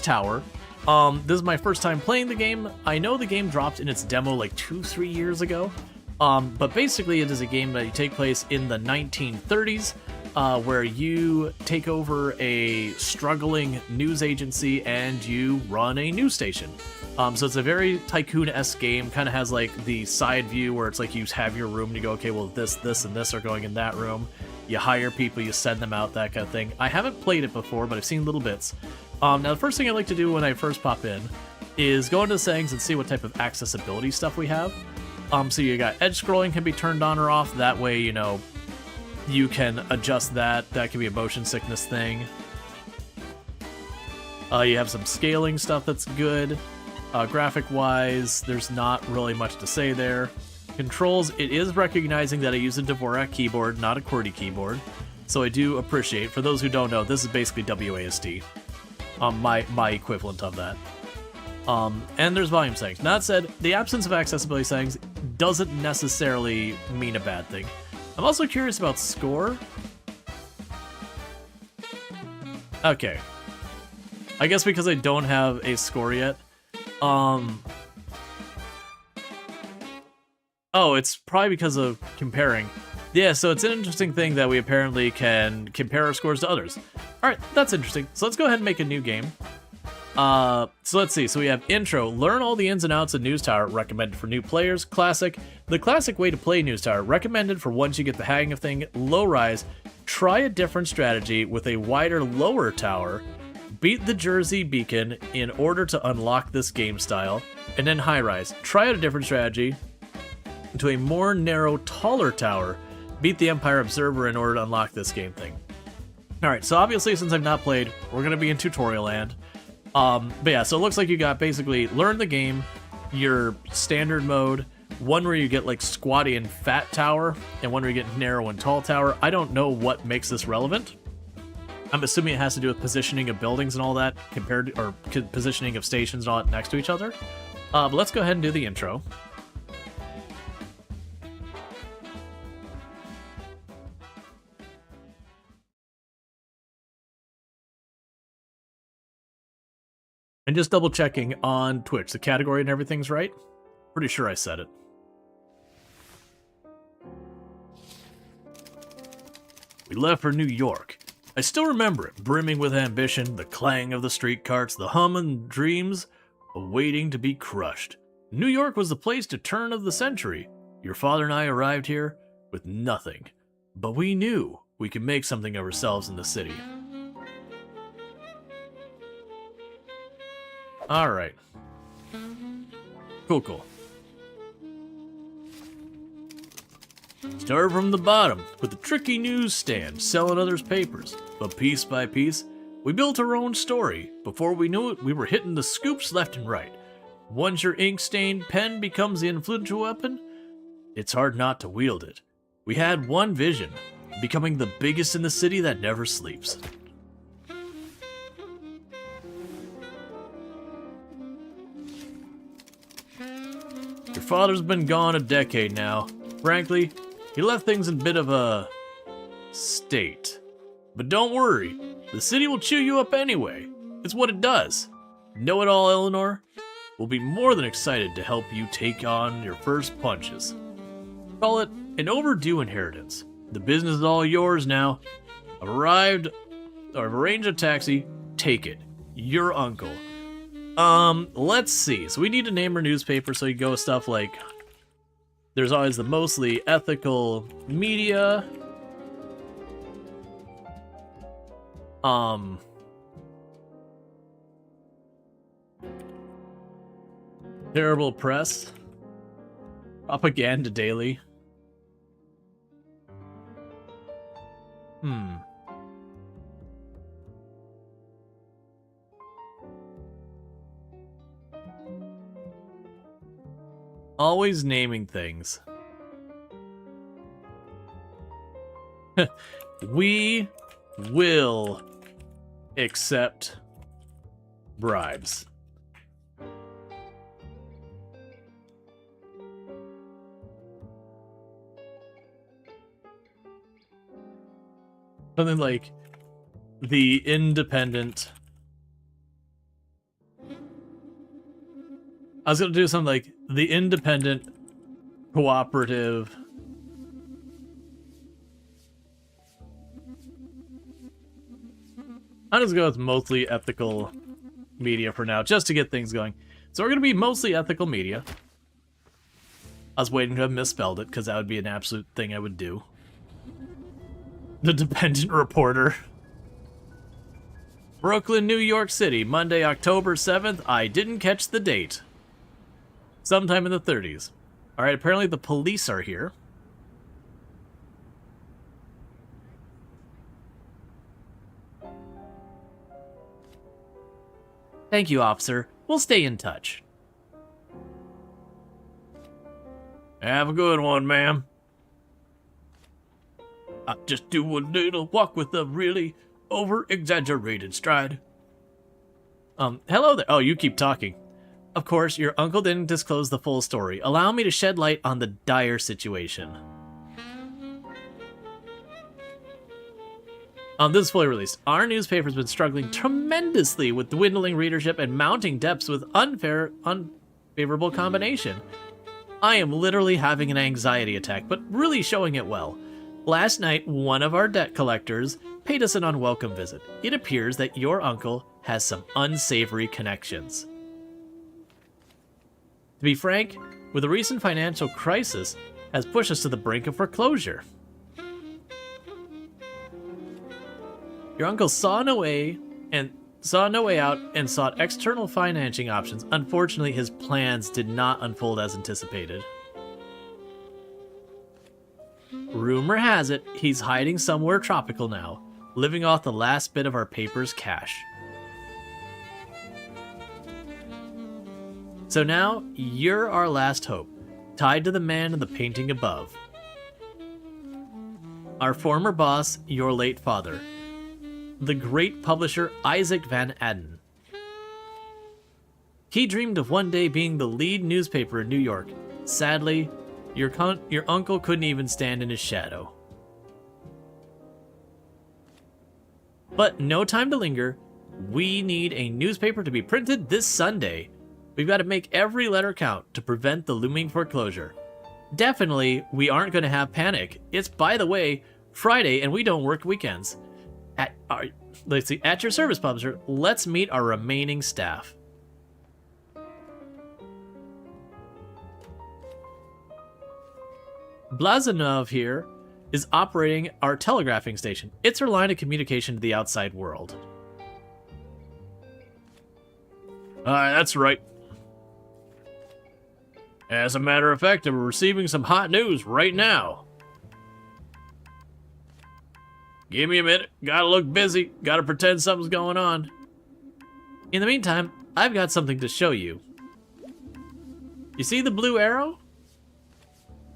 tower. This is my first time playing the game. I know the game dropped in its demo like 2-3 years ago. But basically it is a game that you take place in the 1930s, where you take over a struggling news agency and you run a news station. So it's a very Tycoon-esque game, kind of has like the side view where it's like you have your room and you go, okay, well this, and this are going in that room. You hire people, you send them out, that kind of thing. I haven't played it before, but I've seen little bits. Now the first thing I like to do when I first pop in is go into the settings and see what type of accessibility stuff we have. So you got edge scrolling can be turned on or off, that way, you know, you can adjust that. That can be a motion sickness thing. You have some scaling stuff that's good. Graphic-wise, there's not really much to say there. Controls, it is recognizing that I use a Dvorak keyboard, not a QWERTY keyboard. So I do appreciate, for those who don't know, this is basically WASD. My equivalent of that. And there's volume settings. That said, the absence of accessibility settings doesn't necessarily mean a bad thing. I'm also curious about score. Okay. I guess because I don't have a score yet. Oh, it's probably because of comparing. Yeah, so it's an interesting thing that we apparently can compare our scores to others. Alright, that's interesting. So let's go ahead and make a new game. So let's see. So we have intro. Learn all the ins and outs of News Tower. Recommended for new players. Classic. The classic way to play News Tower. Recommended for once you get the hang of thing. Low rise. Try a different strategy with a wider lower tower. Beat the Jersey Beacon in order to unlock this game style. And then high rise. Try out a different strategy to a more narrow, taller tower. Beat the Empire Observer in order to unlock this game thing. Alright, so obviously since I've not played, we're going to be in tutorial land. But yeah, so it looks like you got basically learn the game, your standard mode, one where you get like squatty and fat tower, and one where you get narrow and tall tower. I don't know what makes this relevant. I'm assuming it has to do with positioning of buildings and all that, compared to, or positioning of stations and all that next to each other. But let's go ahead and do the intro. And just double checking on Twitch, the category and everything's right. Pretty sure I said it. We left for New York. I still remember it, brimming with ambition, the clang of the street carts, the hum and dreams awaiting to be crushed. New York was the place to turn of the century. Your father and I arrived here with nothing, but we knew we could make something of ourselves in the city. Alright. Cool. Started from the bottom, with a tricky newsstand, selling others' papers. But piece by piece, we built our own story. Before we knew it, we were hitting the scoops left and right. Once your ink-stained pen becomes the influential weapon, it's hard not to wield it. We had one vision, becoming the biggest in the city that never sleeps. Your father's been gone a decade now. Frankly, he left things in a bit of a state. But don't worry, the city will chew you up anyway. It's what it does. Know it all, Eleanor? We'll be more than excited to help you take on your first punches. Call it an overdue inheritance. The business is all yours now. I've arranged a taxi. Take it. Your uncle. Let's see. So we need to name our newspaper, so you go with stuff like, there's always the mostly ethical media. Terrible press. Propaganda daily. Always naming things. We will accept bribes. Something like the Independent I was gonna do something like the independent cooperative. I'm just going with mostly ethical media for now, just to get things going. So we're gonna be mostly ethical media. I was waiting to have misspelled it, because that would be an absolute thing I would do. The Dependent Reporter. Brooklyn, New York City, Monday, October 7th. I didn't catch the date. Sometime in the 30s. Alright, apparently the police are here. Thank you, officer. We'll stay in touch. Have a good one, ma'am. I just do a little walk with a really over-exaggerated stride. Hello there. Oh, you keep talking. Of course, your uncle didn't disclose the full story. Allow me to shed light on the dire situation. This is fully released. Our newspaper's been struggling tremendously with dwindling readership and mounting debts with unfavorable combination. I am literally having an anxiety attack, but really showing it well. Last night, one of our debt collectors paid us an unwelcome visit. It appears that your uncle has some unsavory connections. To be frank, with the recent financial crisis, has pushed us to the brink of foreclosure. Your uncle saw no way out and sought external financing options. Unfortunately, his plans did not unfold as anticipated. Rumor has it he's hiding somewhere tropical now, living off the last bit of our paper's cash. So now, you're our last hope, tied to the man in the painting above. Our former boss, your late father, the great publisher Isaac Van Adden. He dreamed of one day being the lead newspaper in New York. Sadly, your uncle couldn't even stand in his shadow. But no time to linger. We need a newspaper to be printed this Sunday. We've got to make every letter count to prevent the looming foreclosure. Definitely, we aren't going to have panic. It's, by the way, Friday and we don't work weekends. At your service, publisher, let's meet our remaining staff. Blazanov here is operating our telegraphing station. It's our line of communication to the outside world. That's right. As a matter of fact, we're receiving some hot news right now. Give me a minute. Gotta look busy. Gotta pretend something's going on. In the meantime, I've got something to show you. You see the blue arrow?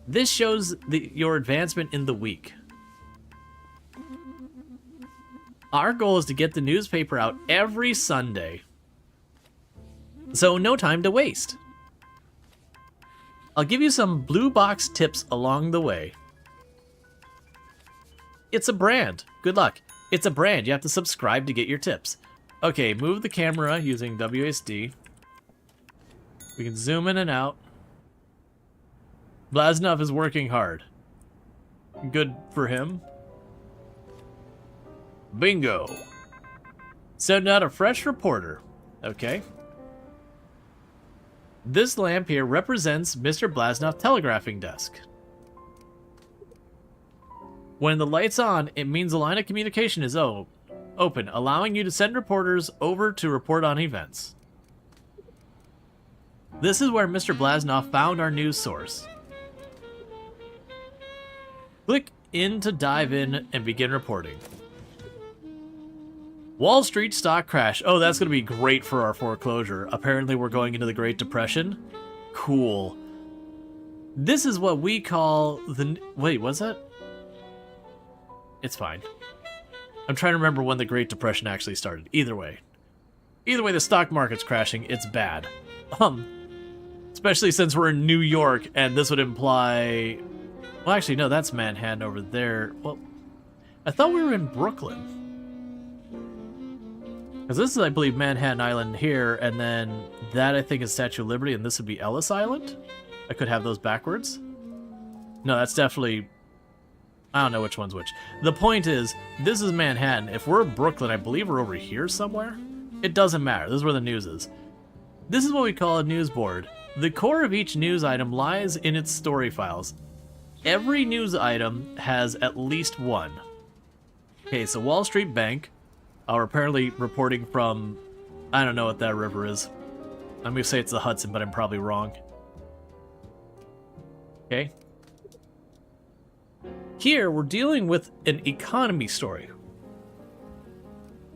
This shows your advancement in the week. Our goal is to get the newspaper out every Sunday. So no time to waste. I'll give you some blue box tips along the way. It's a brand. Good luck. It's a brand. You have to subscribe to get your tips. Okay, move the camera using WASD. We can zoom in and out. Blazanov is working hard. Good for him. Bingo. Send out a fresh reporter. Okay. This lamp here represents Mr. Blazanov telegraphing desk. When the light's on, it means the line of communication is open, allowing you to send reporters over to report on events. This is where Mr. Blazanov found our news source. Click in to dive in and begin reporting. Wall Street stock crash. Oh, that's going to be great for our foreclosure. Apparently we're going into the Great Depression. Cool. This is what we call the... Wait, what's that? It's fine. I'm trying to remember when the Great Depression actually started. Either way, the stock market's crashing. It's bad. Especially since we're in New York, and this would imply... Well, actually, no, that's Manhattan over there. Well, I thought we were in Brooklyn. Because this is, I believe, Manhattan Island here, and then that, I think, is Statue of Liberty, and this would be Ellis Island? I could have those backwards. No, that's definitely... I don't know which one's which. The point is, this is Manhattan. If we're Brooklyn, I believe we're over here somewhere. It doesn't matter. This is where the news is. This is what we call a news board. The core of each news item lies in its story files. Every news item has at least one. Okay, so Wall Street Bank are apparently reporting from... I don't know what that river is. I'm going to say it's the Hudson, but I'm probably wrong. Okay. Here, we're dealing with an economy story.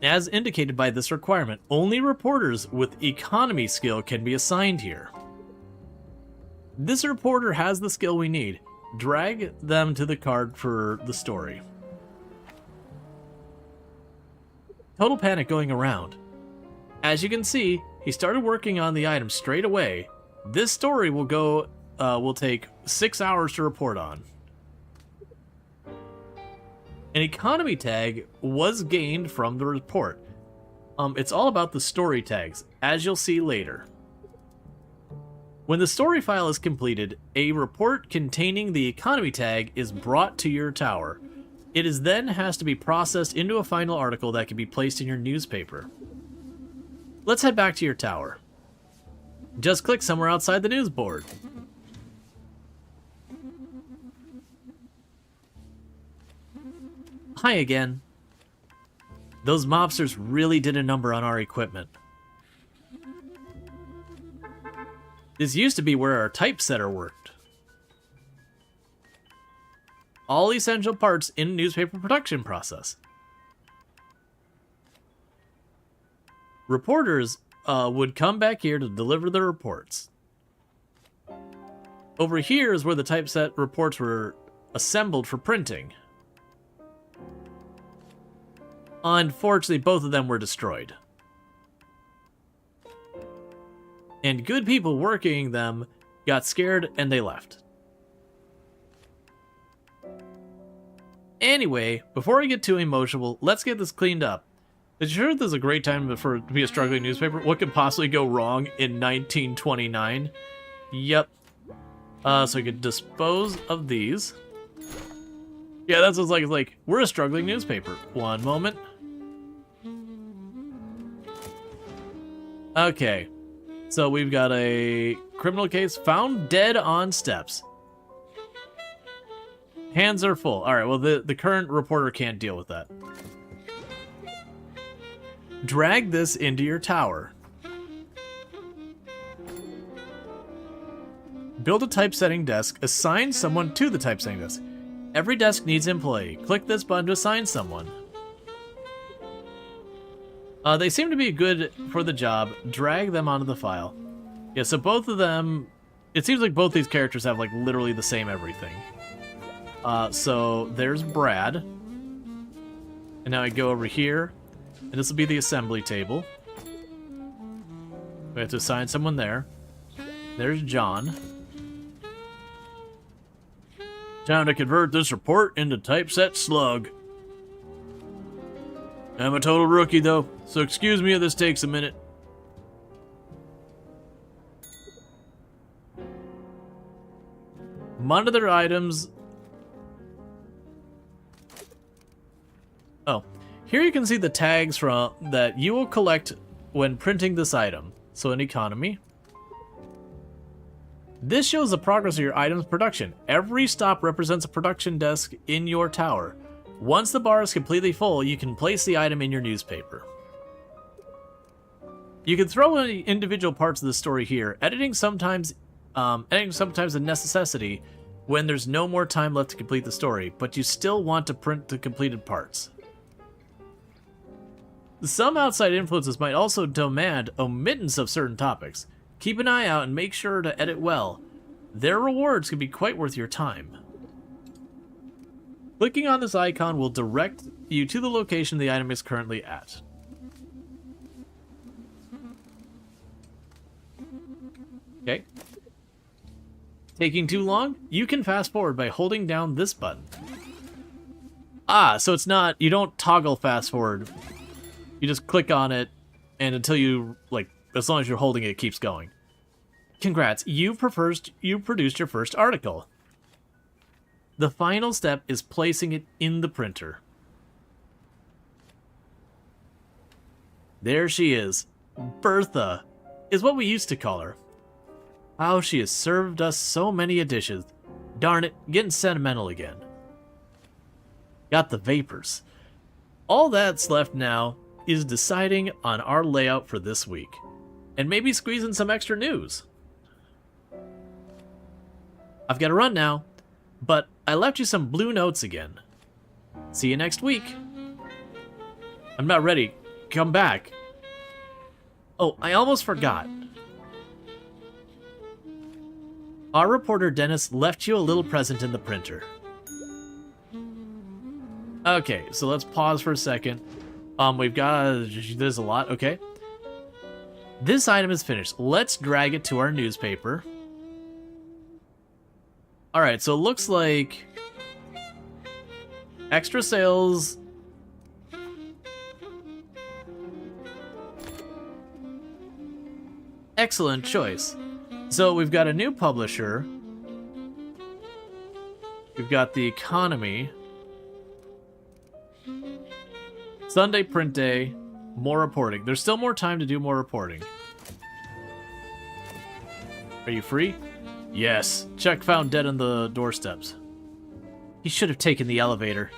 As indicated by this requirement, only reporters with economy skill can be assigned here. This reporter has the skill we need. Drag them to the card for the story. Total panic going around. As you can see, he started working on the item straight away. This story will take 6 hours to report on. An economy tag was gained from the report. It's all about the story tags, as you'll see later. When the story file is completed, a report containing the economy tag is brought to your tower. It is then has to be processed into a final article that can be placed in your newspaper. Let's head back to your tower. Just click somewhere outside the news board. Hi again. Those mobsters really did a number on our equipment. This used to be where our typesetter worked. All essential parts in newspaper production process. Reporters would come back here to deliver the reports. Over here is where the typeset reports were assembled for printing. Unfortunately, both of them were destroyed. And good people working them got scared and they left. Anyway, before I get too emotional, let's get this cleaned up. Did you sure this is a great time to be a struggling newspaper? What could possibly go wrong in 1929? Yep. So I could dispose of these. Yeah, that's what it's like. We're a struggling newspaper. One moment. Okay. So we've got a criminal case found dead on steps. Hands are full. All right, well, the current reporter can't deal with that. Drag this into your tower. Build a typesetting desk. Assign someone to the typesetting desk. Every desk needs an employee. Click this button to assign someone. They seem to be good for the job. Drag them onto the file. Yeah, so both of them... It seems like both these characters have, like, literally the same everything. So there's Brad. And now I go over here. And this will be the assembly table. We have to assign someone there. There's John. Time to convert this report into typeset slug. I'm a total rookie, though, so excuse me if this takes a minute. Monitor items. Oh, here you can see the tags from that you will collect when printing this item. So in economy. This shows the progress of your item's production. Every stop represents a production desk in your tower. Once the bar is completely full, you can place the item in your newspaper. You can throw in individual parts of the story here. Editing sometimes a necessity when there's no more time left to complete the story, but you still want to print the completed parts. Some outside influences might also demand omittance of certain topics. Keep an eye out and make sure to edit well. Their rewards can be quite worth your time. Clicking on this icon will direct you to the location the item is currently at. Okay. Taking too long? You can fast forward by holding down this button. Ah, so it's not, you don't toggle fast forward. You just click on it and until you, like, as long as you're holding it, it keeps going. Congrats, you produced your first article. The final step is placing it in the printer. There she is. Bertha is what we used to call her. How she has served us so many dishes. Darn it, getting sentimental again. Got the vapors. All that's left now is deciding on our layout for this week. And maybe squeezing some extra news. I've got to run now, but I left you some blue notes again. See you next week. I'm not ready. Come back. Oh, I almost forgot. Our reporter Dennis left you a little present in the printer. Okay, so let's pause for a second. We've got... there's a lot, okay. This item is finished. Let's drag it to our newspaper. Alright, so it looks like... extra sales... Excellent choice. So we've got a new publisher. We've got the economy. Sunday print day. More reporting. There's still more time to do more reporting. Are you free? Yes. Chuck found dead on the doorsteps. He should have taken the elevator.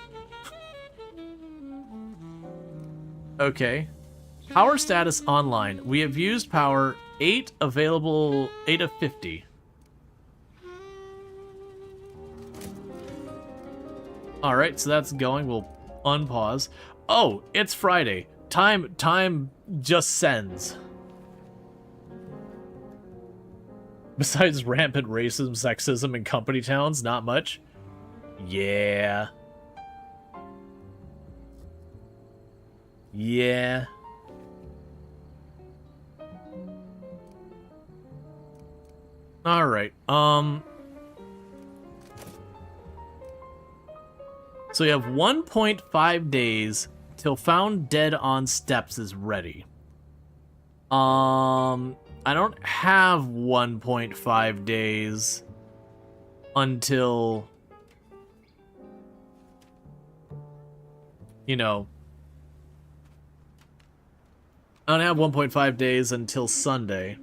Okay. Power status online. We have used power 8 available, 8 of 50. Alright, so that's going. We'll unpause. Oh, it's Friday. Time just sends. Besides rampant racism, sexism, and company towns, not much. Yeah. Yeah. Alright, so you have 1.5 days till found dead on steps is ready. I don't have 1.5 days until, you know, I don't have 1.5 days until Sunday.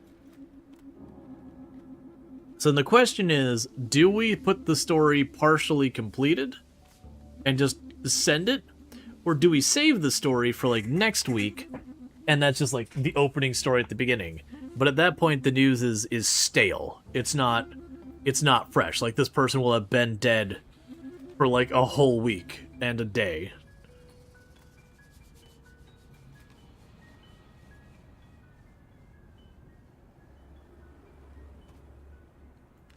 So the question is, do we put the story partially completed and just send it? Or do we save the story for like next week and that's just like the opening story at the beginning? But at that point the news is stale. It's not fresh. Like this person will have been dead for like a whole week and a day.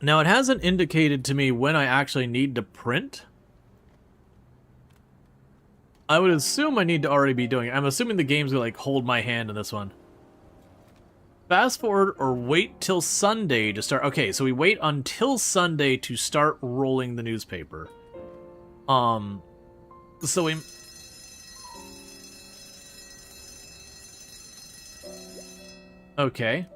Now, it hasn't indicated to me when I actually need to print. I would assume I need to already be doing it. I'm assuming the game's gonna, like, hold my hand in this one. Fast forward or wait till Sunday to start. Okay, so we wait until Sunday to start rolling the newspaper. So we... Okay.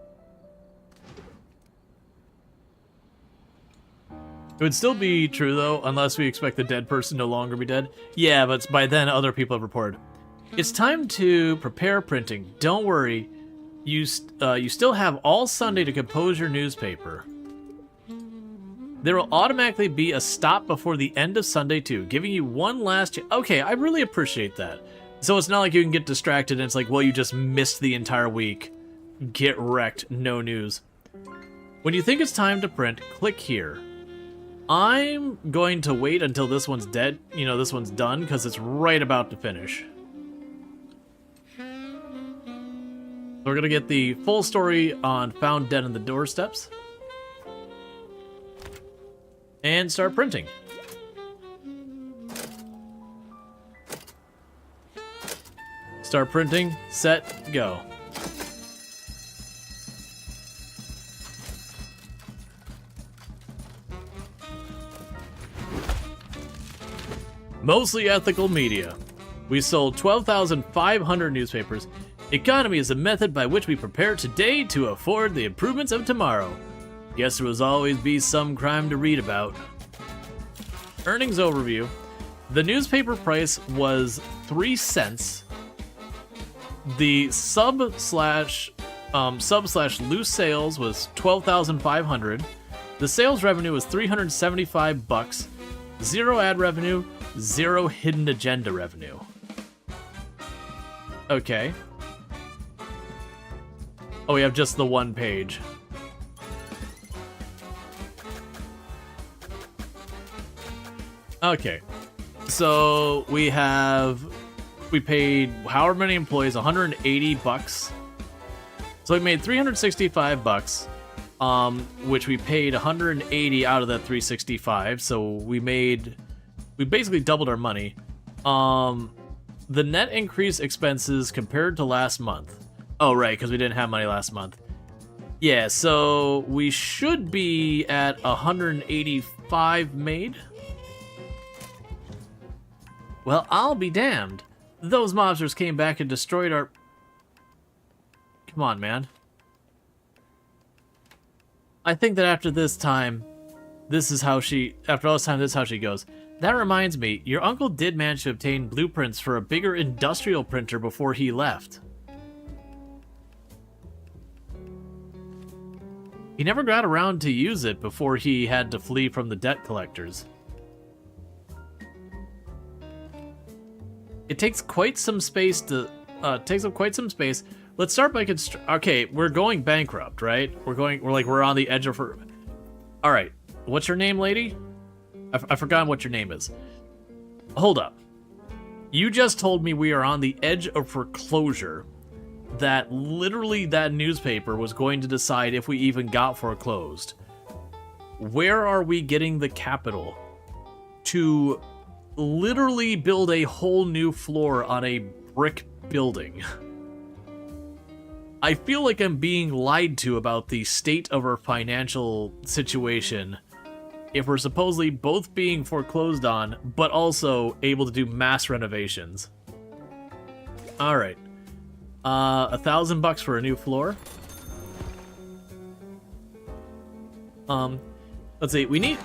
It would still be true, though, unless we expect the dead person no longer be dead. Yeah, but by then, other people have reported. It's time to prepare printing. Don't worry. You still have all Sunday to compose your newspaper. There will automatically be a stop before the end of Sunday, too, giving you one last chance. Okay, I really appreciate that. So it's not like you can get distracted and it's like, well, you just missed the entire week. Get wrecked. No news. When you think it's time to print, click here. I'm going to wait until this one's dead, you know, this one's done, because it's right about to finish. So we're going to get the full story on found dead on the doorsteps. And start printing. Start printing, set, go. Mostly ethical media. We sold 12,500 newspapers. Economy is a method by which we prepare today to afford the improvements of tomorrow. Guess there will always be some crime to read about. Earnings overview. The newspaper price was 3 cents. The sub slash loose sales was 12,500. The sales revenue was $375. 0 ad revenue, 0 hidden agenda revenue. Okay. Oh, we have just the one page. Okay. So we paid however many employees, $180. So we made $365, which we paid 180 out of that 365. So we basically doubled our money. The net increase expenses compared to last month. Oh, right, because we didn't have money last month. Yeah, so we should be at 185 made. Well, I'll be damned. Those mobsters came back and destroyed our... Come on, man. I think that after this time, this is how she... After all this time, this is how she goes. That reminds me, your uncle did manage to obtain blueprints for a bigger industrial printer before he left. He never got around to use it before he had to flee from the debt collectors. It takes quite some space to... takes up quite some space. Let's start by okay, we're going bankrupt, right? We're on the edge of her... Alright, what's your name, lady? I've forgotten what your name is. Hold up. You just told me we are on the edge of foreclosure. That literally that newspaper was going to decide if we even got foreclosed. Where are we getting the capital to literally build a whole new floor on a brick building? I feel like I'm being lied to about the state of our financial situation if we're supposedly both being foreclosed on, but also able to do mass renovations. Alright. $1,000 for a new floor. Let's see, we need...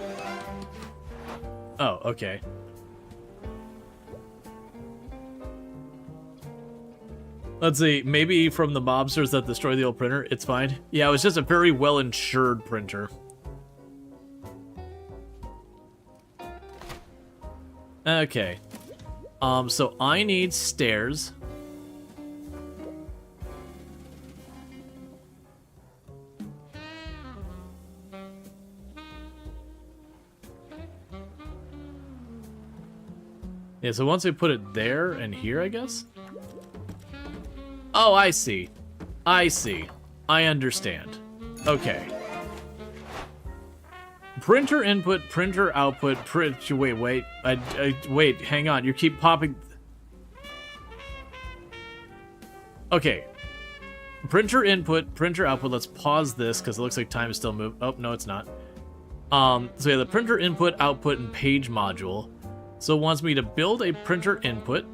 Oh, okay. Let's see, maybe from the mobsters that destroy the old printer, it's fine. Yeah, it was just a very well-insured printer. Okay. So I need stairs. Yeah, so once we put it there and here, I guess? Oh, I see. I see. I understand. Okay. Printer input, printer output, wait, wait, hang on, you keep popping... Okay. Printer input, printer output, let's pause this, because it looks like time is still moving. Oh, no, it's not. So yeah, the printer input, output, and page module. So it wants me to build a printer input,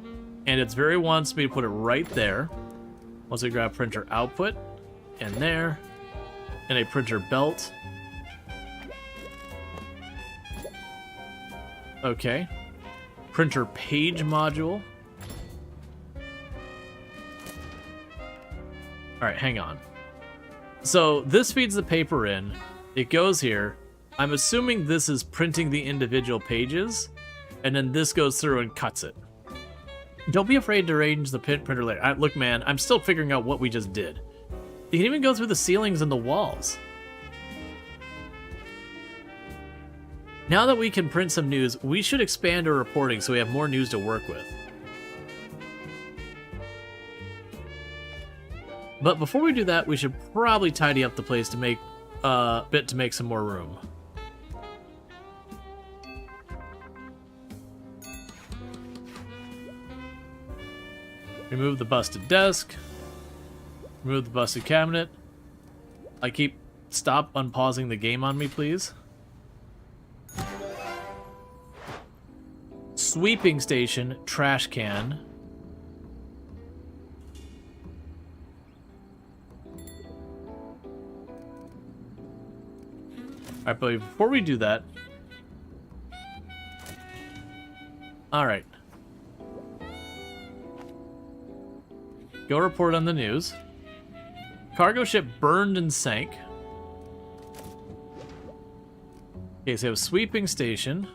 and it wants me to put it right there. Once we grab printer output, and there, and a printer belt. Okay. Printer page module. Alright, hang on. So this feeds the paper in. It goes here. I'm assuming this is printing the individual pages, and then this goes through and cuts it. Don't be afraid to arrange the printer later. Look, man, I'm still figuring out what we just did. You can even go through the ceilings and the walls. Now that we can print some news, we should expand our reporting so we have more news to work with. But before we do that, we should probably tidy up the place to make to make some more room. Remove the busted desk. Remove the busted cabinet. Stop unpausing the game on me, please. Sweeping station, trash can. Alright, but before we do that... Alright. Go report on the news. Cargo ship burned and sank. Okay, so we have sweeping station.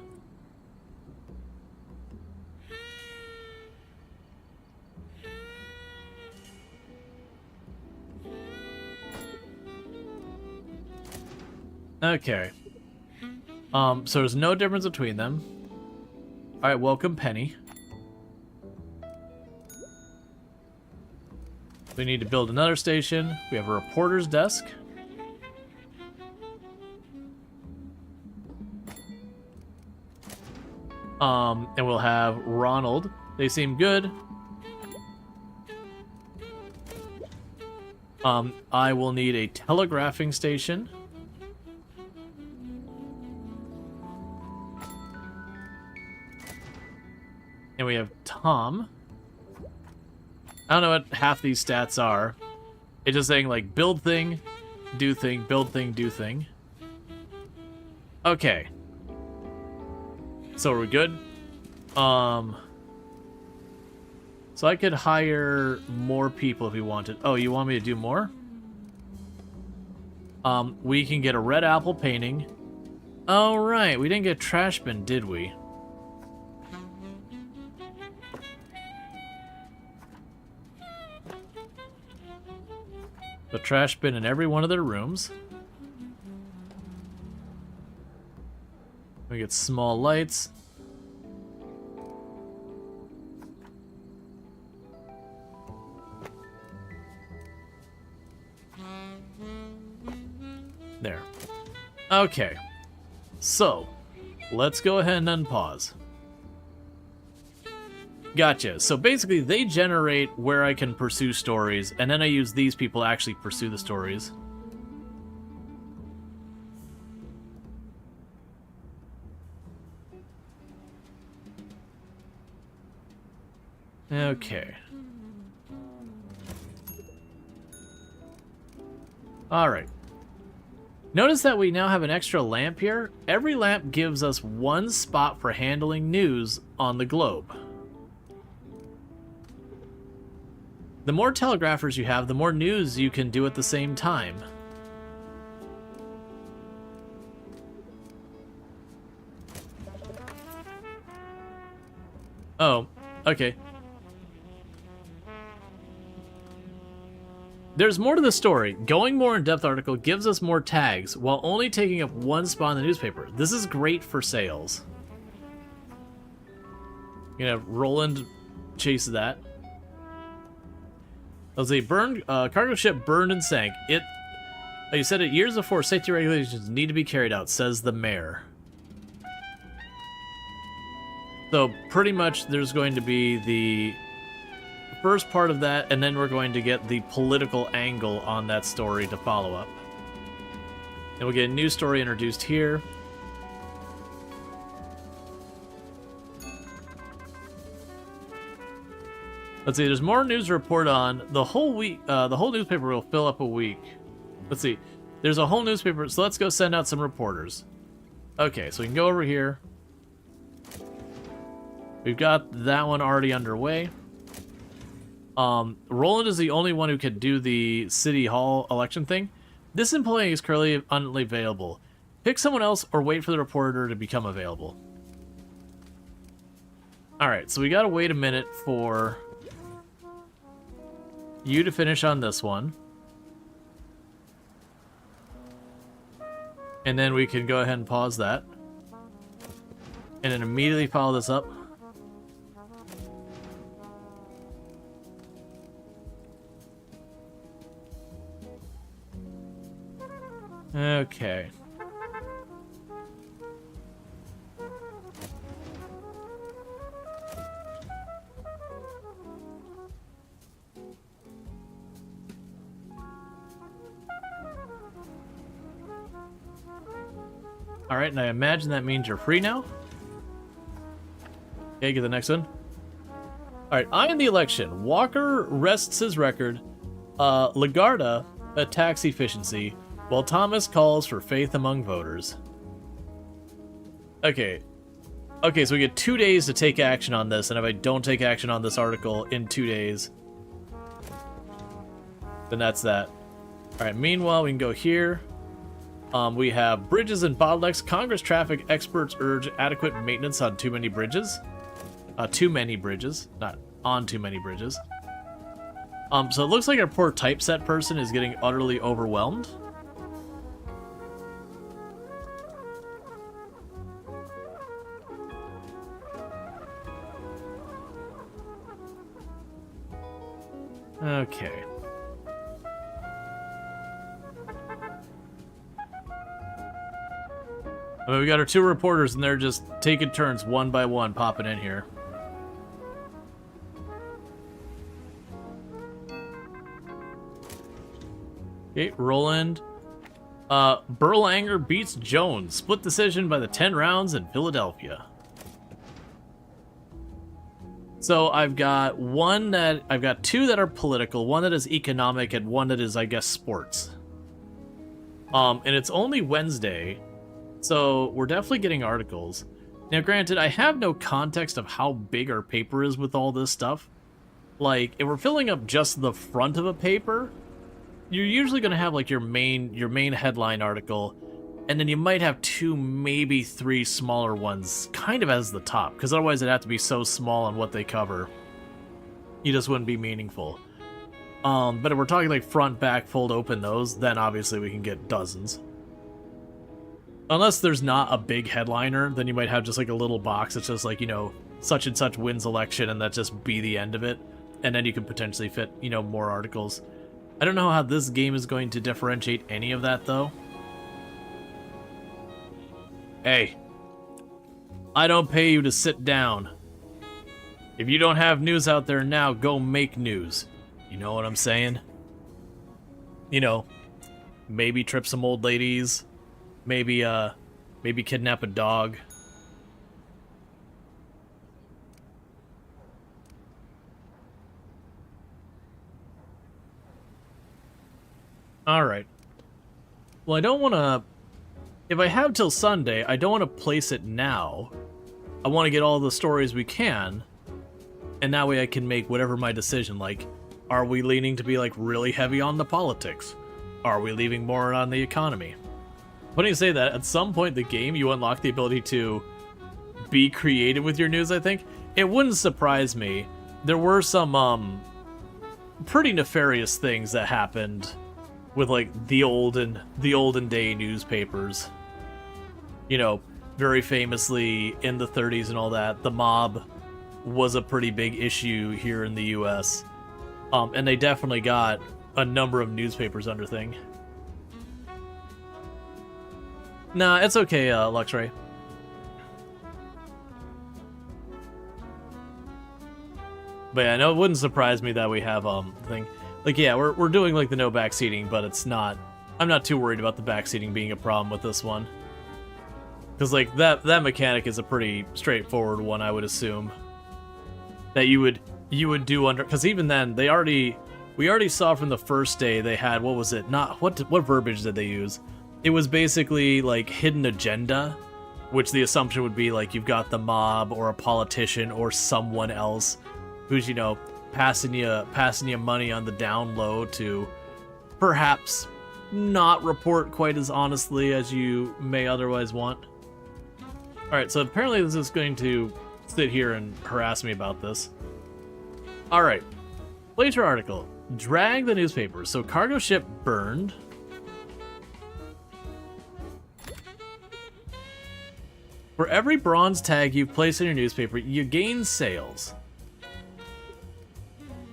Okay. So there's no difference between them. Alright, welcome, Penny. We need to build another station. We have a reporter's desk. And we'll have Ronald. They seem good. I will need a telegraphing station. And we have Tom. I don't know what half these stats are. It's just saying, like, build thing, do thing, build thing, do thing. Okay. So are we good? So I could hire more people if we wanted. Oh, you want me to do more? We can get a red apple painting. Oh, right. We didn't get trash bin, did we? The trash bin in every one of their rooms. We get small lights. There. Okay. So, let's go ahead and unpause. Gotcha. So basically, they generate where I can pursue stories, and then I use these people to actually pursue the stories. Okay. Alright. Notice that we now have an extra lamp here. Every lamp gives us one spot for handling news on the globe. The more telegraphers you have, the more news you can do at the same time. Oh, okay. There's more to the story. Going more in-depth article gives us more tags, while only taking up one spot in the newspaper. This is great for sales. You're gonna have Roland chase that. Let's see, cargo ship burned and sank. You said it years before safety regulations need to be carried out, says the mayor. So pretty much there's going to be the first part of that, and then we're going to get the political angle on that story to follow up. And we'll get a new story introduced here. Let's see, there's more news to report on. The whole week, the whole newspaper will fill up a week. Let's see, there's a whole newspaper, so let's go send out some reporters. Okay, so we can go over here. We've got that one already underway. Roland is the only one who can do the city hall election thing. This employee is currently unavailable. Pick someone else or wait for the reporter to become available. Alright, so we gotta wait a minute for you to finish on this one. And then we can go ahead and pause that. And then immediately follow this up. Okay. Alright, and I imagine that means you're free now? Okay, get the next one. Alright, I in the election. Walker rests his record. Lagarda attacks efficiency. Well, Thomas calls for faith among voters. Okay. Okay, so we get 2 days to take action on this, and if I don't take action on this article in 2 days, then that's that. Alright, meanwhile, we can go here. We have bridges and bottlenecks. Congress traffic experts urge adequate maintenance on too many bridges. Too many bridges, not on too many bridges. So it looks like our poor typeset person is getting utterly overwhelmed. Okay. I mean, we got our 2 reporters, and they're just taking turns one by one popping in here. Okay, Roland. Berlanger beats Jones. Split decision by the 10 rounds in Philadelphia. So I've got 2 that are political, 1 that is economic, and 1 that is, I guess, sports. And it's only Wednesday, so we're definitely getting articles. Now, granted, I have no context of how big our paper is with all this stuff. Like, if we're filling up just the front of a paper, you're usually going to have, like, your main headline article, and then you might have 2, maybe 3 smaller ones, kind of as the top, because otherwise it'd have to be so small on what they cover. You just wouldn't be meaningful. But if we're talking like front, back, fold open those, then obviously we can get dozens. Unless there's not a big headliner, then you might have just like a little box that's just like, you know, such and such wins election, and that just be the end of it. And then you could potentially fit, you know, more articles. I don't know how this game is going to differentiate any of that, though. Hey, I don't pay you to sit down. If you don't have news out there now, go make news. You know what I'm saying? You know, maybe trip some old ladies, maybe kidnap a dog. Alright. Well, I don't want to... If I have till Sunday, I don't want to place it now. I want to get all the stories we can, and that way I can make whatever my decision, like, are we leaning to be, like, really heavy on the politics? Are we leaving more on the economy? When you say that, at some point in the game, you unlock the ability to be creative with your news, I think. It wouldn't surprise me. There were some, pretty nefarious things that happened with, like, the olden day newspapers. You know, very famously, in the 30s and all that, the mob was a pretty big issue here in the U.S., and they definitely got a number of newspapers under thing. Nah, it's okay, Luxray. But yeah, no, it wouldn't surprise me that we have, thing. Like, yeah, we're doing, like, the no backseating, but it's not... I'm not too worried about the backseating being a problem with this one. Because, like, that mechanic is a pretty straightforward one, I would assume. That you would do under... Because even then, we already saw from the first day they had, what was it? What verbiage did they use? It was basically, like, hidden agenda, which the assumption would be, like, you've got the mob or a politician or someone else who's, you know, passing you money on the down low to perhaps not report quite as honestly as you may otherwise want. Alright, so apparently this is going to sit here and harass me about this. Alright, later article. Drag the newspapers. So cargo ship burned. For every bronze tag you place in your newspaper, you gain sales.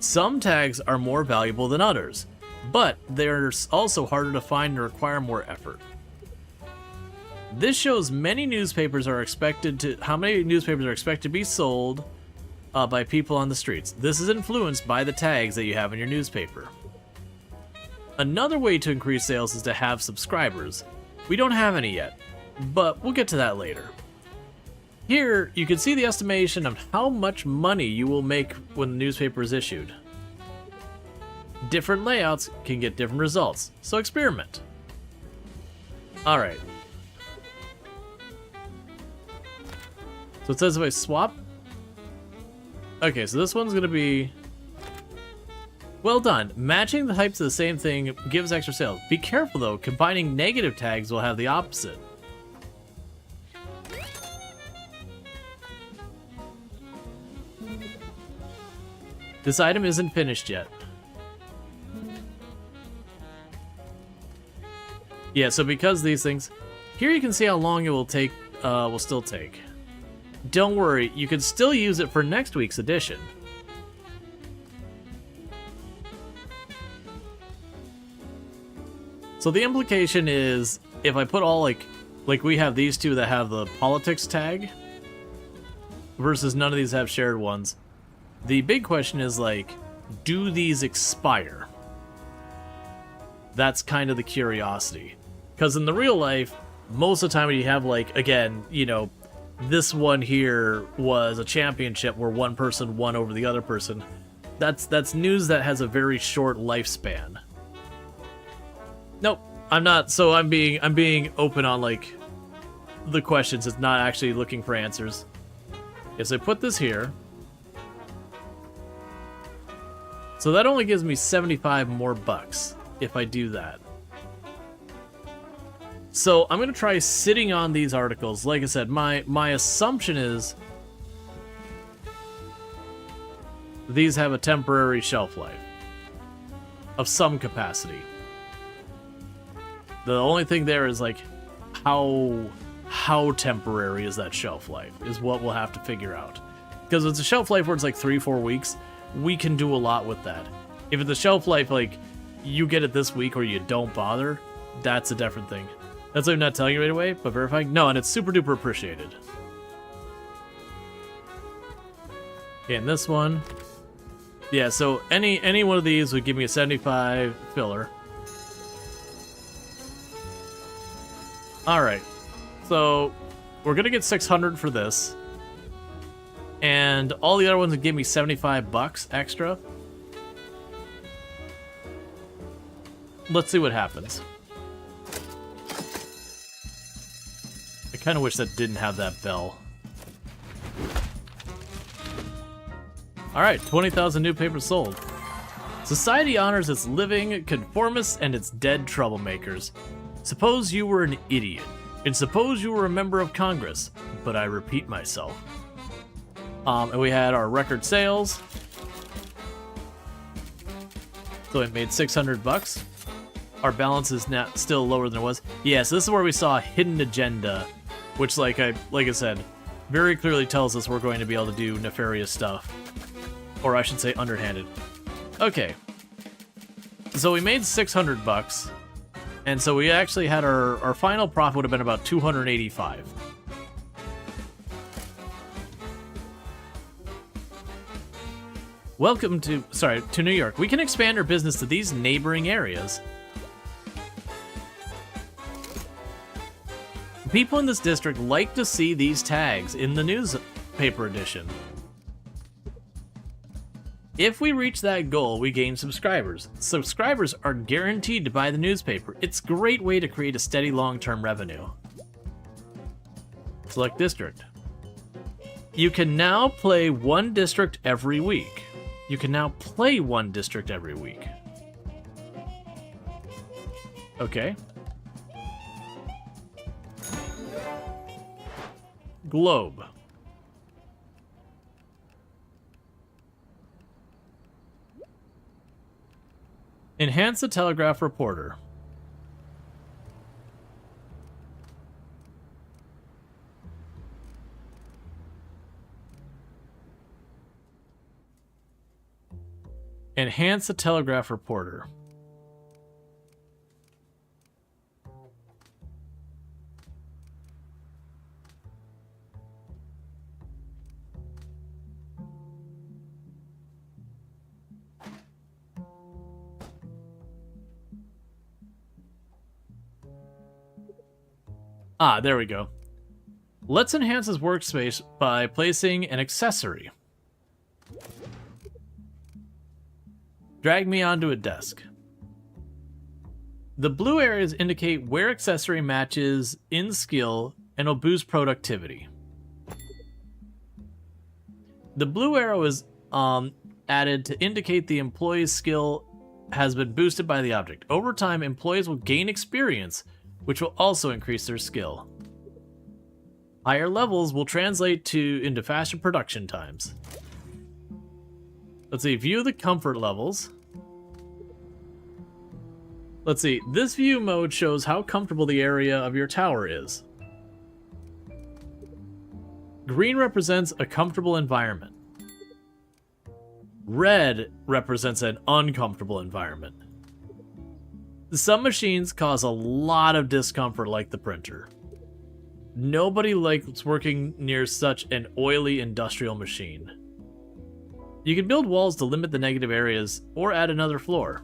Some tags are more valuable than others, but they're also harder to find and require more effort. This shows how many newspapers are expected to be sold by people on the streets. This is influenced by the tags that you have in your newspaper. Another way to increase sales is to have subscribers. We don't have any yet, but we'll get to that later. Here, you can see the estimation of how much money you will make when the newspaper is issued. Different layouts can get different results, so experiment. All right. So it says if I swap. Okay, so this one's gonna be. Well done. Matching the types of the same thing gives extra sales. Be careful though, combining negative tags will have the opposite. This item isn't finished yet. Yeah, so because these things... Here you can see how long it will take, will still take. Don't worry, you can still use it for next week's edition. So the implication is, if I put all like we have these two that have the politics tag, versus none of these have shared ones, the big question is like, do these expire? That's kind of the curiosity. Because in the real life, most of the time when you have like, again, you know, this one here was a championship where one person won over the other person. That's news that has a very short lifespan. Nope, I'm not. So I'm being open on like the questions. It's not actually looking for answers. Yes, I put this here. So that only gives me 75 more bucks if I do that. So I'm gonna try sitting on these articles. Like I said, my assumption is these have a temporary shelf life of some capacity. The only thing there is like how temporary is that shelf life is what we'll have to figure out. Because if it's a shelf life where it's like 3-4 weeks, we can do a lot with that. If it's a shelf life like you get it this week or you don't bother, that's a different thing. That's why I'm not telling you right away, but verifying. No, and it's super duper appreciated. Okay, and this one. Yeah, so any one of these would give me a 75 filler. Alright. So we're gonna get 600 for this. And all the other ones would give me 75 bucks extra. Let's see what happens. I kind of wish that didn't have that bell. Alright, 20,000 new papers sold. Society honors its living conformists and its dead troublemakers. Suppose you were an idiot, and suppose you were a member of Congress, but I repeat myself. And we had our record sales. So it made 600 bucks. Our balance is now still lower than it was. Yeah, so this is where we saw a hidden agenda, which like I said, very clearly tells us we're going to be able to do nefarious stuff. Or I should say underhanded. Okay. So we made 600 bucks. And so we actually had our final profit would have been about 285. Welcome to New York. We can expand our business to these neighboring areas. People in this district like to see these tags in the newspaper edition. If we reach that goal, we gain subscribers. Subscribers are guaranteed to buy the newspaper. It's a great way to create a steady long-term revenue. Select district. You can now play one district every week. You can now play one district every week. Okay. Globe. Enhance the Telegraph reporter. Enhance the Telegraph reporter. Ah, there we go. Let's enhance his workspace by placing an accessory. Drag me onto a desk. The blue areas indicate where accessory matches in skill and will boost productivity. The blue arrow is added to indicate the employee's skill has been boosted by the object. Over time, employees will gain experience, which will also increase their skill. Higher levels will translate into faster production times. Let's see, view the comfort levels. Let's see, this view mode shows how comfortable the area of your tower is. Green represents a comfortable environment. Red represents an uncomfortable environment. Some machines cause a lot of discomfort, like the printer. Nobody likes working near such an oily industrial machine. You can build walls to limit the negative areas or add another floor.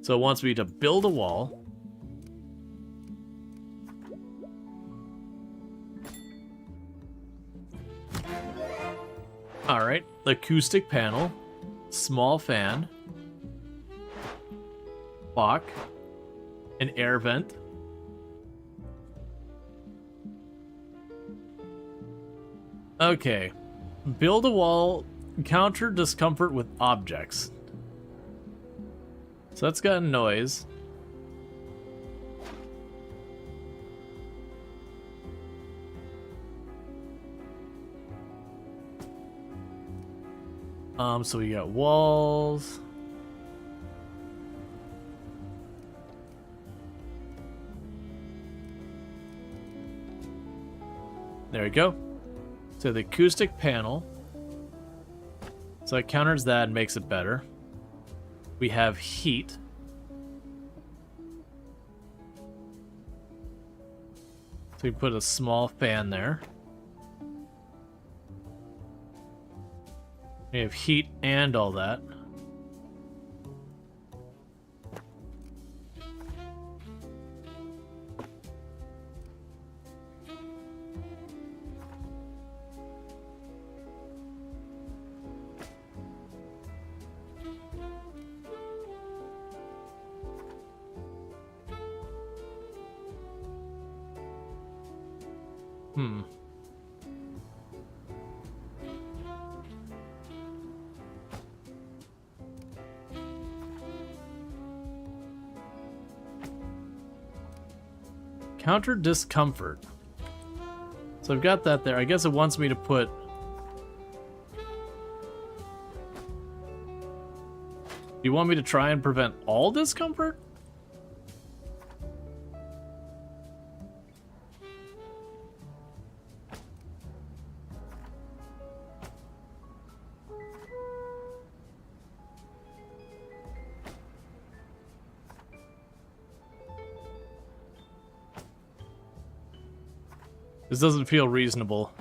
So it wants me to build a wall. Alright, acoustic panel, small fan, clock, an air vent. Okay, build a wall, counter discomfort with objects. So that's got a noise. So we got walls. There we go. So the acoustic panel. So it counters that and makes it better. We have heat. So we put a small fan there. We have heat and all that. Counter discomfort. So I've got that there. I guess it wants me to put... Do you want me to try and prevent all discomfort? This doesn't feel reasonable.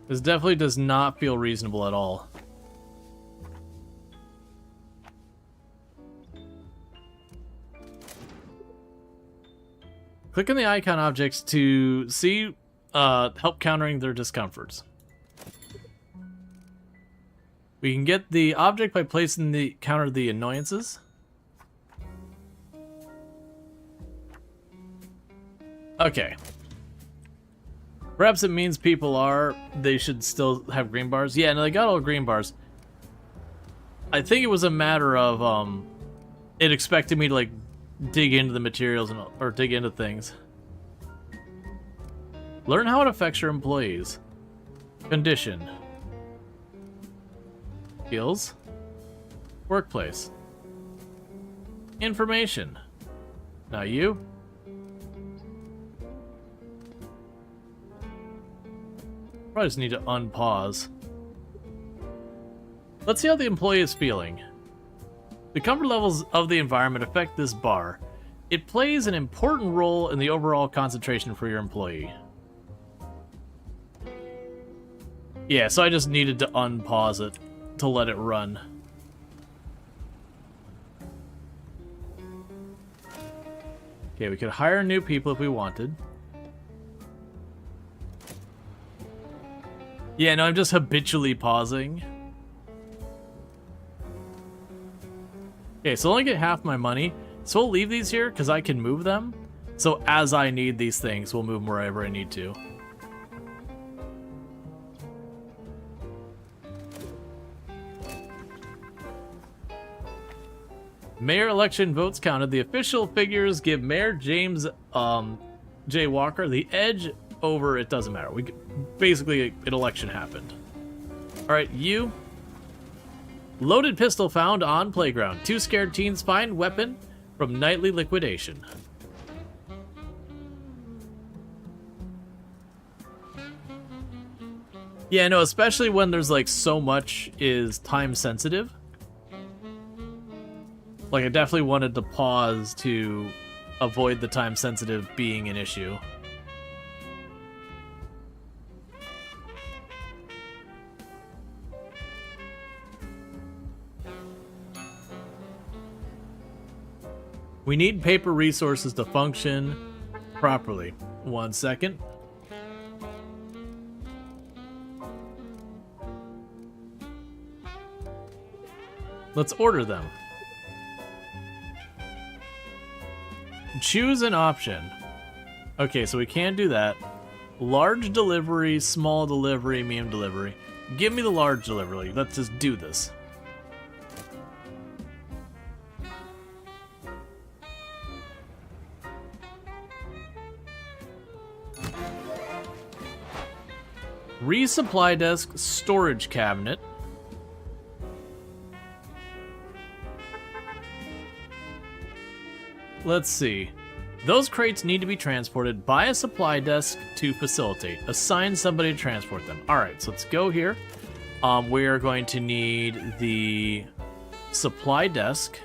This definitely does not feel reasonable at all. Click on the icon objects to see help countering their discomforts. We can get the object by placing the counter the annoyances. Okay. Perhaps it means they should still have green bars. Yeah, no, they got all green bars. I think it was a matter of, it expected me to, like, dig into the materials or dig into things. Learn how it affects your employees. Condition. Skills. Workplace. Information. Now you. Probably just need to unpause. Let's see how the employee is feeling. The comfort levels of the environment affect this bar. It plays an important role in the overall concentration for your employee. Yeah, so I just needed to unpause it to let it run. Okay, we could hire new people if we wanted. Yeah, no, I'm just habitually pausing. Okay, so I'll only get half my money. So we'll leave these here because I can move them. So as I need these things, we'll move them wherever I need to. Mayor election votes counted. The official figures give Mayor James J. Walker the edge over. It doesn't matter. Basically, an election happened. All right, you. Loaded pistol found on playground. 2 scared teens find weapon from nightly liquidation. Yeah, no, especially when there's like so much is time sensitive. Like, I definitely wanted to pause to avoid the time sensitive being an issue. We need paper resources to function properly. 1 second. Let's order them. Choose an option. Okay, so we can't do that. Large delivery, small delivery, medium delivery. Give me the large delivery. Let's just do this. Resupply desk, storage cabinet. Let's see. Those crates need to be transported by a supply desk to facilitate. Assign somebody to transport them. Alright, so let's go here. We are going to need the supply desk.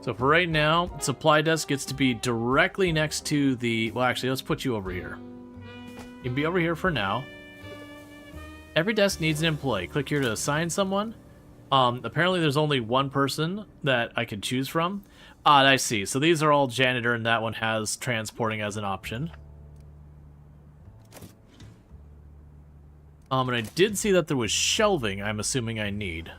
So for right now, supply desk gets to be directly next to the... Well, actually, let's put you over here. You can be over here for now. Every desk needs an employee. Click here to assign someone. Apparently there's only one person that I can choose from. I see. So these are all janitor, and that one has transporting as an option. And I did see that there was shelving, I'm assuming I need.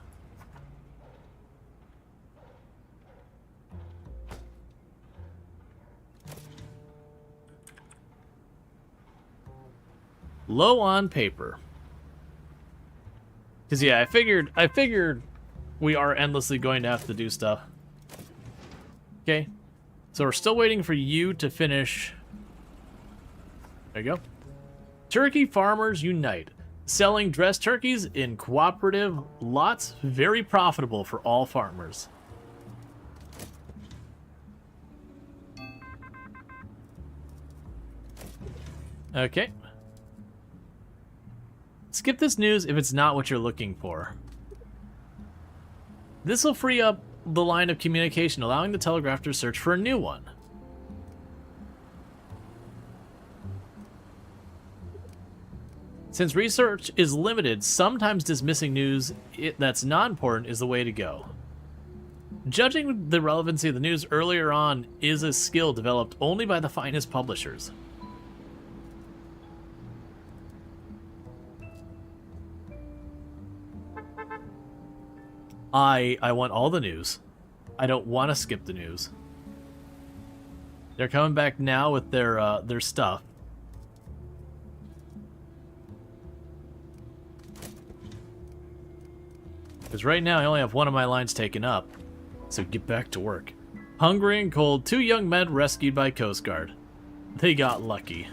Low on paper. Because, yeah, I figured we are endlessly going to have to do stuff. Okay, so we're still waiting for you to finish. There you go. Turkey Farmers Unite. Selling dressed turkeys in cooperative lots. Very profitable for all farmers. Okay. Skip this news if it's not what you're looking for. This will free up the line of communication, allowing the telegraph to search for a new one. Since research is limited, sometimes dismissing news that's not important is the way to go. Judging the relevancy of the news earlier on is a skill developed only by the finest publishers. I want all the news. I don't want to skip the news. They're coming back now with their stuff. Because right now I only have one of my lines taken up. So get back to work. Hungry and cold, 2 young men rescued by Coast Guard. They got lucky.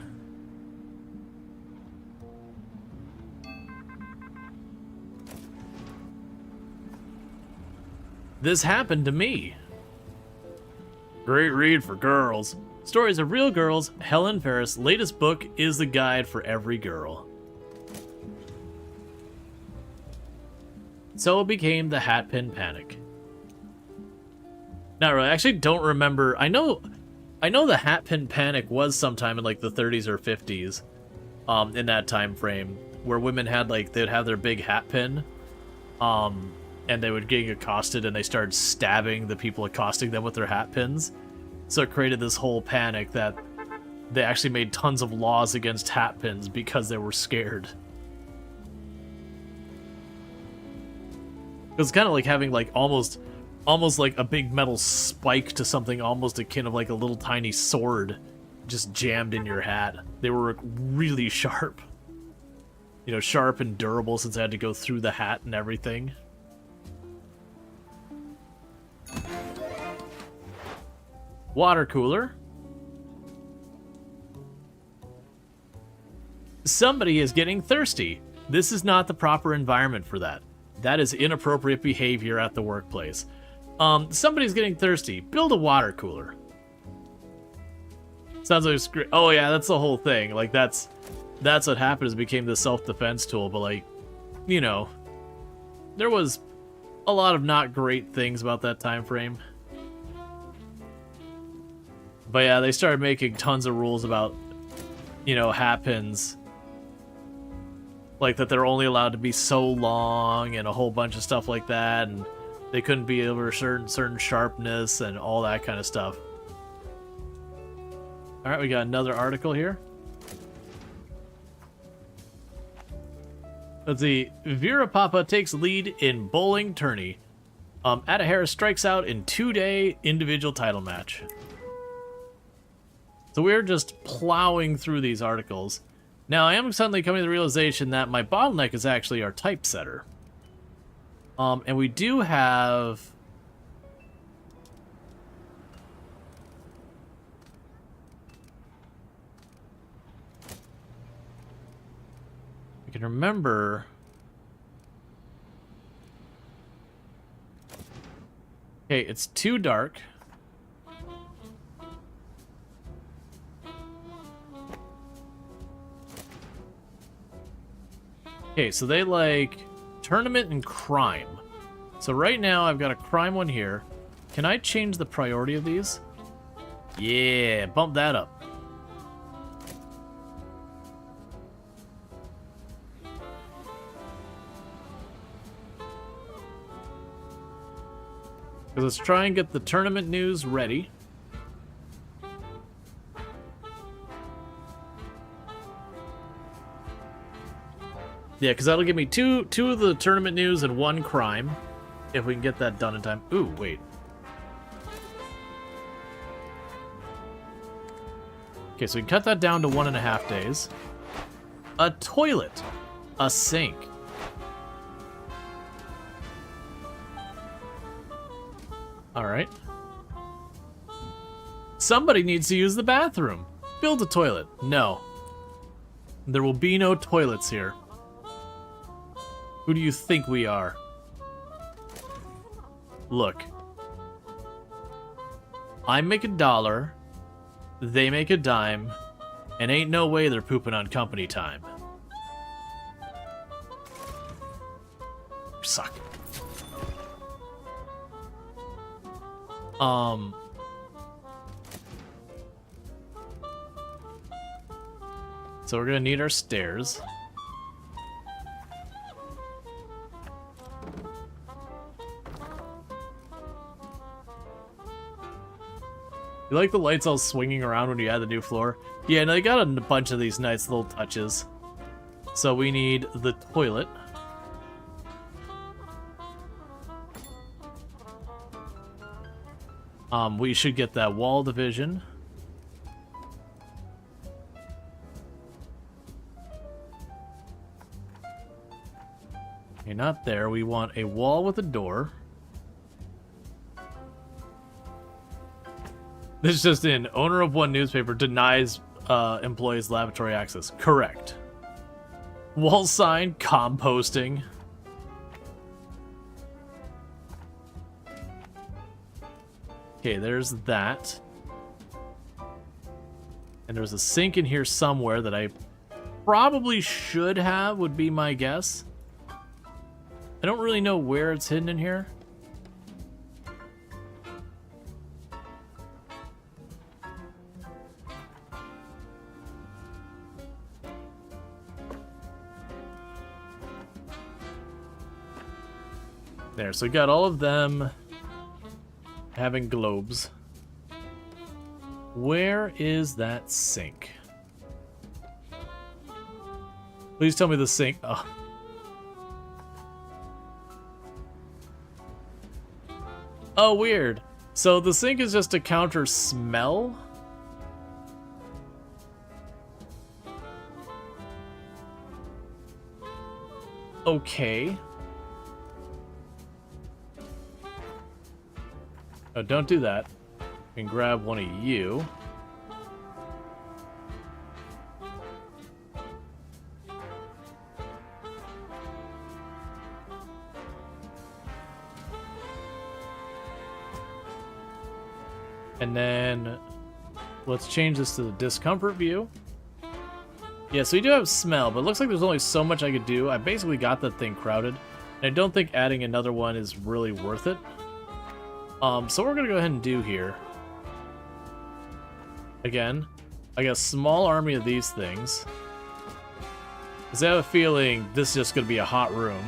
This happened to me. Great read for girls. Stories of real girls. Helen Ferris' latest book is the guide for every girl. So it became the Hatpin Panic. Not really. I actually don't remember. I know the Hatpin Panic was sometime in like the 30s or 50s, in that time frame, where women had like they'd have their big hat pin, and they would get accosted, and they started stabbing the people accosting them with their hat pins. So it created this whole panic that they actually made tons of laws against hat pins because they were scared. It's kind of like having like almost like a big metal spike to something almost akin of like a little tiny sword just jammed in your hat. They were really sharp. You know, sharp and durable since I had to go through the hat and everything. Water cooler. Somebody is getting thirsty. This is not the proper environment for that. That is inappropriate behavior at the workplace. Somebody's getting thirsty. Build a water cooler. Sounds like it's great. Oh yeah, that's the whole thing. Like that's what happened is it became the self-defense tool, but like, you know, there was a lot of not great things about that time frame. But yeah, they started making tons of rules about, you know, hat pins. Like that they're only allowed to be so long and a whole bunch of stuff like that, and they couldn't be over a certain sharpness and all that kind of stuff. Alright, we got another article here. Let's see. Vera Papa takes lead in bowling tourney. Ada Harris strikes out in 2-day individual title match. So we're just plowing through these articles. Now, I am suddenly coming to the realization that my bottleneck is actually our typesetter. And we do have... I can remember... Okay, it's too dark. Okay, so they like tournament and crime. So right now I've got a crime one here. Can I change the priority of these? Yeah, bump that up. Let's try and get the tournament news ready. Yeah, because that'll give me two of the tournament news and 1 crime, if we can get that done in time. Ooh, wait. Okay, so we can cut that down to 1.5 days. A toilet. A sink. Alright. Somebody needs to use the bathroom. Build a toilet. No. There will be no toilets here. Who do you think we are? Look. I make $1, they make a dime, and ain't no way they're pooping on company time. You suck. So we're gonna need our stairs. You like the lights all swinging around when you add the new floor? Yeah, and they got a bunch of these nice little touches. So we need the toilet. We should get that wall division. Okay, not there. We want a wall with a door. This is just in. Owner of one newspaper denies employees lavatory access. Correct. Wall sign, composting. Okay, there's that. And there's a sink in here somewhere that I probably should have, would be my guess. I don't really know where it's hidden in here. There, so we got all of them having globes. Where is that sink? Please tell me the sink. Oh. Oh, weird. So the sink is just to counter smell? Okay. Oh, don't do that. You can grab one of you. And then let's change this to the discomfort view. Yeah, so we do have smell, but it looks like there's only so much I could do. I basically got that thing crowded, and I don't think adding another one is really worth it. So what we're gonna go ahead and do here. Again, I got a small army of these things. Because I have a feeling this is just gonna be a hot room.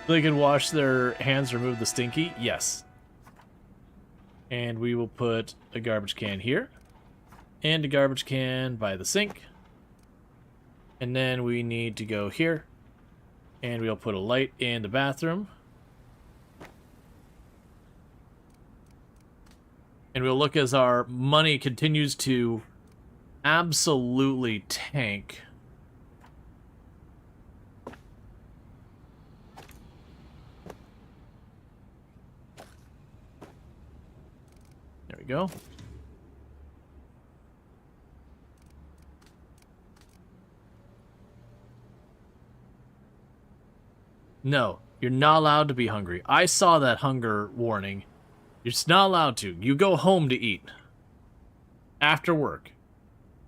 They can wash their hands, remove the stinky? Yes. And we will put a garbage can here. And a garbage can by the sink. And then we need to go here. And we'll put a light in the bathroom. And we'll look as our money continues to absolutely tank. There we go. No, you're not allowed to be hungry. I saw that hunger warning. You're just not allowed to. You go home to eat. After work.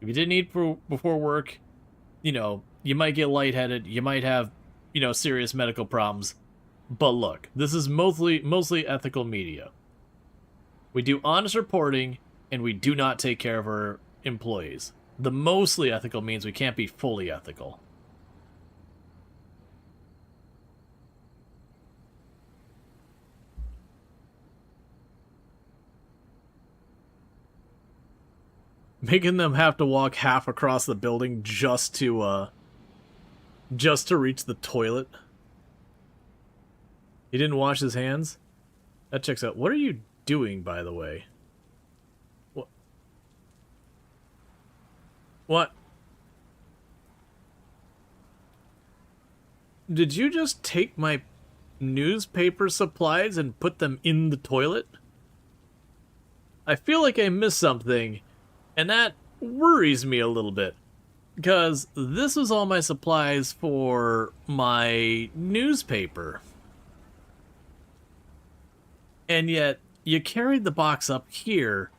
If you didn't eat before work, you know, you might get lightheaded. You might have, you know, serious medical problems. But look, this is mostly ethical media. We do honest reporting, and we do not take care of our employees. The mostly ethical means we can't be fully ethical. Making them have to walk half across the building just to reach the toilet. He didn't wash his hands? That checks out. What are you doing, by the way? What? Did you just take my newspaper supplies and put them in the toilet? I feel like I missed something. And that worries me a little bit, because this was all my supplies for my newspaper. And yet, you carried the box up here,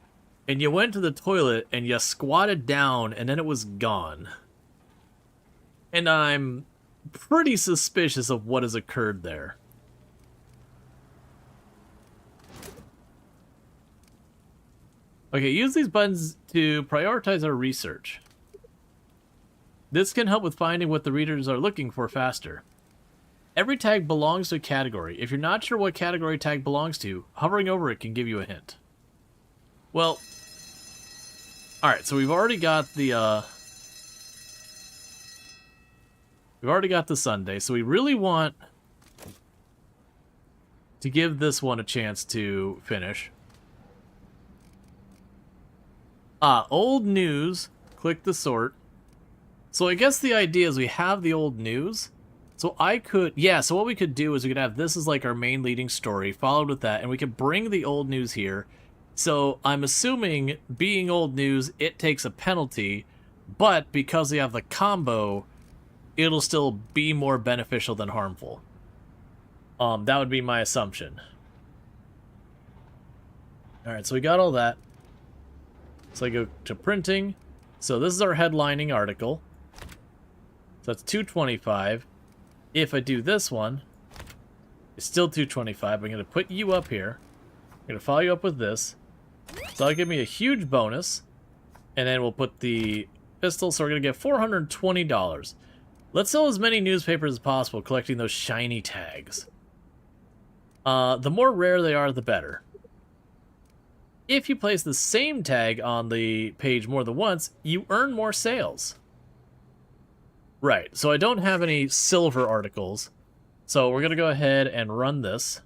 and you went to the toilet, and you squatted down, and then it was gone. And I'm pretty suspicious of what has occurred there. Okay, use these buttons to prioritize our research. This can help with finding what the readers are looking for faster. Every tag belongs to a category. If you're not sure what category tag belongs to, hovering over it can give you a hint. Well, alright, so we've already got the Sunday, so we really want to give this one a chance to finish. Old news. Click the sort. So I guess the idea is we have the old news. So so what we could do is we could have this as like our main leading story, followed with that, and we could bring the old news here. So I'm assuming, being old news, it takes a penalty, but because we have the combo, it'll still be more beneficial than harmful. That would be my assumption. Alright, so we got all that. So I go to printing. So this is our headlining article. So that's 225. If I do this one, it's still 225. I'm going to put you up here. I'm going to follow you up with this. So that'll give me a huge bonus. And then we'll put the pistol. So we're going to get $420. Let's sell as many newspapers as possible, collecting those shiny tags. The more rare they are, the better. If you place the same tag on the page more than once, you earn more sales. Right, so I don't have any silver articles. So we're going to go ahead and run this.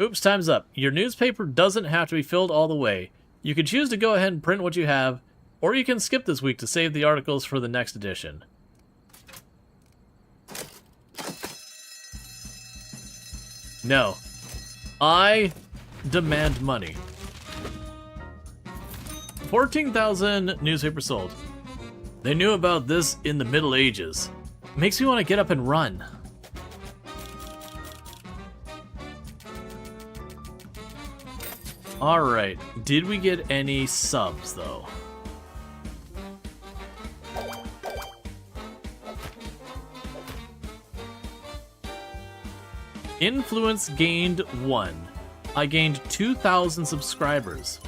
Oops, time's up. Your newspaper doesn't have to be filled all the way. You can choose to go ahead and print what you have, or you can skip this week to save the articles for the next edition. No. I demand money. 14,000 newspapers sold. They knew about this in the Middle Ages. Makes me want to get up and run. Alright, did we get any subs though? Influence gained 1. I gained 2,000 subscribers.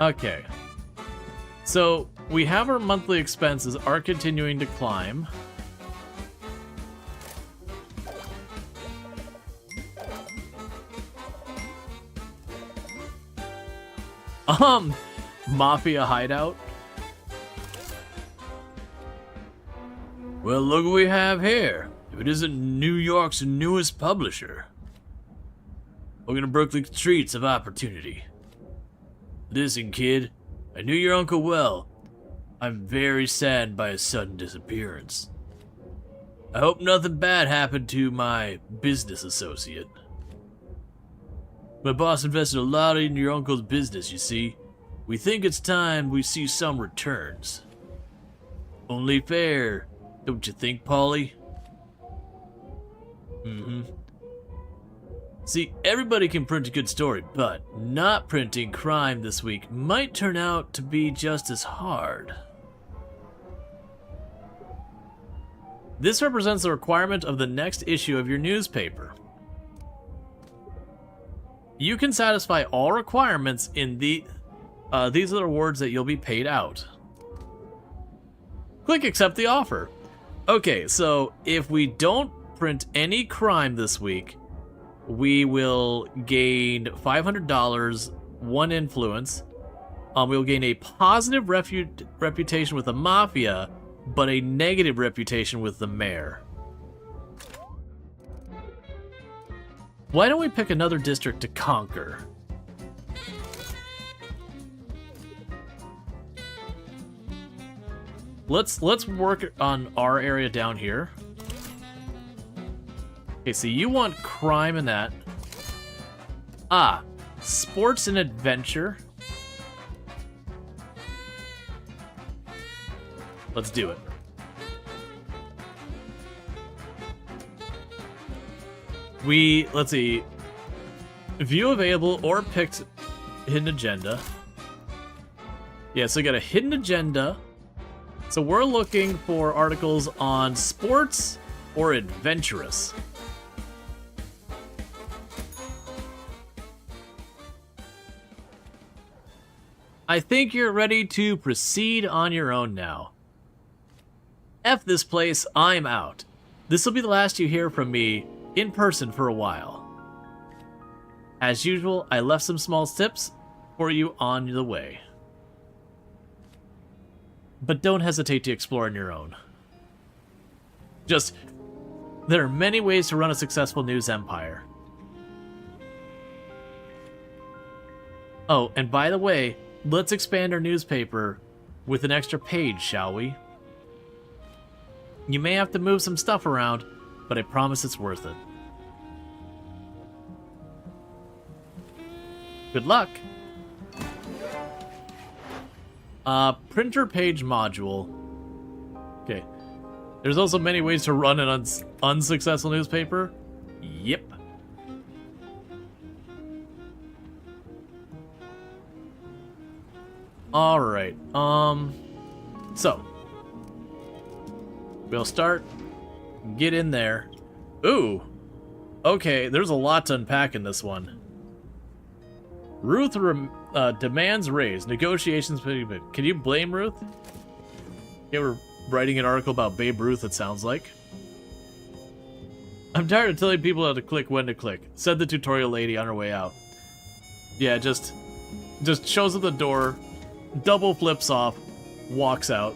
Okay. So, we have our monthly expenses are continuing to climb. Mafia hideout. Well, look what we have here. If it isn't New York's newest publisher. Welcome to Brooklyn streets of opportunity. Listen, kid. I knew your uncle well. I'm very saddened by his sudden disappearance. I hope nothing bad happened to my business associate. My boss invested a lot in your uncle's business, you see. We think it's time we see some returns. Only fair, don't you think, Polly? See, everybody can print a good story, but not printing crime this week might turn out to be just as hard. This represents the requirement of the next issue of your newspaper. You can satisfy all requirements in these are the rewards that you'll be paid out. Click accept the offer. Okay, so if we don't print any crime this week, we will gain $500, 1 influence. We'll gain a positive reputation with the Mafia, but a negative reputation with the Mayor. Why don't we pick another district to conquer? Let's work on our area down here. Okay, so you want crime in that. Sports and adventure. Let's do it. Let's see. View available or picked hidden agenda. Yeah, so we got a hidden agenda. So we're looking for articles on sports or adventurous. I think you're ready to proceed on your own now. F this place, I'm out. This will be the last you hear from me in person for a while. As usual, I left some small tips for you on the way. But don't hesitate to explore on your own. There are many ways to run a successful news empire. Oh, and by the way, let's expand our newspaper with an extra page, shall we? You may have to move some stuff around, but I promise it's worth it. Good luck! Printer page module. Okay. There's also many ways to run an unsuccessful newspaper. Yep. Alright, so. We'll start. Get in there. Ooh! Okay, there's a lot to unpack in this one. Ruth demands raise. Negotiations. Can you blame Ruth? Okay, we're writing an article about Babe Ruth, it sounds like. I'm tired of telling people how to click when to click, said the tutorial lady on her way out. Yeah, just shows at the door, double flips off, walks out.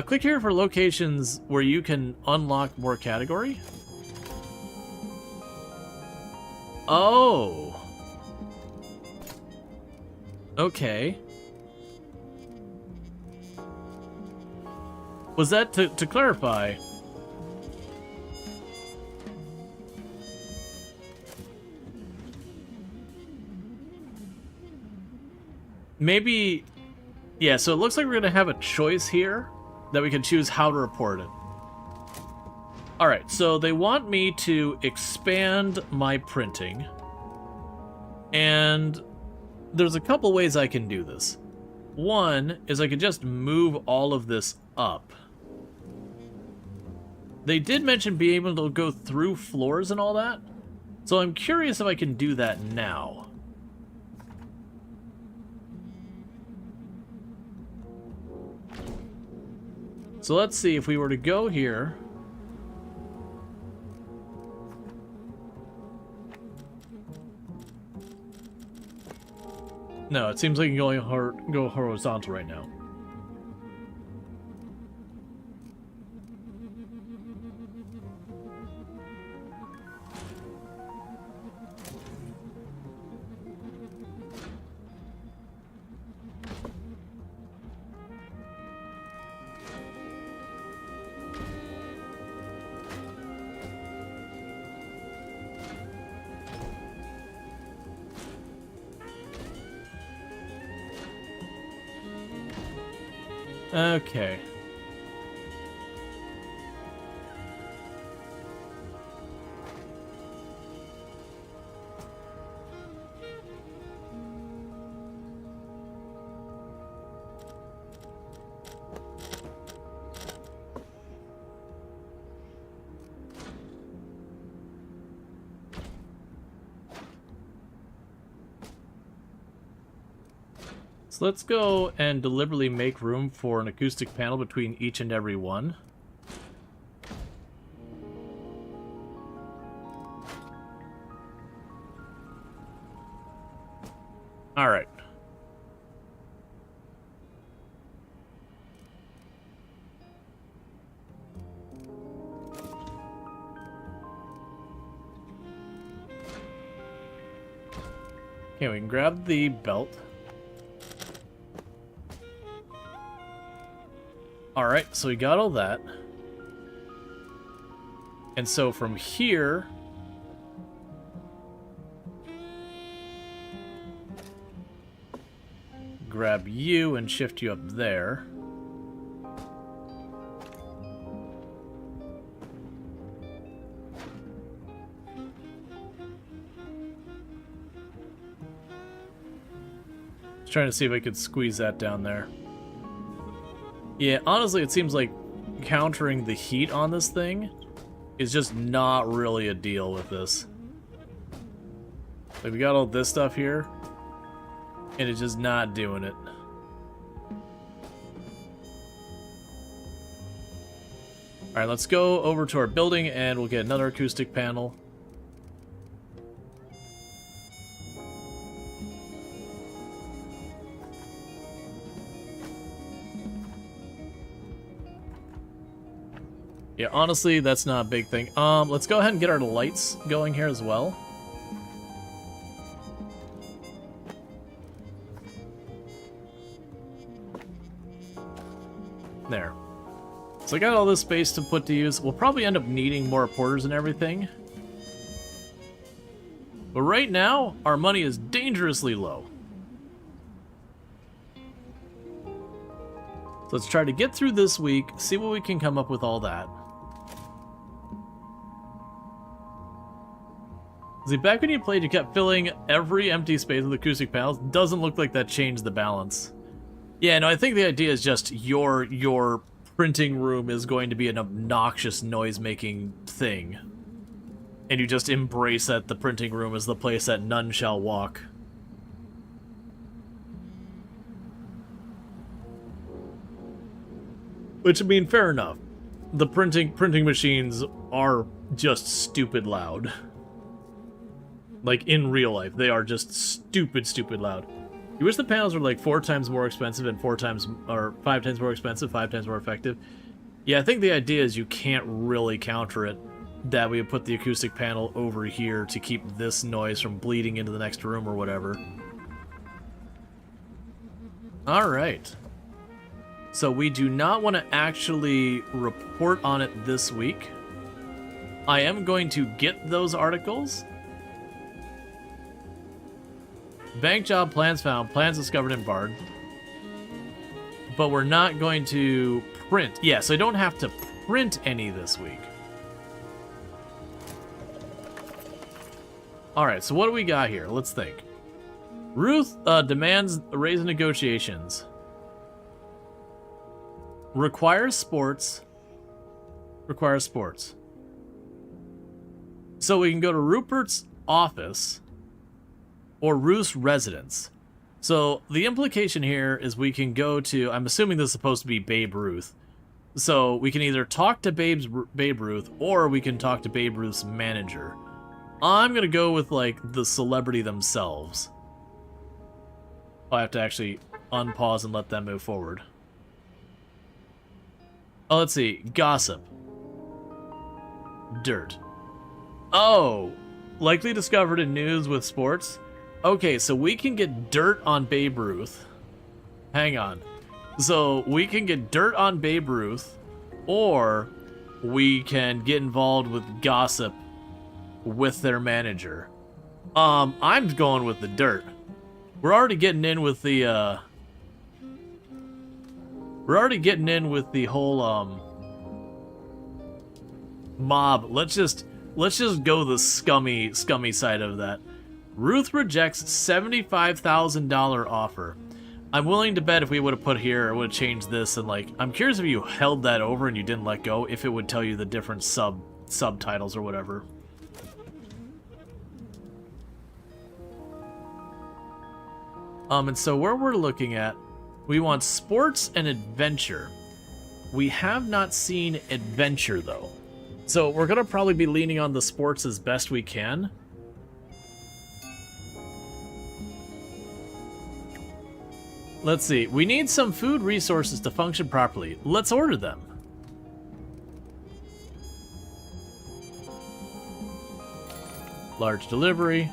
Click here for locations where you can unlock more category. Oh. Okay. Was that to clarify? Maybe, yeah, so it looks like we're gonna have a choice here that we can choose how to report it. Alright, so they want me to expand my printing. And there's a couple ways I can do this. One is I could just move all of this up. They did mention being able to go through floors and all that. So I'm curious if I can do that now. So let's see, if we were to go here. No, it seems like you can only go horizontal right now. Okay. So let's go and deliberately make room for an acoustic panel between each and every one. All right. Okay, we can grab the belt. Alright, so we got all that. And so from here... grab you and shift you up there. Just trying to see if I could squeeze that down there. Yeah, honestly, it seems like countering the heat on this thing is just not really a deal with this. Like, we got all this stuff here, and it's just not doing it. Alright, let's go over to our building, and we'll get another acoustic panel. Yeah, honestly, that's not a big thing. Let's go ahead and get our lights going here as well. There. So I got all this space to put to use. We'll probably end up needing more porters and everything. But right now, our money is dangerously low. So let's try to get through this week, see what we can come up with all that. See, back when you played, you kept filling every empty space with acoustic panels. Doesn't look like that changed the balance. Yeah, no, I think the idea is just your printing room is going to be an obnoxious noise-making thing. And you just embrace that the printing room is the place that none shall walk. Which, I mean, fair enough. The printing machines are just stupid loud. Like, in real life, they are just stupid loud. You wish the panels were like 4 times more expensive and 4 times, or 5 times more expensive, 5 times more effective. Yeah, I think the idea is you can't really counter it, that we would put the acoustic panel over here to keep this noise from bleeding into the next room or whatever. Alright. So we do not want to actually report on it this week. I am going to get those articles. Bank job, plans found, plans discovered in Bard. But we're not going to print. Yeah, so I don't have to print any this week. Alright, so what do we got here? Let's think. Ruth demands a raise in negotiations. Requires sports. Requires sports. So we can go to Rupert's office or Ruth's residence. So the implication here is we can go to, I'm assuming this is supposed to be Babe Ruth. So we can either talk to Babe Ruth or we can talk to Babe Ruth's manager. I'm going to go with like the celebrity themselves. I have to actually unpause and let them move forward. Oh, let's see. Gossip. Dirt. Oh, likely discovered in news with sports. Okay, so we can get dirt on Babe Ruth. Hang on. So we can get dirt on Babe Ruth, or we can get involved with gossip with their manager. I'm going with the dirt. We're already getting in with the, we're already getting in with the whole, mob. Let's just go the scummy side of that. Ruth rejects $75,000 offer. I'm willing to bet if we would have put here, it would have changed this, and like, I'm curious if you held that over and you didn't let go, if it would tell you the different subtitles or whatever. And so where we're looking at, we want sports and adventure. We have not seen adventure though. So we're gonna probably be leaning on the sports as best we can. Let's see, we need some food resources to function properly. Let's order them. Large delivery.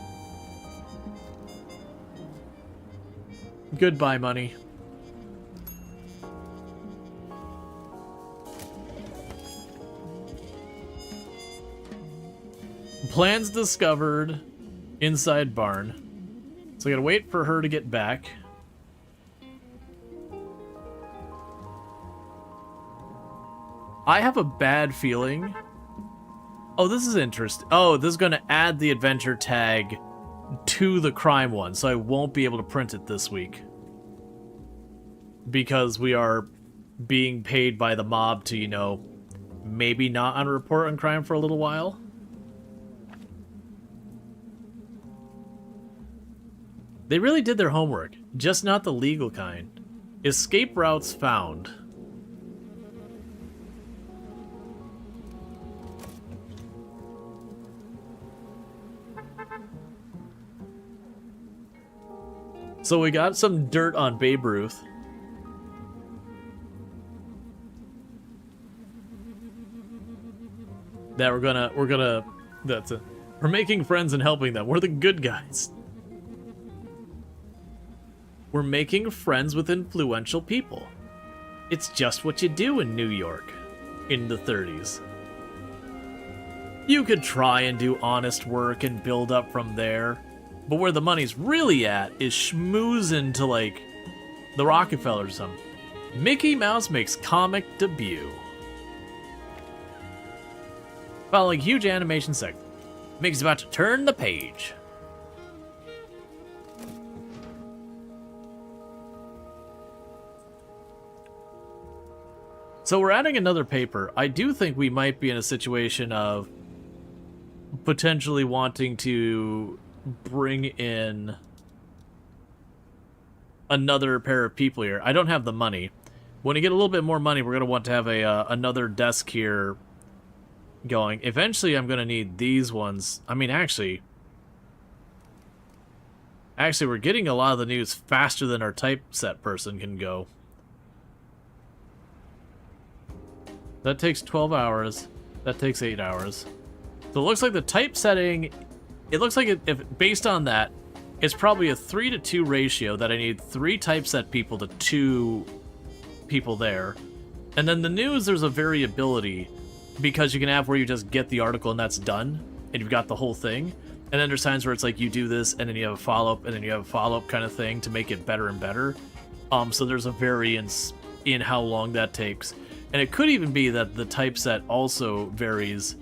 Goodbye, money. Plans discovered inside barn. So I gotta wait for her to get back. I have a bad feeling. Oh, this is interesting. Oh, this is going to add the adventure tag to the crime one, so I won't be able to print it this week. Because we are being paid by the mob to, you know, maybe not on a report on crime for a little while. They really did their homework, just not the legal kind. Escape routes found. So we got some dirt on Babe Ruth. That we're making friends and helping them. We're the good guys. We're making friends with influential people. It's just what you do in New York in the 30s. You could try and do honest work and build up from there. But where the money's really at is schmoozing to, like, the Rockefellers or something. Mickey Mouse makes comic debut. Following huge animation segment. Mickey's about to turn the page. So we're adding another paper. I do think we might be in a situation of potentially wanting to bring in another pair of people here. I don't have the money. When we get a little bit more money, we're going to want to have another desk here going. Eventually, I'm going to need these ones. I mean, actually, Actually, we're getting a lot of the news faster than our typeset person can go. That takes 12 hours. That takes 8 hours. So it looks like the typesetting, it looks like if based on that, it's probably a 3-to-2 ratio that I need 3 typeset people to 2 people there. And then the news, there's a variability because you can have where you just get the article and that's done, and you've got the whole thing. And then there's times where it's like you do this and then you have a follow-up and then you have a follow-up kind of thing to make it better and better. So there's a variance in how long that takes. And it could even be that the typeset also varies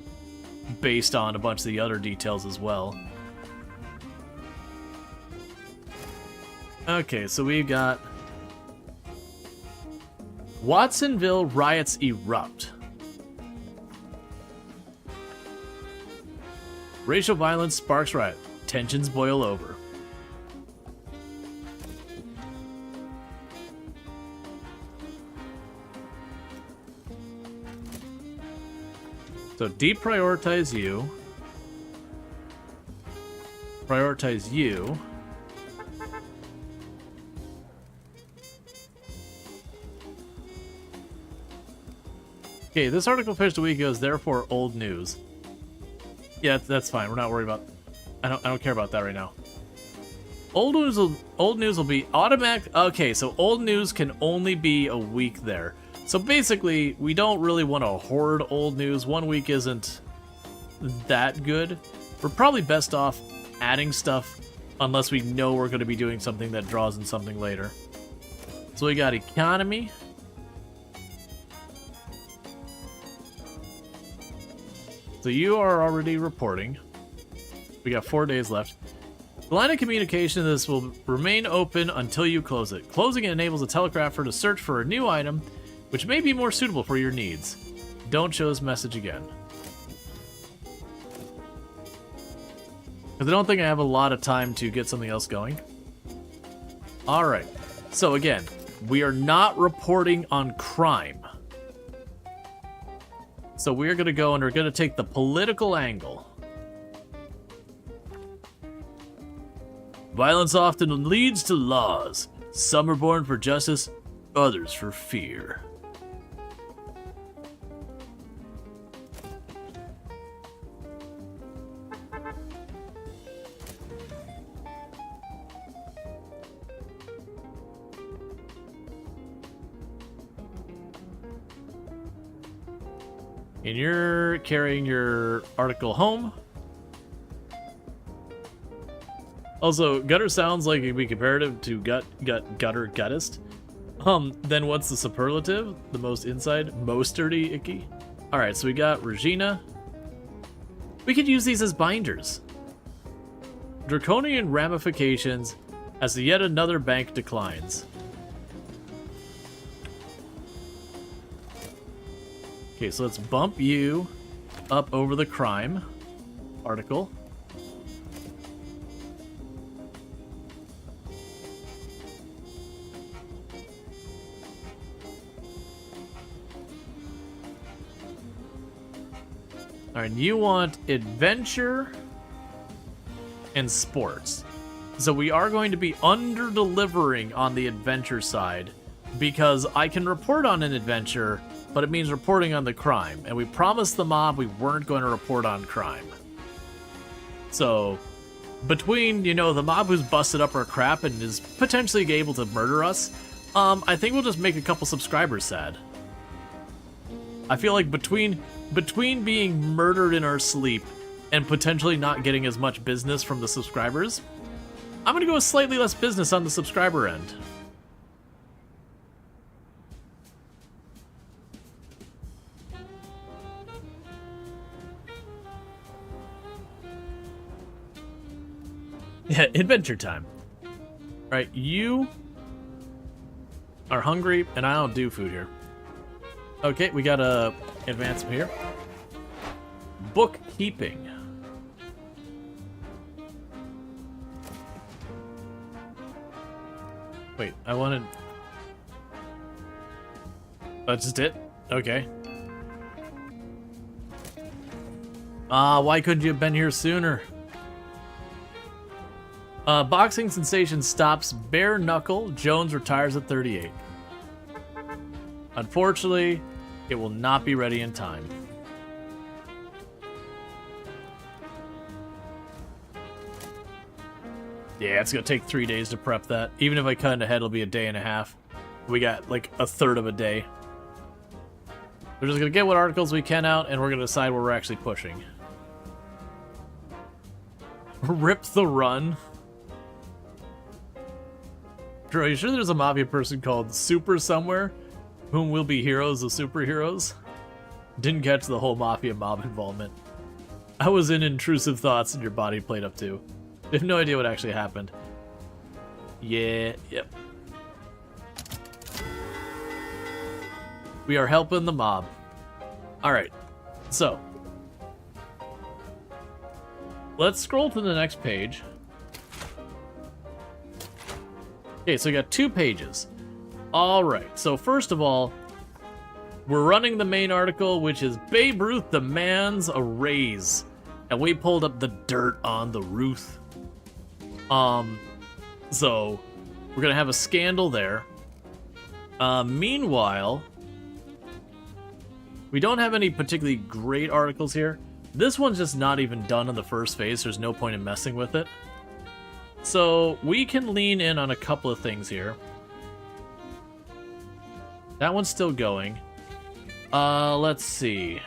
based on a bunch of the other details as well. Okay, so we've got Watsonville riots erupt. Racial violence sparks riot. Tensions boil over. So deprioritize you. Prioritize you. Okay, this article finished a week ago is therefore old news. Yeah, that's fine. We're not worried about. I don't care about that right now. Old news will be automatic. Okay, so old news can only be a week there. So basically, we don't really want to hoard old news. 1 week isn't that good. We're probably best off adding stuff unless we know we're going to be doing something that draws in something later. So we got economy. So you are already reporting. We got 4 days left. The line of communication of this will remain open until you close it. Closing it enables a telegrapher to search for a new item, which may be more suitable for your needs. Don't show this message again. Because I don't think I have a lot of time to get something else going. Alright. So again, we are not reporting on crime. So we're going to go and we're going to take the political angle. Violence often leads to laws. Some are born for justice, others for fear. And you're carrying your article home. Also, gutter sounds like it would be comparative to guttist. Then what's the superlative? The most inside? Most dirty, icky? Alright, so we got Regina. We could use these as binders. Draconian ramifications as yet another bank declines. Okay, so let's bump you up over the crime article. Alright, you want adventure and sports. So we are going to be under-delivering on the adventure side because I can report on an adventure, but it means reporting on the crime. And we promised the mob we weren't going to report on crime. So, between, you know, the mob who's busted up our crap and is potentially able to murder us, I think we'll just make a couple subscribers sad. I feel like between being murdered in our sleep and potentially not getting as much business from the subscribers, I'm gonna go with slightly less business on the subscriber end. Yeah, adventure time. Right, you are hungry, and I don't do food here. Okay, we got a advancement here. Bookkeeping. Wait, I wanted... That's just it? Okay. Why couldn't you have been here sooner? Boxing sensation stops bare knuckle. Jones retires at 38. Unfortunately, it will not be ready in time. Yeah, it's gonna take 3 days to prep that. Even if I cut it ahead, it'll be a day and a half. We got like a third of a day. We're just gonna get what articles we can out, and we're gonna decide where we're actually pushing. Rip the run. Bro, are you sure there's a Mafia person called Super somewhere? Whom will be heroes of superheroes? Didn't catch the whole Mafia mob involvement. I was in intrusive thoughts and your body played up too. I have no idea what actually happened. Yeah, yep. We are helping the mob. Alright, so. Let's scroll to the next page. Okay, so we got 2 pages. Alright, so first of all, we're running the main article, which is Babe Ruth demands a raise. And we pulled up the dirt on the Ruth. So we're gonna have a scandal there. Meanwhile, we don't have any particularly great articles here. This one's just not even done in the first phase. There's no point in messing with it. So we can lean in on a couple of things here. That one's still going. Let's see.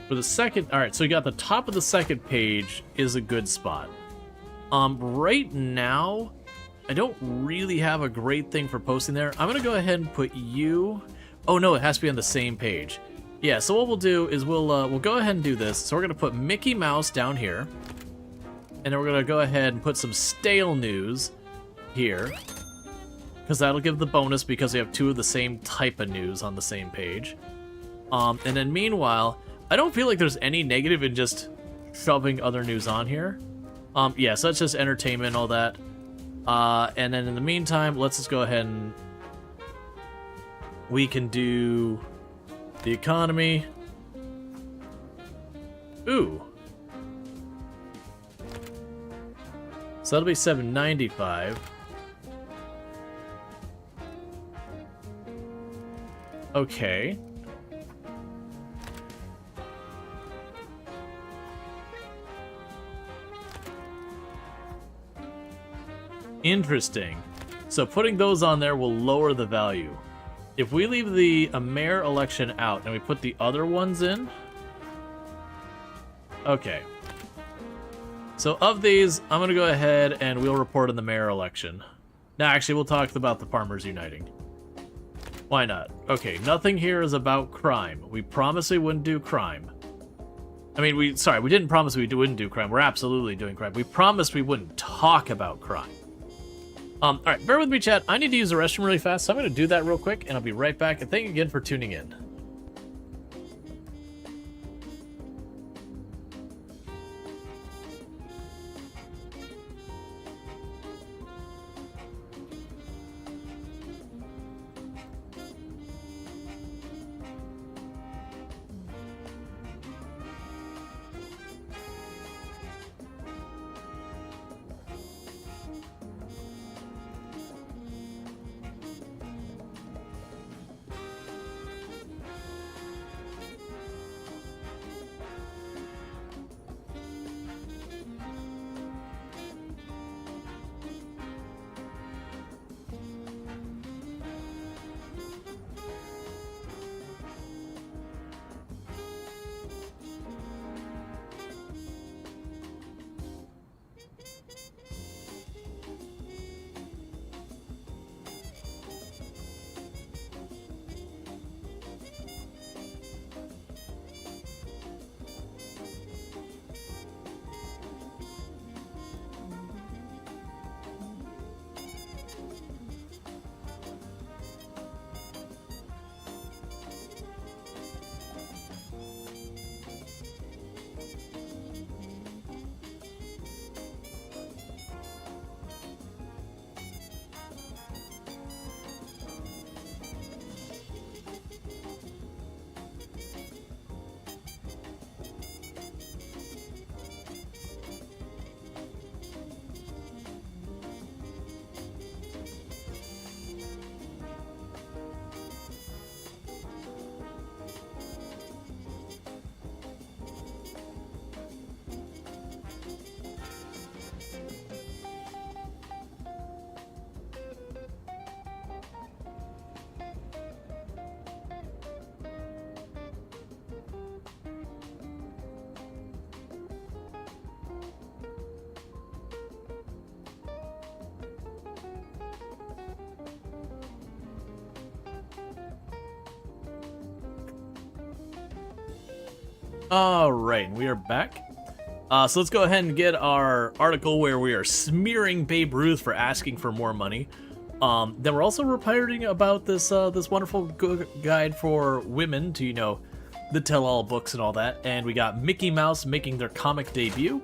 For the second, all right, so we got the top of the second page is a good spot. Right now, I don't really have a great thing for posting there. I'm gonna go ahead and put you. Oh no, it has to be on the same page. Yeah, so what we'll do is we'll go ahead and do this. So we're gonna put Mickey Mouse down here, and then we're gonna go ahead and put some stale news here, because that'll give the bonus because we have 2 of the same type of news on the same page. And then meanwhile, I don't feel like there's any negative in just shoving other news on here. Yeah, so that's just entertainment and all that. And then in the meantime, let's just go ahead and we can do the economy. Ooh. So that'll be $7.95. Okay. Interesting. So putting those on there will lower the value. If we leave the mayor election out and we put the other ones in. Okay. So of these, I'm going to go ahead and we'll report on the mayor election. Now, actually, we'll talk about the Farmers Uniting. Why not? Okay, nothing here is about crime. We promised we wouldn't do crime. I mean, we didn't promise we wouldn't do crime. We're absolutely doing crime. We promised we wouldn't talk about crime. Alright, bear with me, chat. I need to use the restroom really fast, so I'm going to do that real quick, and I'll be right back. And thank you again for tuning in. Alright, we are back. So let's go ahead and get our article where we are smearing Babe Ruth for asking for more money. Then we're also reporting about this this wonderful guide for women to, you know, the tell-all books and all that. And we got Mickey Mouse making their comic debut,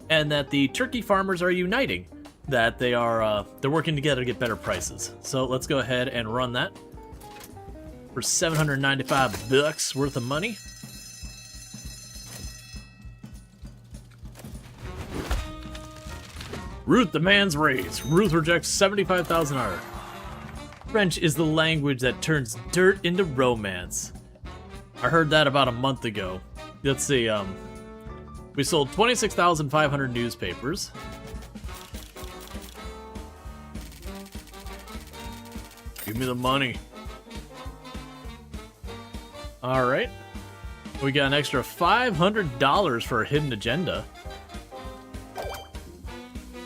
and that the turkey farmers are uniting, that they are they're working together to get better prices. So let's go ahead and run that for 795 bucks worth of money. Ruth demands raise. Ruth rejects 75,000 art. French is the language that turns dirt into romance. I heard that about a month ago. Let's see, we sold 26,500 newspapers. Give me the money. Alright. We got an extra $500 for a hidden agenda.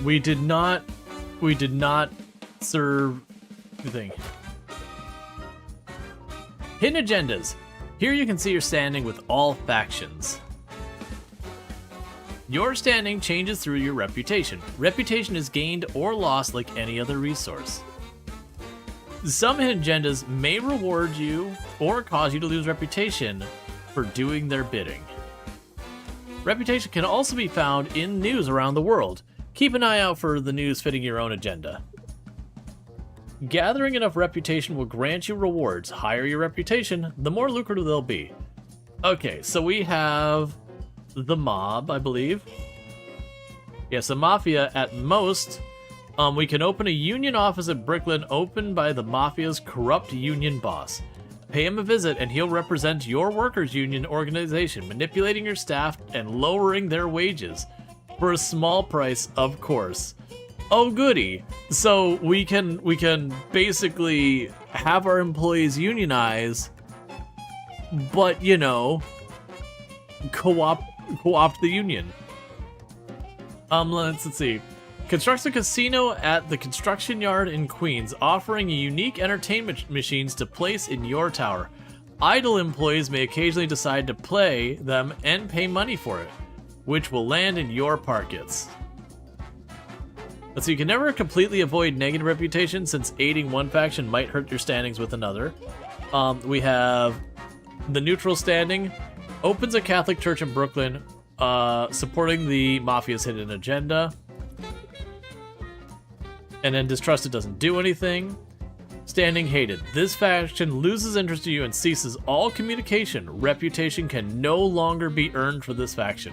We did not serve the thing. Hidden agendas. Here you can see your standing with all factions. Your standing changes through your reputation. Reputation is gained or lost like any other resource. Some hidden agendas may reward you or cause you to lose reputation for doing their bidding. Reputation can also be found in news around the world. Keep an eye out for the news fitting your own agenda. Gathering enough reputation will grant you rewards. Higher your reputation, the more lucrative they'll be. Okay, so we have the mob, I believe. Yes, the mafia at most. We can open a union office at Brooklyn opened by the mafia's corrupt union boss. Pay him a visit and he'll represent your workers' union organization, manipulating your staff and lowering their wages. For a small price, of course. Oh goody. So we can basically have our employees unionize, but you know, co-opt the union. Let's see. Constructs a casino at the construction yard in Queens, offering unique entertainment machines to place in your tower. Idle employees may occasionally decide to play them and pay money for it, which will land in your pockets. So you can never completely avoid negative reputation, since aiding one faction might hurt your standings with another. We have the neutral standing. Opens a Catholic church in Brooklyn, supporting the mafia's hidden agenda. And then distrusted doesn't do anything. Standing hated. This faction loses interest in you and ceases all communication. Reputation can no longer be earned for this faction.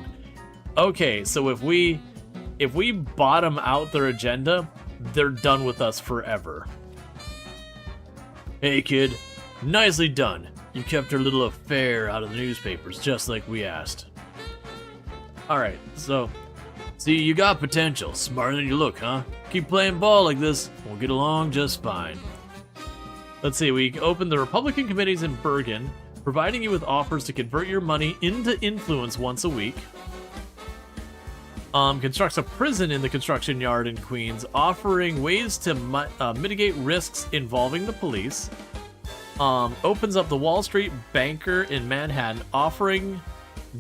Okay, so if we bottom out their agenda, they're done with us forever. Hey kid, nicely done. You kept our little affair out of the newspapers just like we asked. Alright, so see, you got potential. Smarter than you look, huh? Keep playing ball like this, we'll get along just fine. Let's see, we opened the Republican committees in Bergen, providing you with offers to convert your money into influence once a week. Constructs a prison in the construction yard in Queens, offering ways to mitigate risks involving the police. Opens up the Wall Street Banker in Manhattan, offering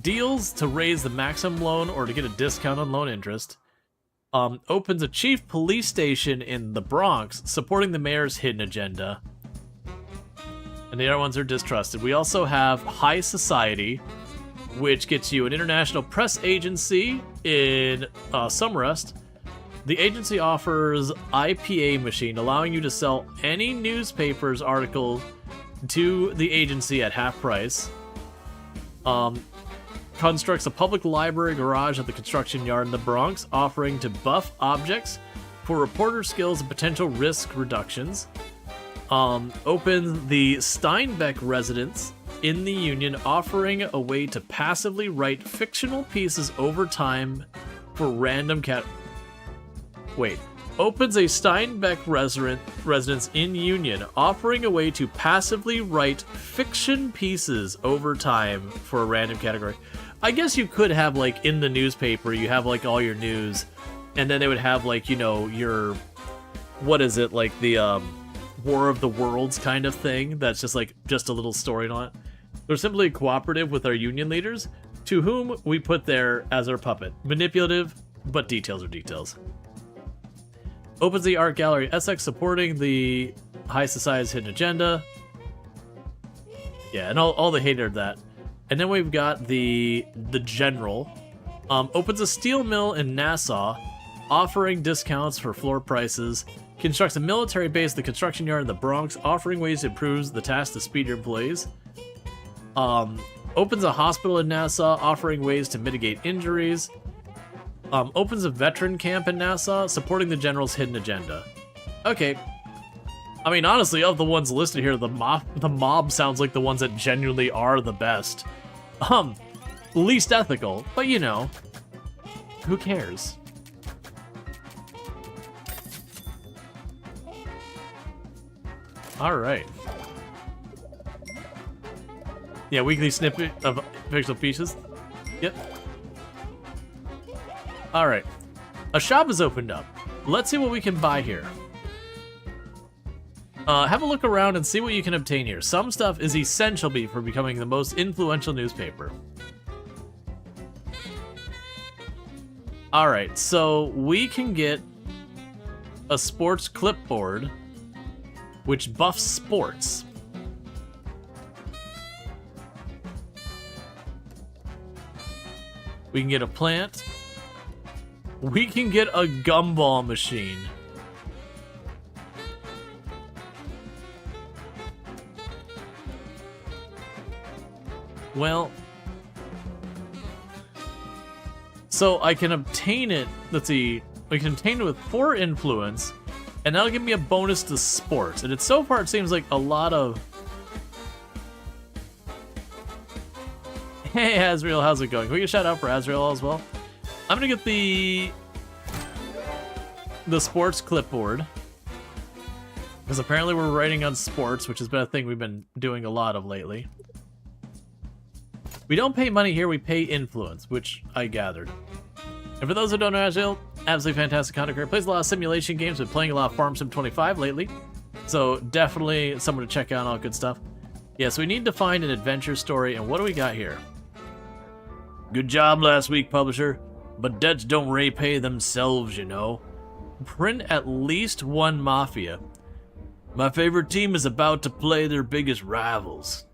deals to raise the maximum loan or to get a discount on loan interest. Opens a chief police station in the Bronx, supporting the mayor's hidden agenda. And the other ones are distrusted. We also have High Society, which gets you an international press agency in Summerest. The agency offers IPA machine, allowing you to sell any newspaper's article to the agency at half price. Constructs a public library garage at the construction yard in the Bronx, offering to buff objects for reporter skills and potential risk reductions. Opens the Steinbeck residence in the Union, offering a way to passively write fictional pieces over time for random Opens a Steinbeck residence in Union, offering a way to passively write fiction pieces over time for a random category. I guess you could have, like, in the newspaper, you have, like, all your news, and then they would have, like, you know, your, what is it, like, the, War of the Worlds kind of thing, that's just, like, just a little story on it. They're simply cooperative with our union leaders to to whom we put there as our puppet. Manipulative, but details are details. Opens the art gallery Essex, supporting the high society's hidden agenda. Yeah, and all the hater of that. And then we've got the general. Opens a steel mill in Nassau, offering discounts for floor prices. Constructs a military base at the construction yard in the Bronx, offering ways to improve the task to speed your employees. Opens a hospital in Nassau, offering ways to mitigate injuries. Opens a veteran camp in Nassau, supporting the general's hidden agenda. Okay. I mean, honestly, of the ones listed here, the mob sounds like the ones that genuinely are the best. Least ethical, but you know, who cares? All right. Yeah, weekly snippet of pixel pieces. Yep. All right. A shop is opened up. Let's see what we can buy here. Have a look around and see what you can obtain here. Some stuff is essential for becoming the most influential newspaper. All right, so we can get a sports clipboard, which buffs sports. We can get a plant. We can get a gumball machine. Well, so I can obtain it, let's see, I can obtain it with 4 influence, and that'll give me a bonus to sports. And so far it seems like a lot of... Hey Azrael, how's it going? Can we get a shout out for Azrael as well? I'm gonna get the sports clipboard, because apparently we're writing on sports, which has been a thing we've been doing a lot of lately. We don't pay money here, we pay influence, which I gathered. And for those who don't know Azrael, absolutely fantastic content creator. Plays a lot of simulation games, been playing a lot of Farm Sim 25 lately. So definitely someone to check out and all good stuff. Yeah, so we need to find an adventure story, and what do we got here? Good job last week, publisher. But debts don't repay themselves, you know. Print at least 1 mafia. My favorite team is about to play their biggest rivals.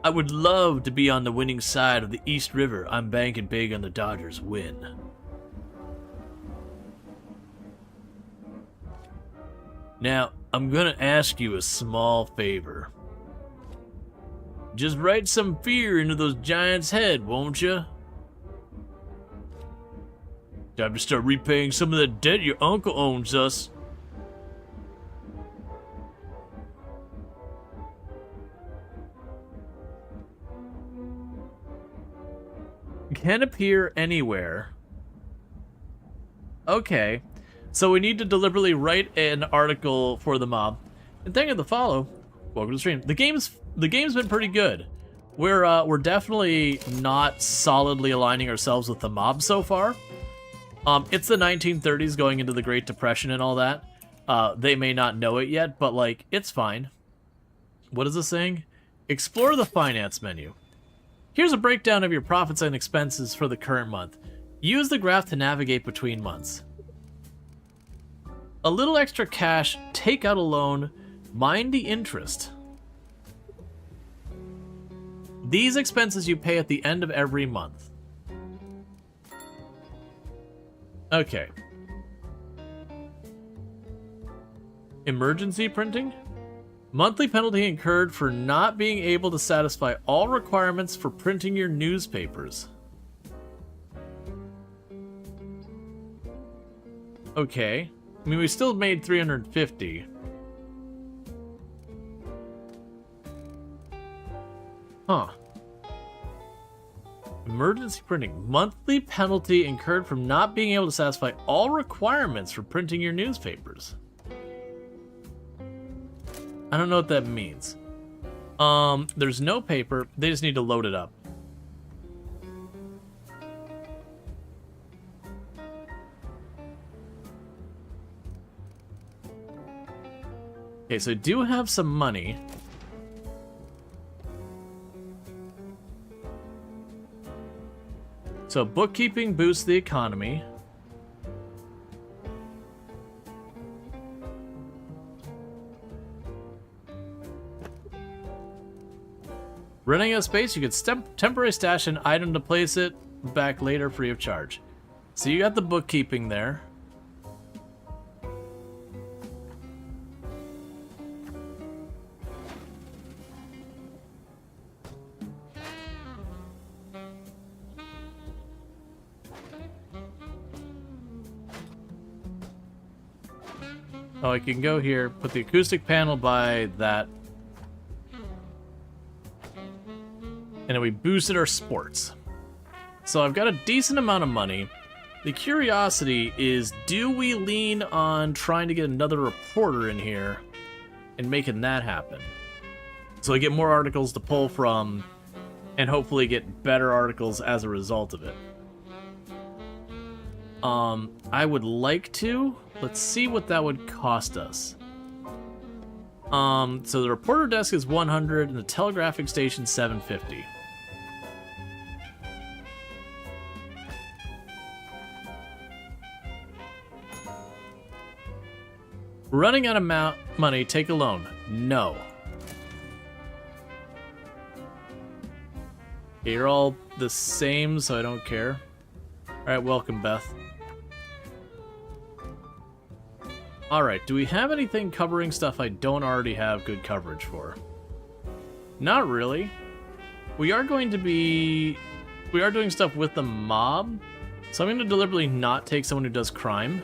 I would love to be on the winning side of the East River. I'm banking big on the Dodgers win. Now, I'm gonna ask you a small favor. Just write some fear into those giants' head, won't you? Time to start repaying some of the debt your uncle owns us. Can appear anywhere. Okay. So we need to deliberately write an article for the mob. And thank you to follow. Welcome to the stream. The game's been pretty good. We're definitely not solidly aligning ourselves with the mob so far. It's the 1930s going into the Great Depression and all that. They may not know it yet, but like, it's fine. What is this saying? Explore the finance menu. Here's a breakdown of your profits and expenses for the current month. Use the graph to navigate between months. A little extra cash, take out a loan, mind the interest. These expenses you pay at the end of every month. Okay. Emergency printing? Monthly penalty incurred for not being able to satisfy all requirements for printing your newspapers. Okay. I mean, we still made 350. Huh. Emergency printing. Monthly penalty incurred from not being able to satisfy all requirements for printing your newspapers. I don't know what that means. There's no paper. They just need to load it up. Okay, so I do have some money. So bookkeeping boosts the economy. Running out of space, you could temporary stash an item to place it back later free of charge. So you got the bookkeeping there. Oh, I can go here, put the acoustic panel by that. And then we boosted our sports. So I've got a decent amount of money. The curiosity is, do we lean on trying to get another reporter in here and making that happen? So I get more articles to pull from and hopefully get better articles as a result of it. I would like to. Let's see what that would cost us. So the reporter desk is 100 and the telegraphic station 750. Running out of money, take a loan. No. Okay, you're all the same, so I don't care. Alright, welcome, Beth. Alright, do we have anything covering stuff I don't already have good coverage for? Not really. We are doing stuff with the mob, so I'm going to deliberately not take someone who does crime.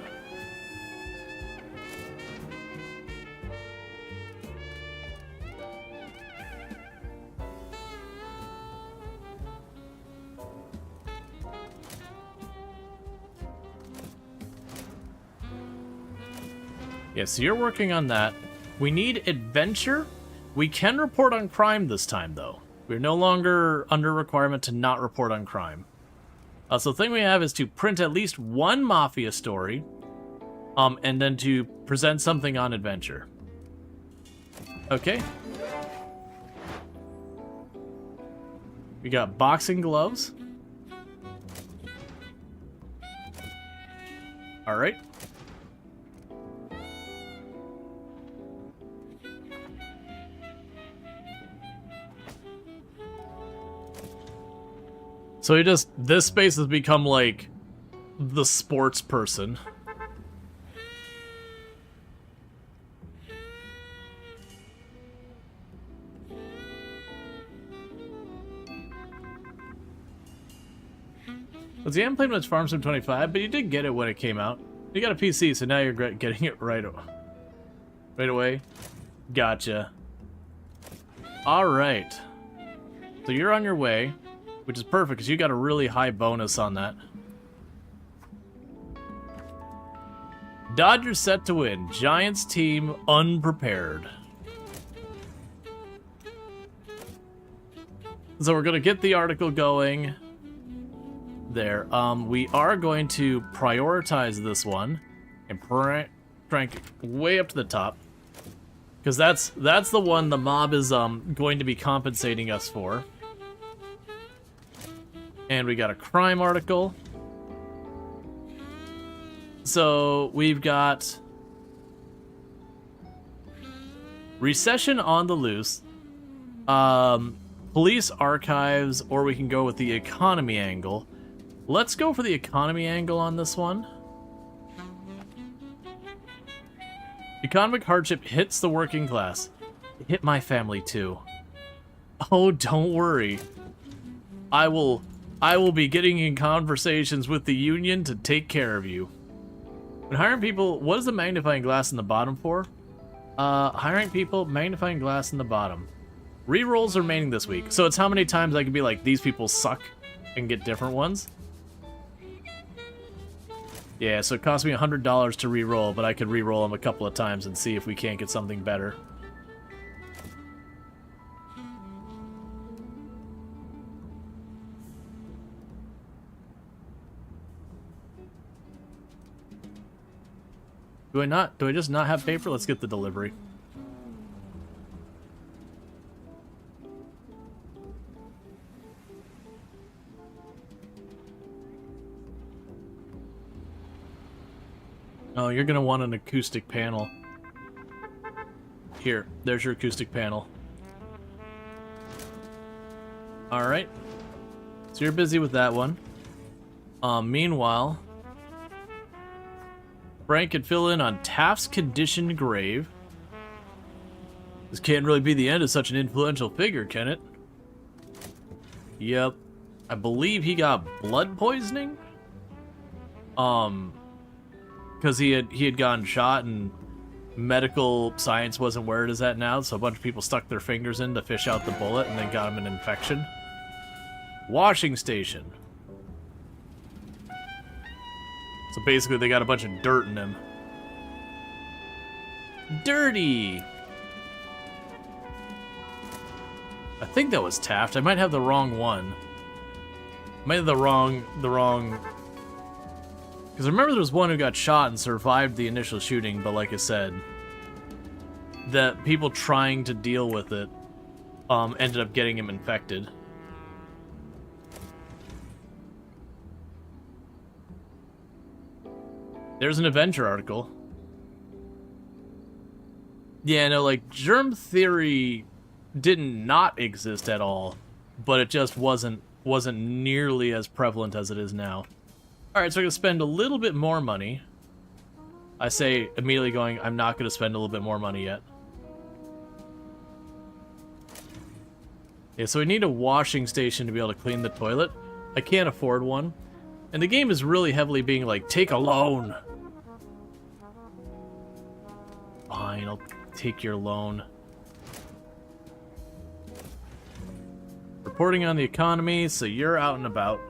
Yeah, so you're working on that. We need adventure. We can report on crime this time, though. We're no longer under requirement to not report on crime. So the thing we have is to print at least one Mafia story, and then to present something on adventure. Okay. We got boxing gloves. All right. So this space has become like the sports person. Let's see, I haven't played much Farm Sim 25, but you did get it when it came out. You got a PC, so now you're getting it right away. Gotcha. Alright. So you're on your way. Which is perfect, because you got a really high bonus on that. Dodgers set to win. Giants team unprepared. So we're going to get the article going there. We are going to prioritize this one and crank it way up to the top. Because that's the one the mob is going to be compensating us for. And we got a crime article. So we've got recession on the loose, police archives, or we can go with the economy angle. Let's go for the economy angle on this one. Economic hardship hits the working class. It hit my family too. Oh, don't worry. I will be getting in conversations with the union to take care of you. When hiring people, what is the magnifying glass in the bottom for? Hiring people, magnifying glass in the bottom. Rerolls remaining this week. So it's how many times I can be like, these people suck, and get different ones. Yeah, so it cost me $100 to reroll, but I could reroll them a couple of times and see if we can't get something better. Do I just not have paper? Let's get the delivery. Oh, you're gonna want an acoustic panel. Here, there's your acoustic panel. Alright. So you're busy with that one. Meanwhile, Frank can fill in on Taft's conditioned grave. This can't really be the end of such an influential figure, can it? Yep. I believe he got blood poisoning? Because he had gotten shot and medical science wasn't where it is at now, so a bunch of people stuck their fingers in to fish out the bullet and then got him an infection. Washing station. So basically they got a bunch of dirt in him. Dirty! I think that was Taft. I might have the wrong one. Might have the wrong... Because I remember there was one who got shot and survived the initial shooting, but like I said, that people trying to deal with it ended up getting him infected. There's an adventure article. Yeah, no, like, germ theory didn't not exist at all, but it just wasn't nearly as prevalent as it is now. Alright, so I'm going to spend a little bit more money. I say immediately going, I'm not going to spend a little bit more money yet. Yeah, so we need a washing station to be able to clean the toilet. I can't afford one. And the game is really heavily being like, take a loan. Fine, I'll take your loan. Reporting on the economy, so you're out and about.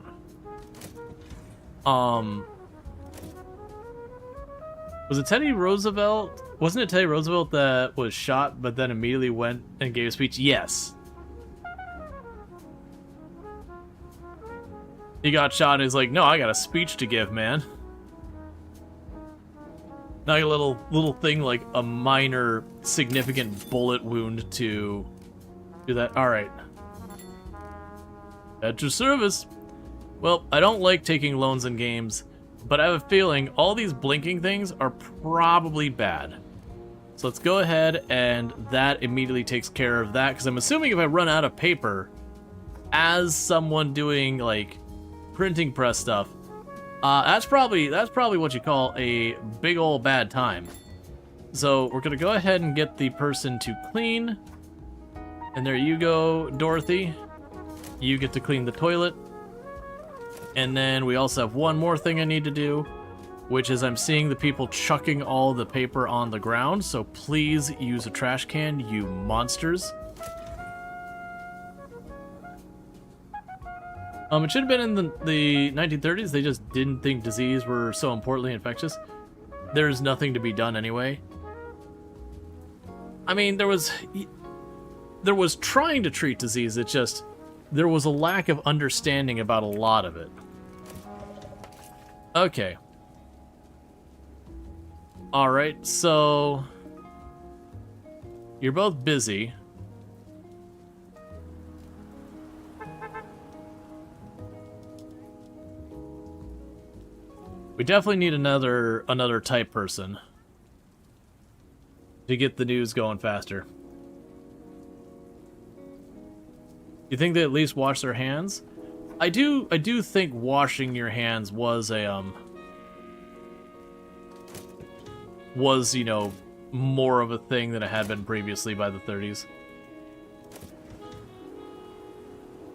Was it Teddy Roosevelt? Wasn't it Teddy Roosevelt that was shot but then immediately went and gave a speech? Yes. He got shot and he's like, no, I got a speech to give, man. Not a little thing like a minor significant bullet wound to do that. Alright. At your service. Well, I don't like taking loans in games, but I have a feeling all these blinking things are probably bad. So let's go ahead and that immediately takes care of that, because I'm assuming if I run out of paper as someone doing like printing press stuff, that's probably what you call a big ol' bad time. So we're gonna go ahead and get the person to clean, and there you go, Dorothy. You get to clean the toilet. And then we also have one more thing I need to do, which is I'm seeing the people chucking all the paper on the ground, so please use a trash can, you monsters. It should have been in the 1930s. They just didn't think disease were so importantly infectious. There's nothing to be done anyway. I mean, there was trying to treat disease, it just, there was a lack of understanding about a lot of it. Okay. Alright, so you're both busy. We definitely need another type person to get the news going faster. You think they at least wash their hands? I do think washing your hands was a you know, more of a thing than it had been previously by the 30s.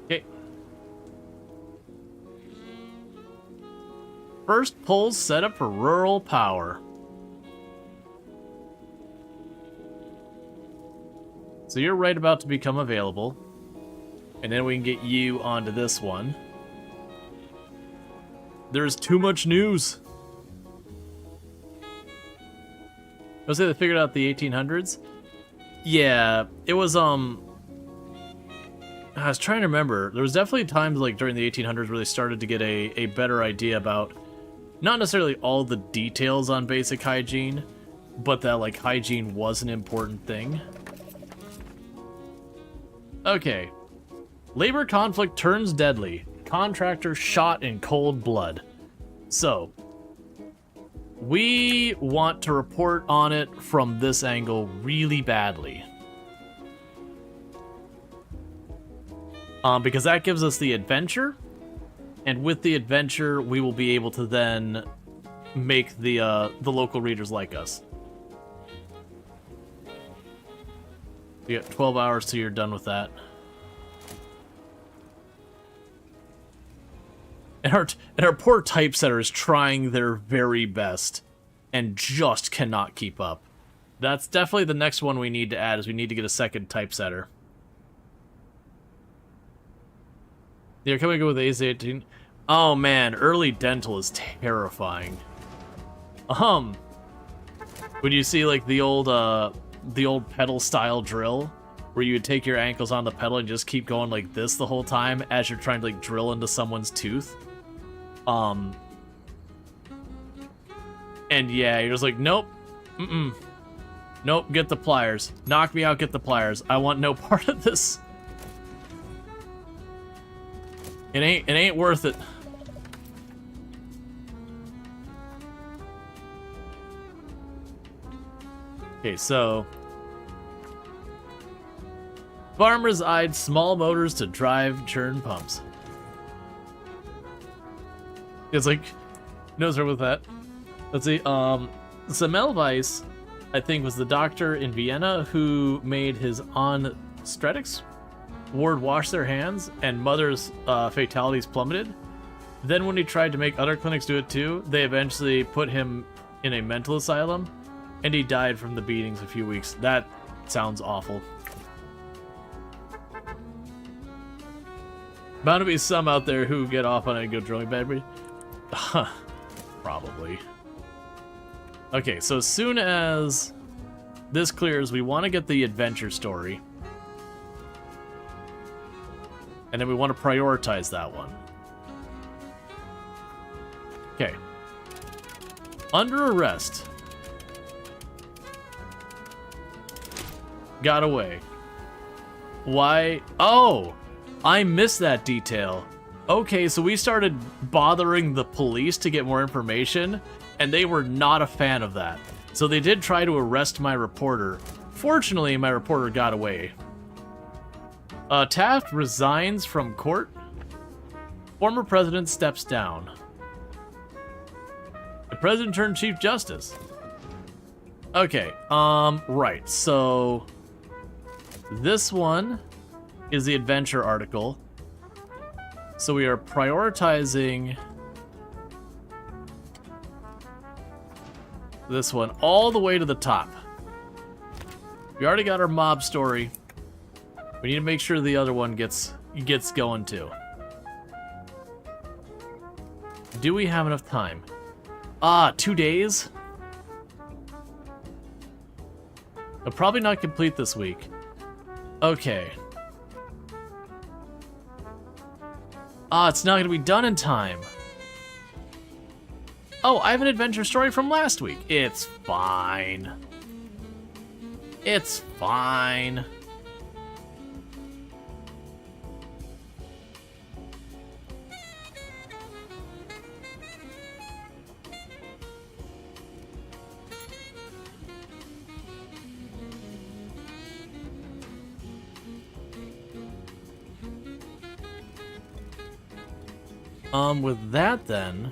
Okay. First polls set up for rural power. So you're right about to become available. And then we can get you onto this one. There's too much news. I say they figured out the 1800s? Yeah, it was, I was trying to remember. There was definitely times, like, during the 1800s where they started to get a better idea about, not necessarily all the details on basic hygiene, but that, like, hygiene was an important thing. Okay. Labor conflict turns deadly. Contractor shot in cold blood. So, We want to report on it from this angle really badly. Because that gives us the adventure, and with the adventure, we will be able to then make the local readers like us. You got 12 hours till you're done with that. And our poor typesetter is trying their very best and just cannot keep up. That's definitely the next one we need to add, is we need to get a second typesetter. Yeah, can we go with AC-18? Oh man, early dental is terrifying. Would you see like the old pedal style drill where you would take your ankles on the pedal and just keep going like this the whole time as you're trying to like drill into someone's tooth? And yeah, you're just like, nope, nope, get the pliers, knock me out, get the pliers. I want no part of this. It ain't worth it. Okay, so farmers eyed small motors to drive churn pumps. It's like, no sir with that. Let's see, Semmelweis, I think, was the doctor in Vienna who made his on-stretics ward wash their hands, and mothers' fatalities plummeted. Then when he tried to make other clinics do it too, they eventually put him in a mental asylum, and he died from the beatings a few weeks. That sounds awful. Bound to be some out there who get off on a good drilling battery. Probably. Okay, so as soon as this clears, we want to get the adventure story. And then we want to prioritize that one. Okay. Under arrest. Got away. Why? Oh! I missed that detail. Okay, so we started bothering the police to get more information, and they were not a fan of that. So they did try to arrest my reporter. Fortunately, my reporter got away. Taft resigns from court. Former president steps down. The president turned Chief Justice. Okay, right, so this one is the adventure article. So we are prioritizing this one all the way to the top. We already got our mob story. We need to make sure the other one gets going too. Do we have enough time? 2 days? I'll probably not complete this week. Okay. It's not gonna be done in time. Oh, I have an adventure story from last week. It's fine. It's fine. With that then,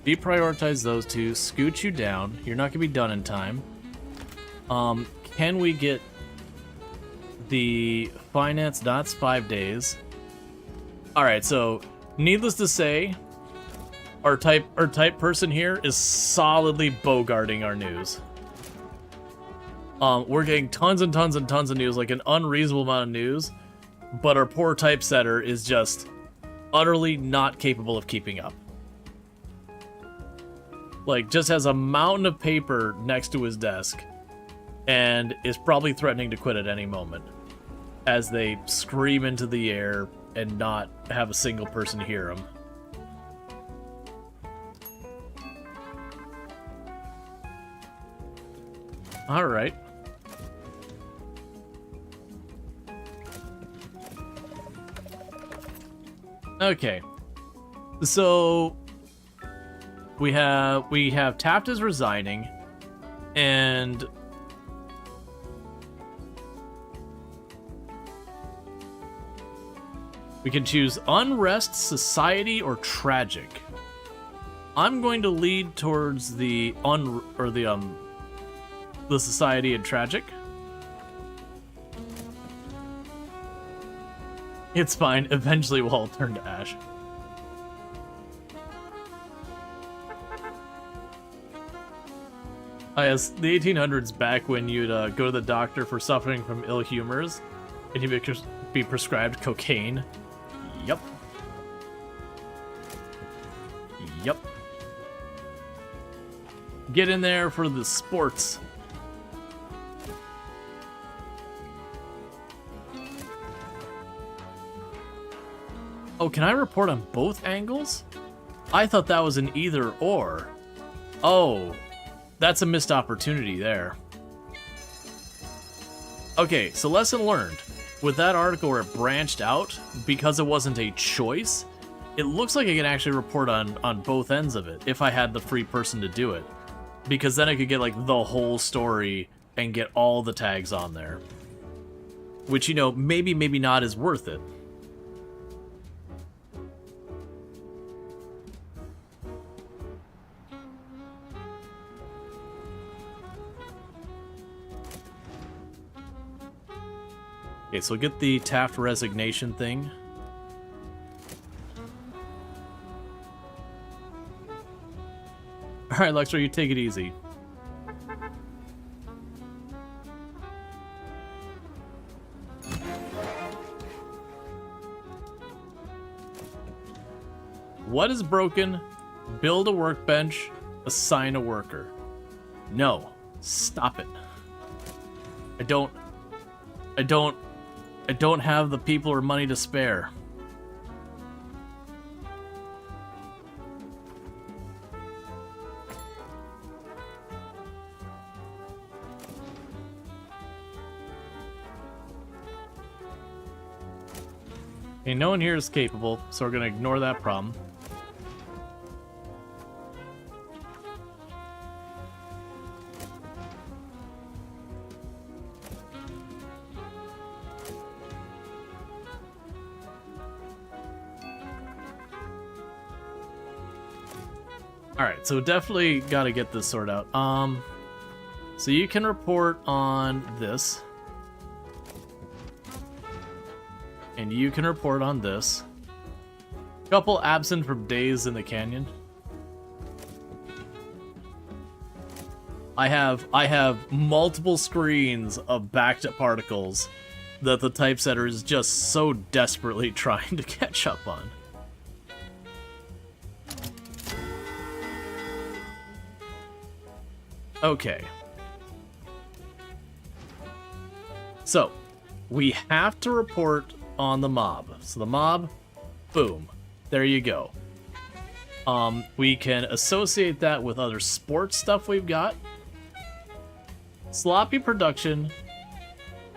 deprioritize those two, scoot you down. You're not gonna be done in time. Can we get the finance dots 5 days? Alright, so needless to say, our type person here is solidly bogarting our news. We're getting tons and tons and tons of news, like an unreasonable amount of news. But our poor typesetter is just utterly not capable of keeping up. Like, just has a mountain of paper next to his desk and is probably threatening to quit at any moment as they scream into the air and not have a single person hear him. All right. Okay, so We have Taft is resigning, and we can choose unrest, society, or tragic. I'm going to lead towards the society and tragic. It's fine. Eventually, we'll all turn to ash. Oh, yes, the 1800s, back when you'd go to the doctor for suffering from ill humors, and you'd be prescribed cocaine. Yep. Yep. Get in there for the sports. Oh, can I report on both angles? I thought that was an either or. Oh, that's a missed opportunity there. Okay, so lesson learned. With that article where it branched out, because it wasn't a choice, it looks like I can actually report on both ends of it if I had the free person to do it. Because then I could get like the whole story and get all the tags on there. Which, you know, maybe not is worth it. Okay, so we'll get the Taft resignation thing. Alright, Luxor, you take it easy. What is broken? Build a workbench, assign a worker. No, stop it. I don't have the people or money to spare. Okay, no one here is capable, so we're gonna ignore that problem. Alright, so definitely gotta get this sorted out. So you can report on this. And you can report on this. Couple absent from days in the canyon. I have multiple screens of backed up particles that the typesetter is just so desperately trying to catch up on. Okay. So, we have to report on the mob. So the mob, boom. There you go. We can associate that with other sports stuff we've got. Sloppy production.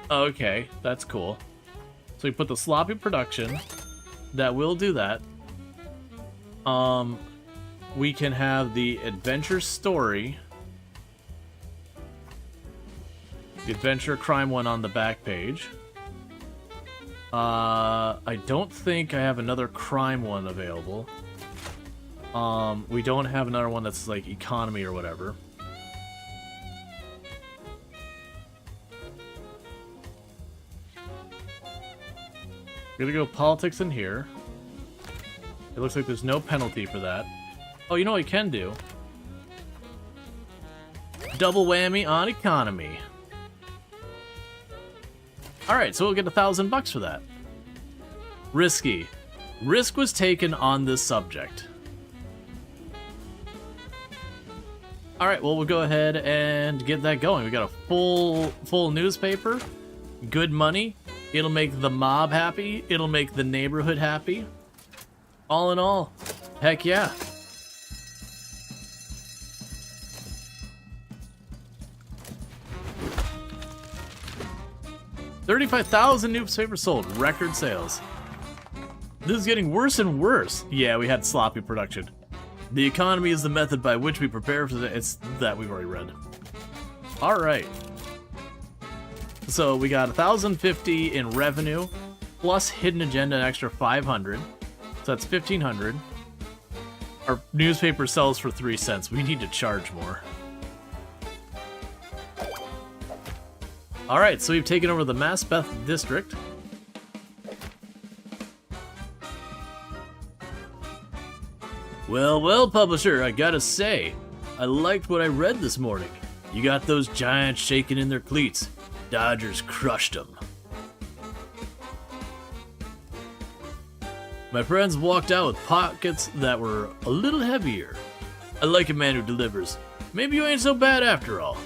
Okay, that's cool. So we put the sloppy production. That will do that. We can have the adventure story. The adventure crime one on the back page. I don't think I have another crime one available. We don't have another one that's like economy or whatever. We're gonna go politics in here. It looks like there's no penalty for that. Oh, you know what we can do? Double whammy on economy. Alright, so we'll get $1,000 for that. Risky. Risk was taken on this subject. Alright, well, we'll go ahead and get that going. We got a full newspaper. Good money. It'll make the mob happy. It'll make the neighborhood happy. All in all, heck yeah. $35,000 newspapers sold. Record sales. This is getting worse and worse. Yeah, we had sloppy production. The economy is the method by which we prepare for the... It's that we've already read. Alright. So we got 1,050 in revenue, plus hidden agenda an extra 500. So that's 1,500. Our newspaper sells for 3 cents. We need to charge more. Alright, so we've taken over the Maspeth district. Well, well, publisher, I gotta say, I liked what I read this morning. You got those giants shaking in their cleats. Dodgers crushed them. My friends walked out with pockets that were a little heavier. I like a man who delivers. Maybe you ain't so bad after all.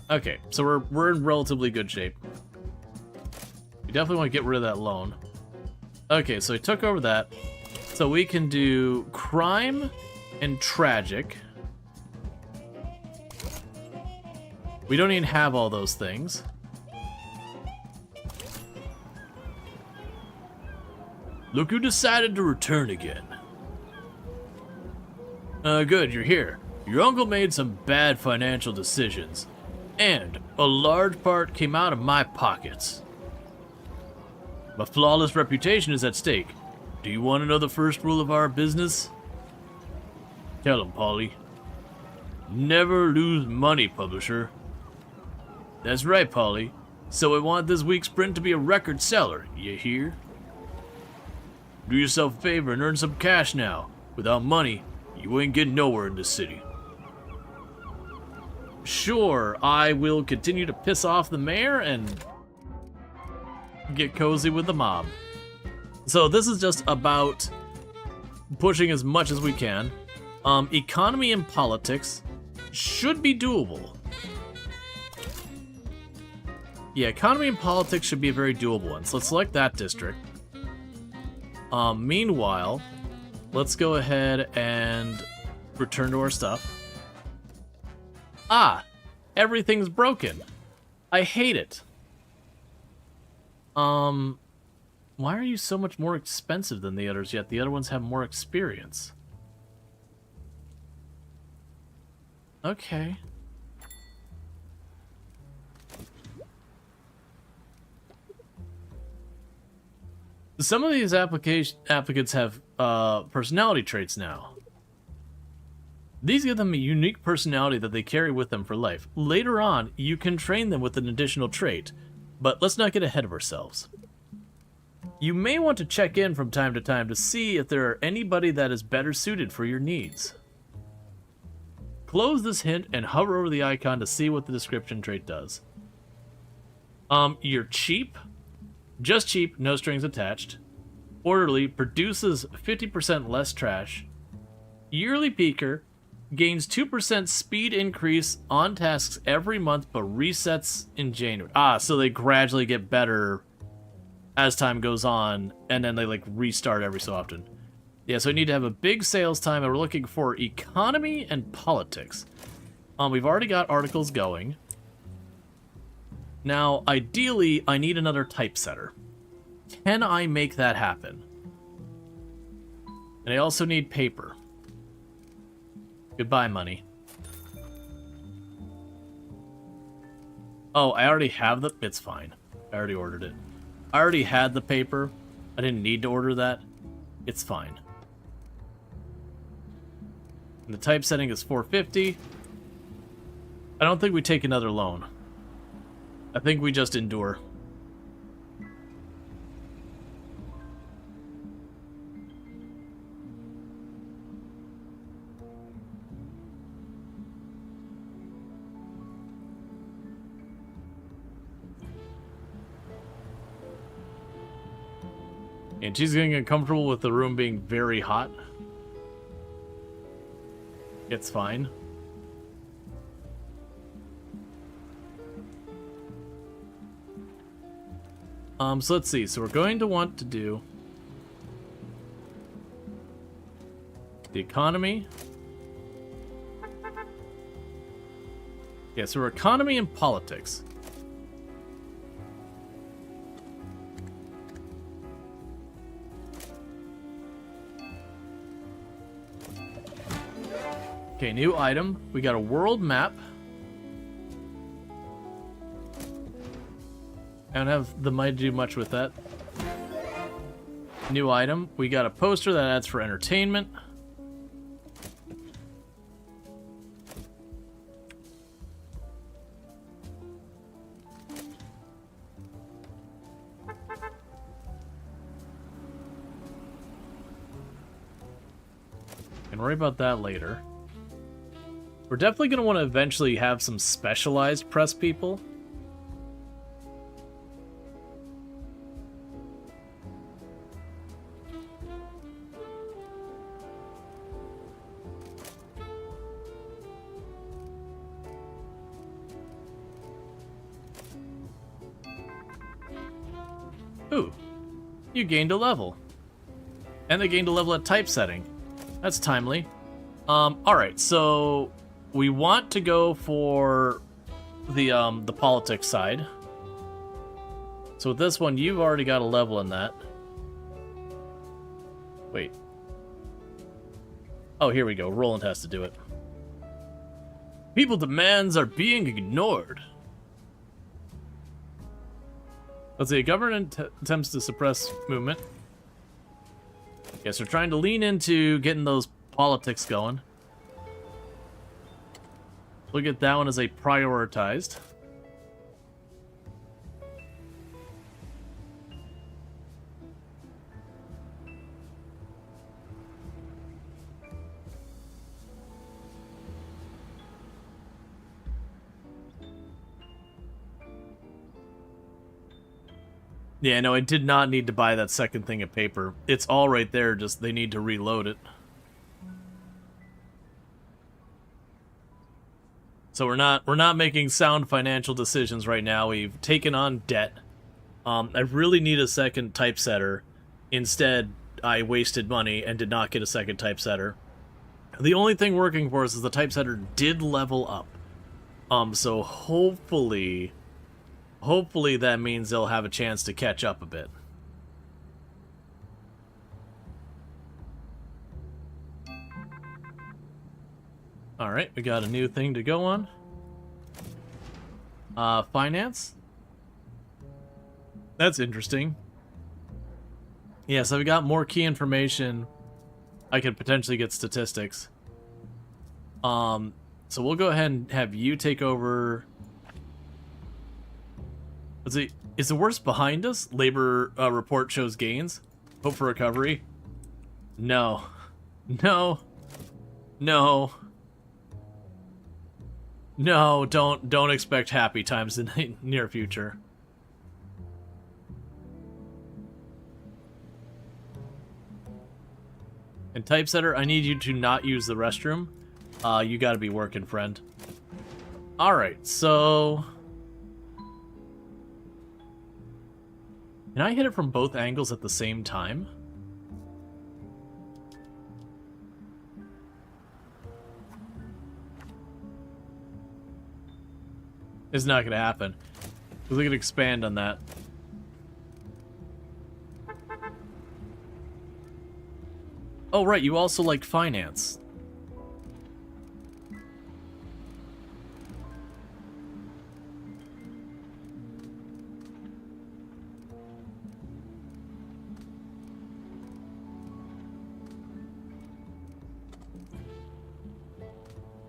Okay, so we're in relatively good shape. We definitely want to get rid of that loan. Okay, so we took over that. So we can do crime and tragic. We don't even have all those things. Look who decided to return again. Good, you're here. Your uncle made some bad financial decisions, and a large part came out of my pockets. My flawless reputation is at stake. Do you want to know the first rule of our business? Tell him, Polly. Never lose money, publisher. That's right, Polly. So I want this week's print to be a record seller, you hear? Do yourself a favor and earn some cash now. Without money, you ain't getting nowhere in this city. Sure, I will continue to piss off the mayor and get cozy with the mob. So this is just about pushing as much as we can. Economy and politics should be doable. Yeah, economy and politics should be a very doable one. So let's select that district. Meanwhile, let's go ahead and return to our stuff. Ah, everything's broken. I hate it. Why are you so much more expensive than the others yet? The other ones have more experience. Okay. Some of these applicants have personality traits now. These give them a unique personality that they carry with them for life. Later on, you can train them with an additional trait, but let's not get ahead of ourselves. You may want to check in from time to time to see if there are anybody that is better suited for your needs. Close this hint and hover over the icon to see what the description trait does. You're cheap. Just cheap, no strings attached. Orderly, produces 50% less trash. Yearly peaker, gains 2% speed increase on tasks every month, but resets in January. Ah, so they gradually get better as time goes on, and then they like restart every so often. Yeah, so we need to have a big sales time, and we're looking for economy and politics. We've already got articles going. Now, ideally, I need another typesetter. Can I make that happen? And I also need paper. Goodbye, money. Oh, I already have the... It's fine. I already ordered it. I already had the paper. I didn't need to order that. It's fine. And the typesetting is 450. I don't think we take another loan. I think we just endure. And she's getting uncomfortable with the room being very hot. It's fine. So let's see. So we're going to want to do the economy. Yeah, so we're economy and politics. Okay, new item. We got a world map. I don't have the money to do much with that. New item. We got a poster that adds for entertainment. Can worry about that later. We're definitely going to want to eventually have some specialized press people. Ooh, you gained a level. And they gained a level at typesetting. That's timely. Alright, so we want to go for the politics side. So with this one, you've already got a level in that. Wait. Oh, here we go. Roland has to do it. People demands are being ignored. Let's see, government attempts to suppress movement. Yes, we're trying to lean into getting those politics going. Look at that one as a prioritized. Yeah, no, I did not need to buy that second thing of paper. It's all right there, just they need to reload it. So we're not making sound financial decisions right now. We've taken on debt. I really need a second typesetter. Instead, I wasted money and did not get a second typesetter. The only thing working for us is the typesetter did level up. So hopefully that means they'll have a chance to catch up a bit. Alright, we got a new thing to go on. Finance? That's interesting. Yeah, so we got more key information. I could potentially get statistics. So we'll go ahead and have you take over. Let's see. Is the worst behind us? Labor report shows gains. Hope for recovery. No. No. No. No, don't expect happy times in the near future. And typesetter, I need you to not use the restroom. You gotta be working, friend. Alright, so... Can I hit it from both angles at the same time? It's not gonna happen. Because we can expand on that. Oh, right, you also like finance.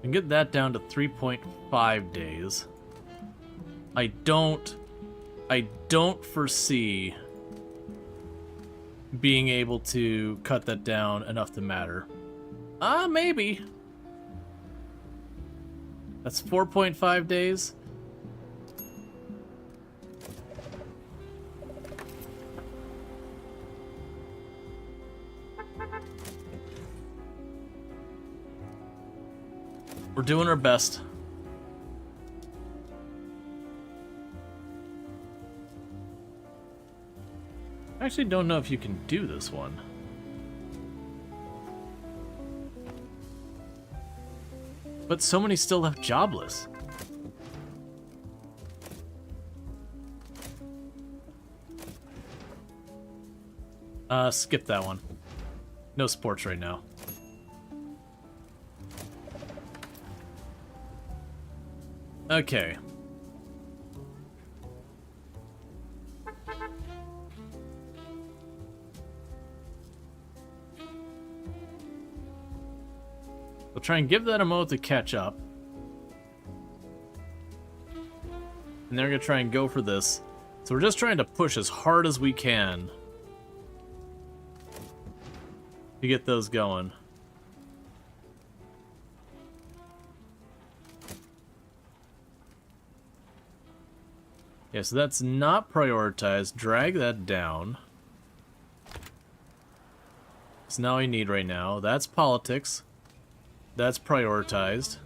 And get that down to 3.5 days. I don't foresee being able to cut that down enough to matter. Maybe. That's 4.5 days. We're doing our best. I actually don't know if you can do this one. But so many still left jobless. Skip that one. No sports right now. Okay. We'll try and give that a moment to catch up. And they're going to try and go for this. So we're just trying to push as hard as we can to get those going. Yeah, so that's not prioritized. Drag that down. It's not all you need right now. That's politics. That's prioritized.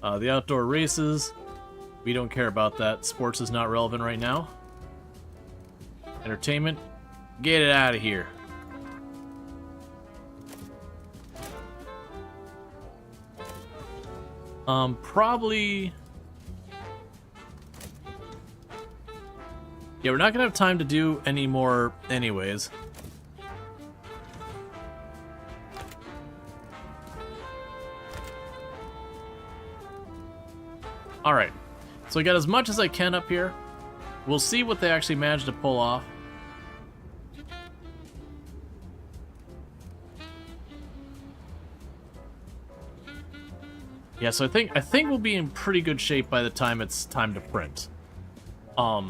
The outdoor races, we don't care about that. Sports is not relevant right now. Entertainment, get it out of here. Probably... Yeah, we're not gonna have time to do any more anyways. Alright, so I got as much as I can up here. We'll see what they actually managed to pull off. Yeah, so I think we'll be in pretty good shape by the time it's time to print. But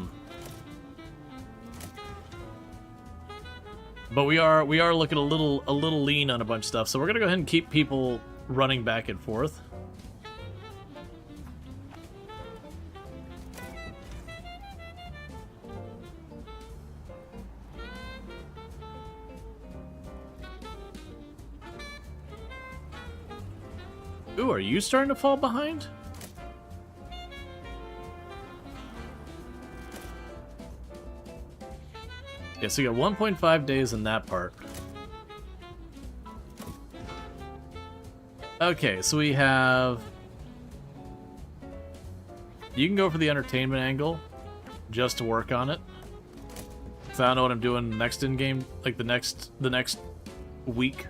we are looking a little lean on a bunch of stuff, so we're gonna go ahead and keep people running back and forth. Ooh, are you starting to fall behind? Yeah, so you got 1.5 days in that part. Okay, so we have... You can go for the entertainment angle, just to work on it. So I don't know what I'm doing next in-game, like the next week.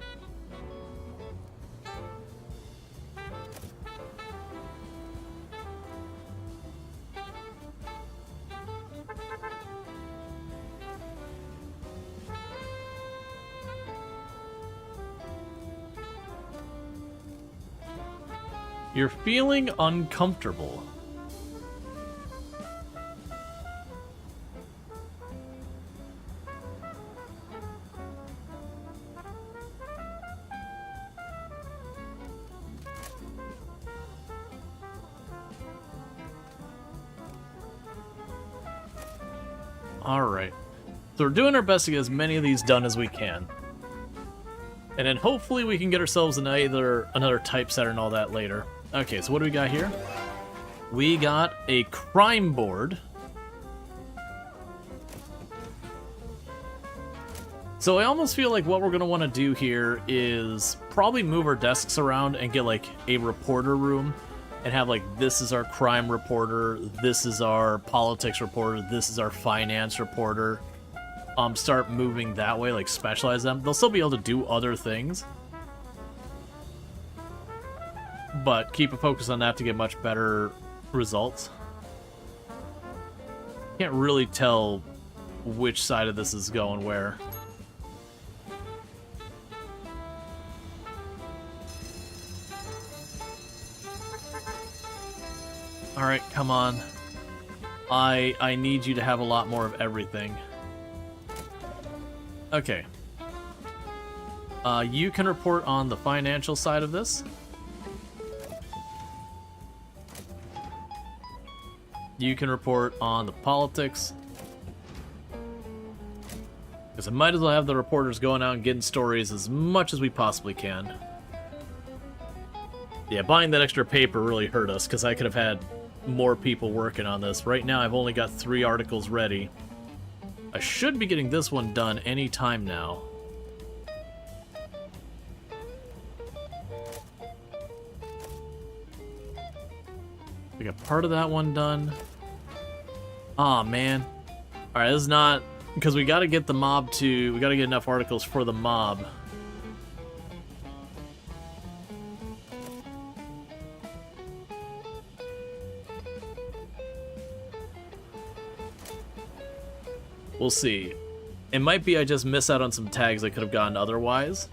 You're feeling uncomfortable. Alright. So we're doing our best to get as many of these done as we can. And then hopefully we can get ourselves another typesetter and all that later. Okay, so what do we got here? We got a crime board. So I almost feel like what we're going to want to do here is probably move our desks around and get like a reporter room and have like, this is our crime reporter, this is our politics reporter, this is our finance reporter. Start moving that way, like specialize them. They'll still be able to do other things, but keep a focus on that to get much better results. Can't really tell which side of this is going where. Alright, come on. I need you to have a lot more of everything. Okay. You can report on the financial side of this. You can report on the politics. Because I might as well have the reporters going out and getting stories as much as we possibly can. Yeah, buying that extra paper really hurt us, because I could have had more people working on this. Right now, I've only got 3 articles ready. I should be getting this one done any time now. We got part of that one done. Aw, man. Alright, this is not... Because we gotta get the mob to... We gotta get enough articles for the mob. We'll see. It might be I just miss out on some tags I could have gotten otherwise.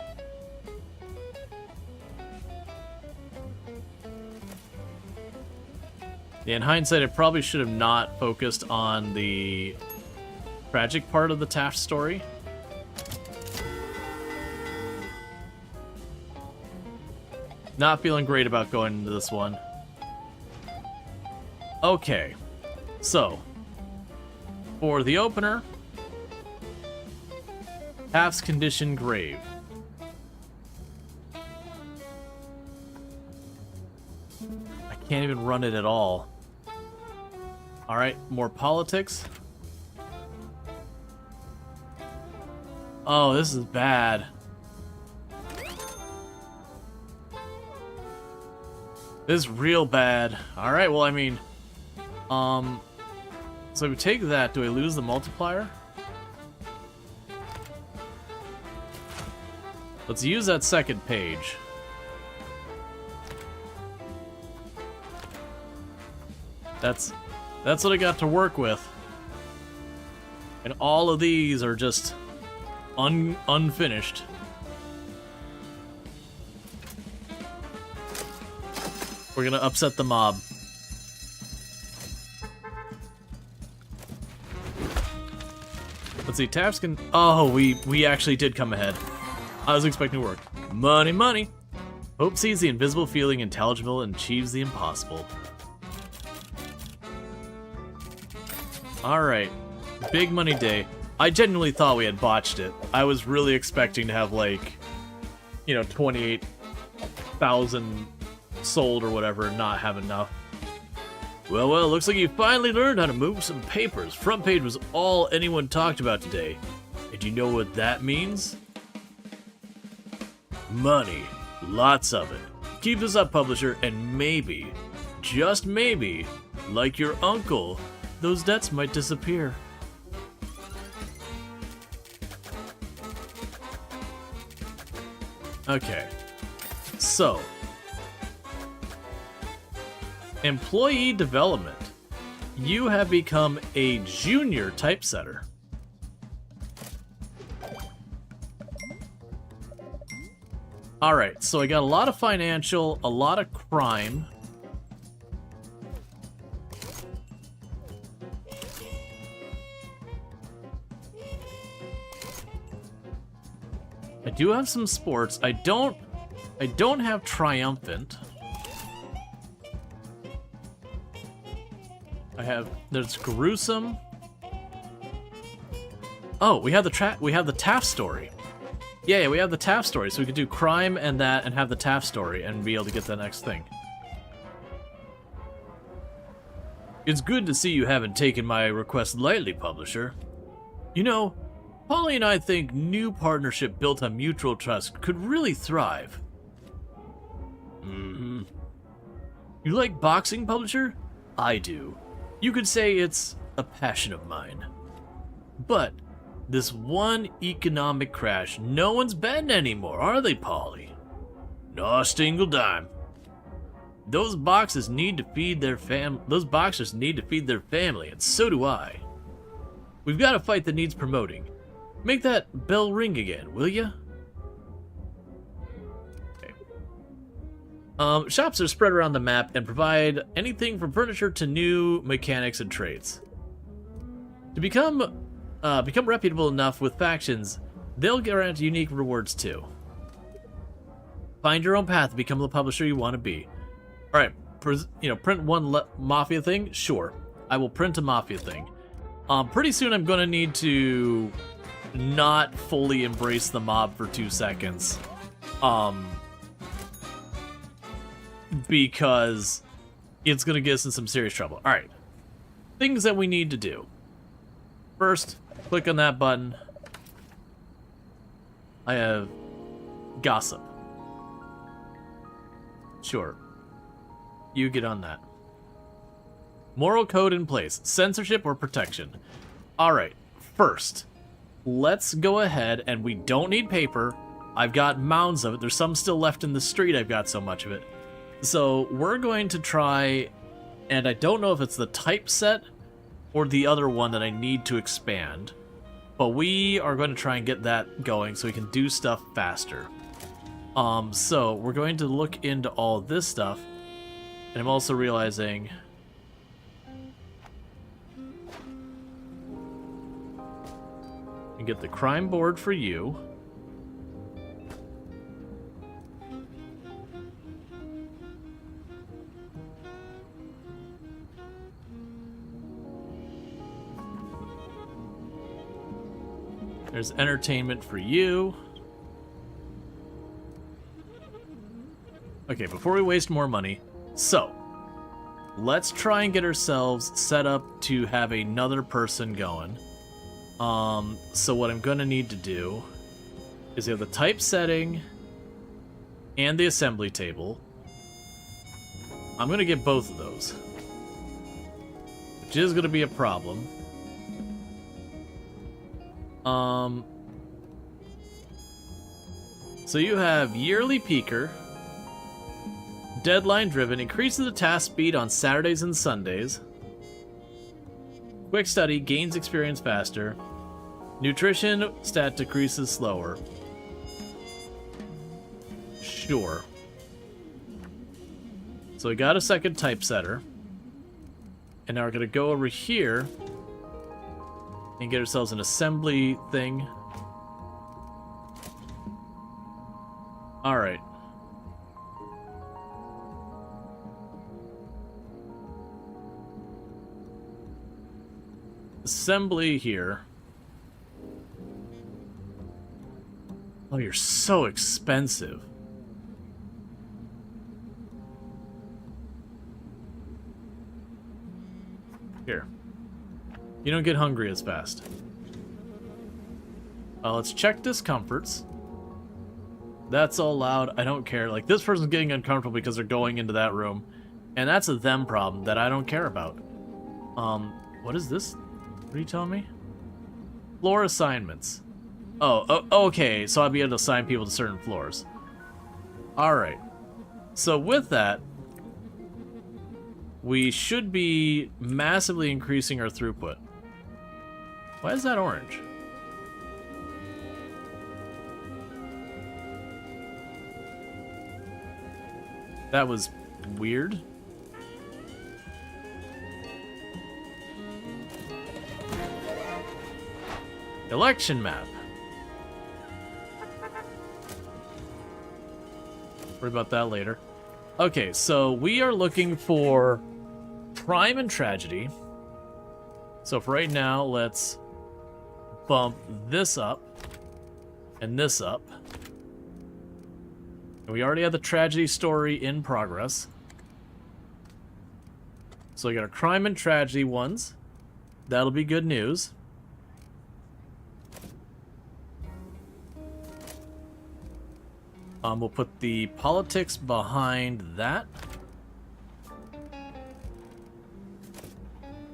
Yeah, in hindsight, I probably should have not focused on the tragic part of the Taft story. Not feeling great about going into this one. Okay, so for the opener, Taft's condition grave. I can't even run it at all. Alright, more politics. Oh, this is bad. This is real bad. Alright, well, I mean... So if we take that, do I lose the multiplier? Let's use that second page. That's what I got to work with. And all of these are just unfinished. We're gonna upset the mob. Let's see, Taps can... Oh, we actually did come ahead. I was expecting to work. Money, money! Hope sees the invisible feeling intelligible and achieves the impossible. Alright. Big money day. I genuinely thought we had botched it. I was really expecting to have, like, you know, 28,000 sold or whatever and not have enough. Well, looks like you finally learned how to move some papers. Front page was all anyone talked about today. And you know what that means? Money. Lots of it. Keep this up, publisher, and maybe, just maybe, like your uncle, those debts might disappear. Okay. So, employee development. You have become a junior typesetter. Alright, so I got a lot of financial, a lot of crime. I do have some sports. I don't have triumphant. There's gruesome. Oh, we have the Taft story. Yeah, we have the Taft story, so we could do crime and that and have the Taft story and be able to get the next thing. It's good to see you haven't taken my request lightly, publisher. You know, Polly and I think new partnership built on mutual trust could really thrive. Mm-hmm. You like boxing, publisher? I do. You could say it's a passion of mine. But this one economic crash, no one's betting anymore, are they, Polly? No single dime. Those boxers need to feed their family, and so do I. We've got a fight that needs promoting. Make that bell ring again, will ya? Okay. Shops are spread around the map and provide anything from furniture to new mechanics and trades. To become reputable enough with factions, they'll grant unique rewards too. Find your own path to become the publisher you want to be. All right, print one mafia thing. Sure, I will print a mafia thing. Pretty soon I'm gonna need to not fully embrace the mob for 2 seconds, because it's gonna get us in some serious trouble. All right, things that we need to do. First, click on that button. I have gossip. Sure. You get on that. Moral code in place. Censorship or protection. Alright, first, let's go ahead, and we don't need paper. I've got mounds of it. There's some still left in the street. I've got so much of it. So we're going to try, and I don't know if it's the typeset or the other one that I need to expand. But we are going to try and get that going so we can do stuff faster. So we're going to look into all this stuff. And I'm also realizing... and get the crime board for you. There's entertainment for you. Okay, before we waste more money, so let's try and get ourselves set up to have another person going. So what I'm gonna need to do is have the typesetting and the assembly table. I'm gonna get both of those, which is gonna be a problem. So you have yearly peaker, deadline driven, increases the task speed on Saturdays and Sundays. Quick study, gains experience faster. Nutrition stat decreases slower. Sure. So we got a second typesetter. And now we're going to go over here and get ourselves an assembly thing. Alright. Assembly here. Oh, you're so expensive. Here. You don't get hungry as fast. Let's check discomforts. That's all loud. I don't care. Like, this person's getting uncomfortable because they're going into that room. And that's a them problem that I don't care about. What is this? What are you telling me? Floor assignments. Oh, okay. So I'll be able to assign people to certain floors. Alright. So with that, we should be massively increasing our throughput. Why is that orange? That was weird. Election map. Worry about that later. Okay, so we are looking for crime and tragedy. So for right now, let's bump this up and this up. And we already have the tragedy story in progress. So we got our crime and tragedy ones. That'll be good news. We'll put the politics behind that,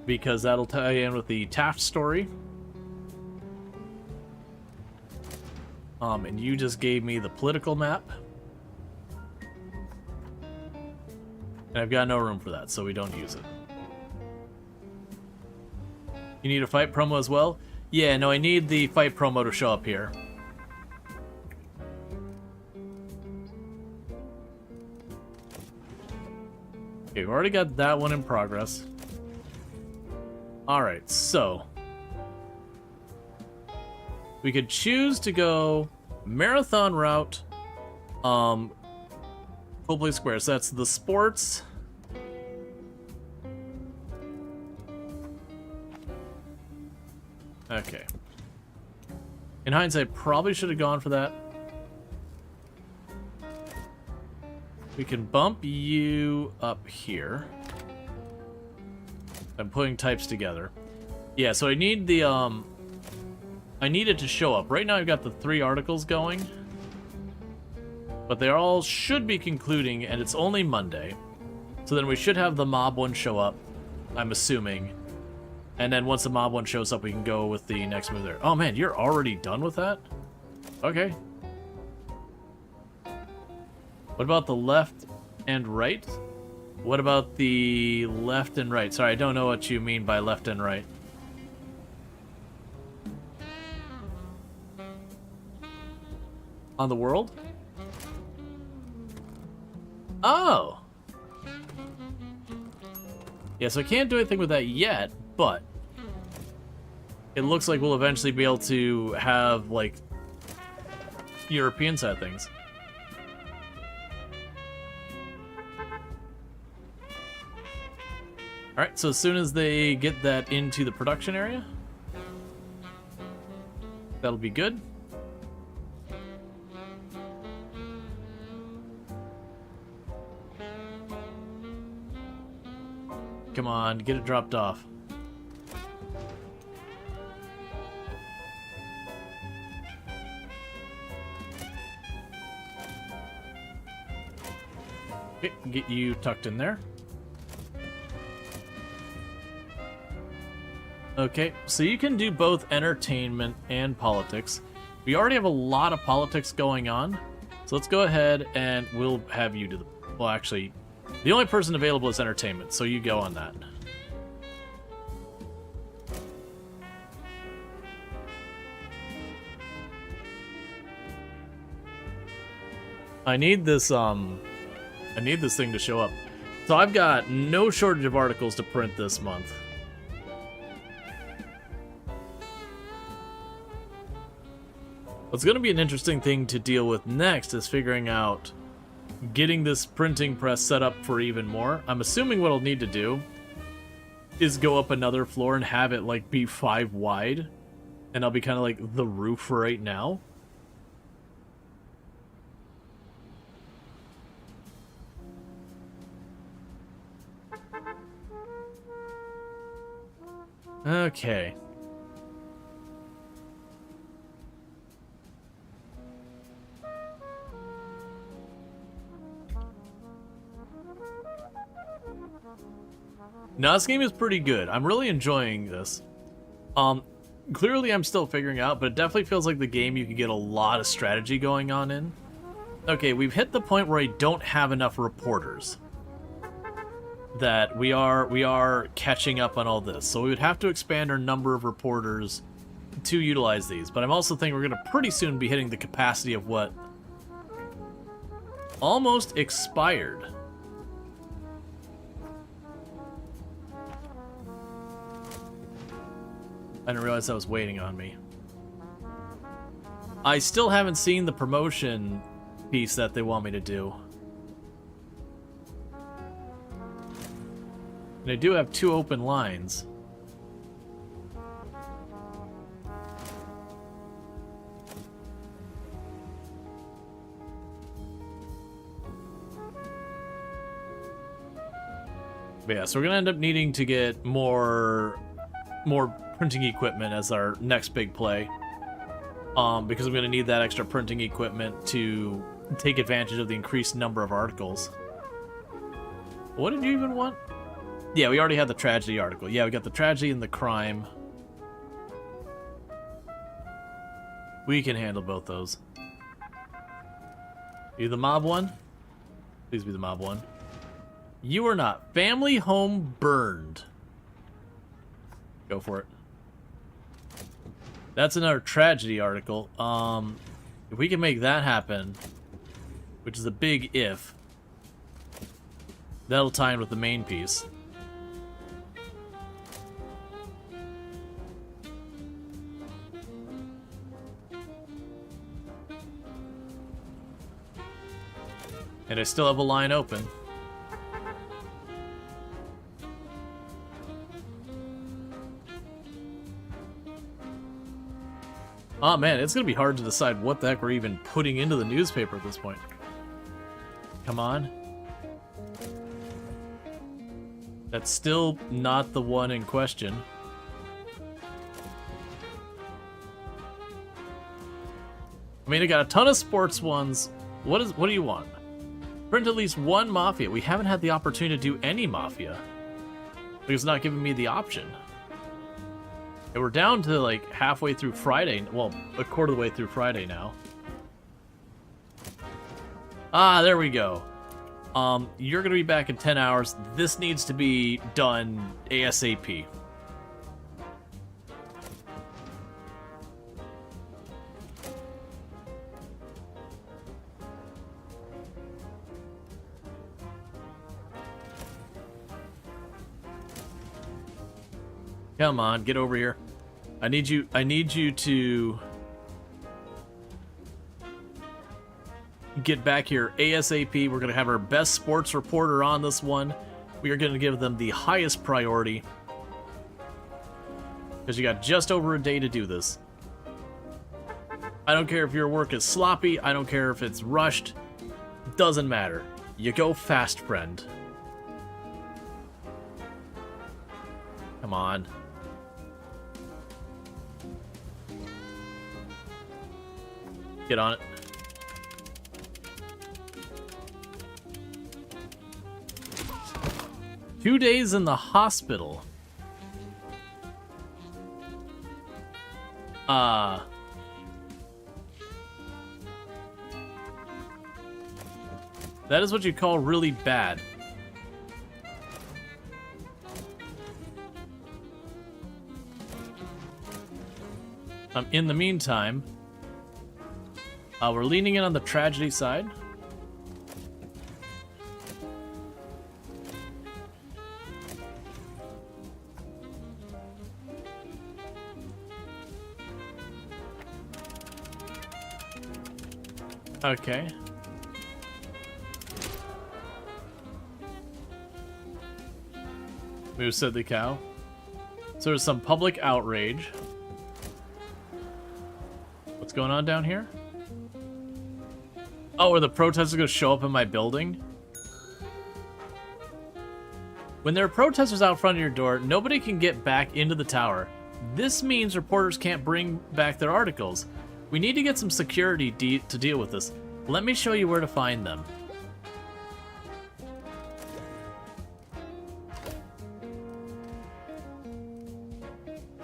because that'll tie in with the Taft story. And you just gave me the political map. And I've got no room for that, so we don't use it. You need a fight promo as well? Yeah, no, I need the fight promo to show up here. Okay, we've already got that one in progress. Alright, so we could choose to go marathon route, full play square. So that's the sports. Okay. In hindsight, probably should have gone for that. We can bump you up here. I'm putting types together. Yeah, so I need the, I need it to show up. Right now I've got the 3 articles going. But they all should be concluding, and it's only Monday. So then we should have the mob one show up, I'm assuming. And then once the mob one shows up, we can go with the next move there. Oh man, you're already done with that? Okay. What about the left and right? What about the left and right? Sorry, I don't know what you mean by left and right. on the world. Oh! Yeah, so I can't do anything with that yet, but it looks like we'll eventually be able to have, like, European side things. Alright, so as soon as they get that into the production area, that'll be good. Come on, get it dropped off. Okay, get you tucked in there. Okay, so you can do both entertainment and politics. We already have a lot of politics going on, so let's go ahead and we'll have you do the... Well, actually, the only person available is entertainment, so you go on that. I need this thing to show up. So I've got no shortage of articles to print this month. What's going to be an interesting thing to deal with next is figuring out getting this printing press set up for even more. I'm assuming what I'll need to do is go up another floor and have it like be 5 wide, and I'll be kind of like the roof for right now. Okay. Now, this game is pretty good. I'm really enjoying this. Clearly I'm still figuring out, but it definitely feels like the game you can get a lot of strategy going on in. Okay, we've hit the point where I don't have enough reporters. That we are catching up on all this. So we would have to expand our number of reporters to utilize these. But I'm also thinking we're going to pretty soon be hitting the capacity of what almost expired. I didn't realize that was waiting on me. I still haven't seen the promotion piece that they want me to do. And I do have 2 open lines. But yeah, so we're gonna end up needing to get more printing equipment as our next big play. Because I'm gonna need that extra printing equipment to take advantage of the increased number of articles. What did you even want? Yeah, we already had the tragedy article. Yeah, we got the tragedy and the crime. We can handle both those. You the mob one? Please be the mob one. You are not. Family home burned. Go for it. That's another tragedy article. If we can make that happen, which is a big if, that'll tie in with the main piece. And I still have a line open. Oh man, it's gonna be hard to decide what the heck we're even putting into the newspaper at this point. Come on. That's still not the one in question. I mean, I got a ton of sports ones. What do you want? Print at least 1 Mafia. We haven't had the opportunity to do any Mafia. Because it's not giving me the option. And we're down to like halfway through Friday. Well, a quarter of the way through Friday now. Ah, there we go. You're gonna be back in 10 hours. This needs to be done ASAP. Come on, get over here. I need you to get back here ASAP. We're gonna have our best sports reporter on this one. We are gonna give them the highest priority. Because you got just over a day to do this. I don't care if your work is sloppy, I don't care if it's rushed. Doesn't matter. You go fast, friend. Come on. Get on it. Two days in the hospital. That is what you call really bad. In the meantime, we're leaning in on the tragedy side. Okay. Moo said the cow. So there's some public outrage. What's going on down here? Oh, are the protesters going to show up in my building? When there are protesters out front of your door, nobody can get back into the tower. This means reporters can't bring back their articles. We need to get some security to deal with this. Let me show you where to find them.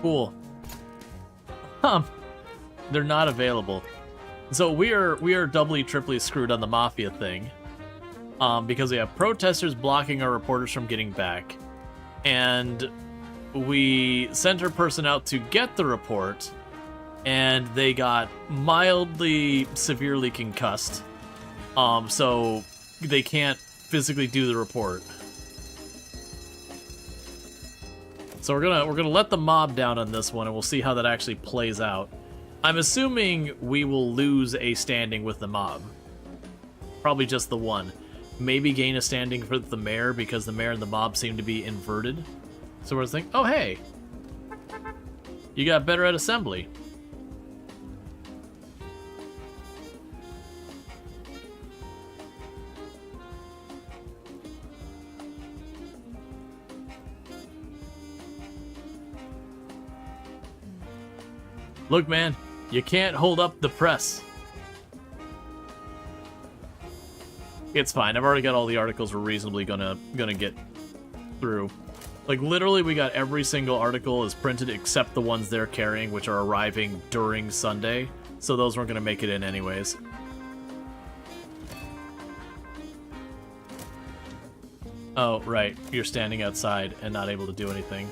Cool. They're not available. So we are doubly, triply screwed on the Mafia thing. Because we have protesters blocking our reporters from getting back. And we sent our person out to get the report, and they got mildly, severely concussed. So they can't physically do the report. So we're gonna let the mob down on this one, and we'll see how that actually plays out. I'm assuming we will lose a standing with the mob. Probably just the one. Maybe gain a standing for the mayor, because the mayor and the mob seem to be inverted. So we're thinking, oh hey, you got better at assembly. Look, man, you can't hold up the press. It's fine. I've already got all the articles we're reasonably gonna get through. Like, literally, we got every single article is printed except the ones they're carrying, which are arriving during Sunday. So those weren't gonna make it in anyways. Oh, right. You're standing outside and not able to do anything.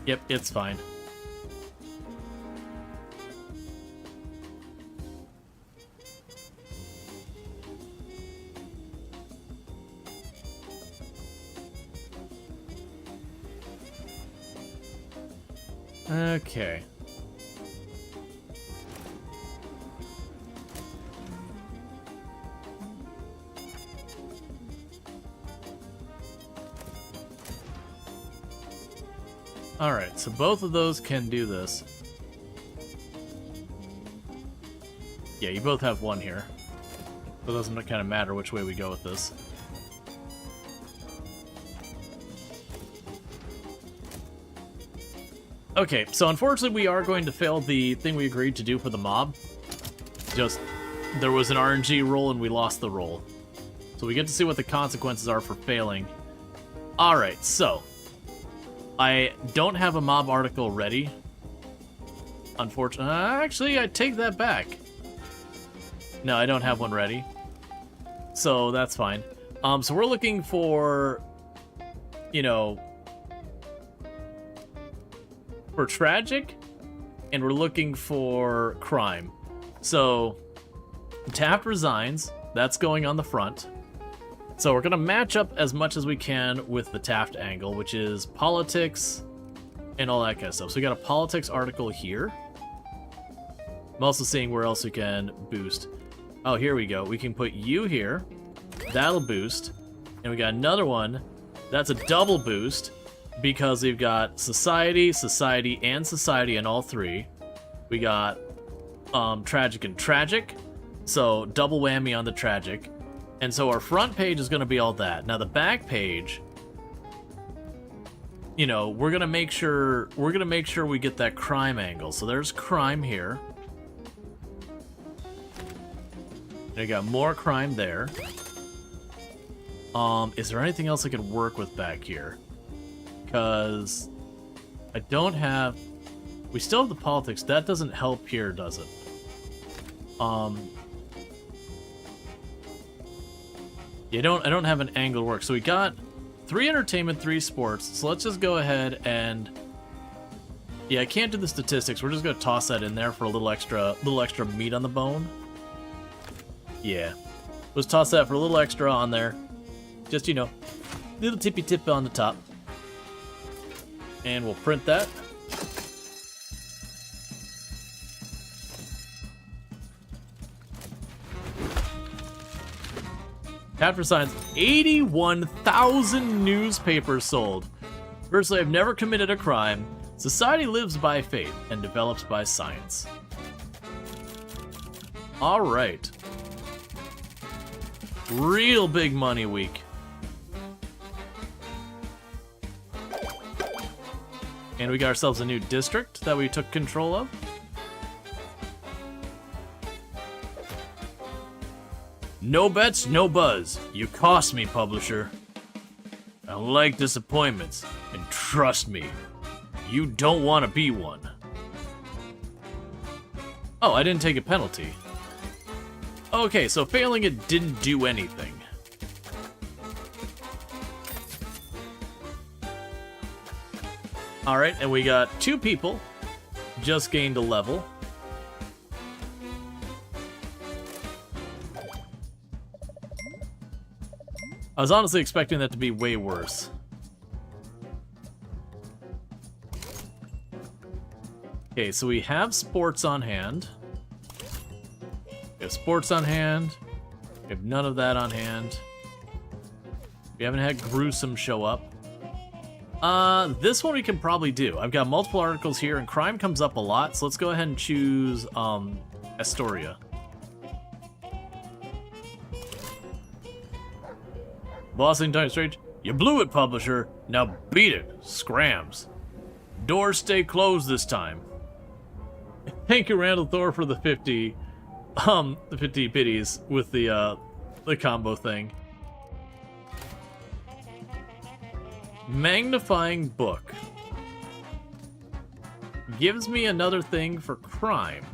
Yep, it's fine. Okay. Alright, so both of those can do this. Yeah, you both have one here. So it doesn't kind of matter which way we go with this. Okay, so unfortunately we are going to fail the thing we agreed to do for the mob. Just, there was an RNG roll and we lost the roll. So we get to see what the consequences are for failing. Alright, so. I don't have a mob article ready. Unfortunately, actually, I take that back. No, I don't have one ready. So that's fine. So we're looking for, you know, for tragic, and we're looking for crime. So Taft resigns. That's going on the front. So we're going to match up as much as we can with the Taft angle, which is politics and all that kind of stuff. So we got a politics article here. I'm also seeing where else we can boost. Oh, here we go. We can put you here. That'll boost. And we got another one. That's a double boost because we've got society, society, and society in all three. We got tragic and tragic. So double whammy on the tragic. And so our front page is going to be all that. Now the back page, you know, we're going to make sure we get that crime angle. So there's crime here. And we got more crime there. Is there anything else I could work with back here? Because I don't have... We still have the politics. That doesn't help here, does it? Yeah, I don't have an angle to work. So we got 3 entertainment, 3 sports. So let's just go ahead and... Yeah, I can't do the statistics. We're just gonna toss that in there for a little extra meat on the bone. Yeah. Let's toss that for a little extra on there. Just, you know, little tippy tip on the top. And we'll print that. Cat for Science, 81,000 newspapers sold. Personally, I've never committed a crime. Society lives by faith and develops by science. Alright. Real big money week. And we got ourselves a new district that we took control of. No bets, no buzz. You cost me, publisher. I like disappointments, and trust me, you don't want to be one. Oh, I didn't take a penalty. Okay, so failing it didn't do anything. Alright, and we got 2 people. Just gained a level. I was honestly expecting that to be way worse. Okay, so we have sports on hand. We have sports on hand. We have none of that on hand. We haven't had gruesome show up. This one we can probably do. I've got multiple articles here, and crime comes up a lot, so let's go ahead and choose, Astoria. Bossing Time Strange, you blew it, publisher. Now beat it, Scrams. Doors stay closed this time. Thank you, Randall Thor, for the 50 biddies with the combo thing. Magnifying book. Gives me another thing for crime.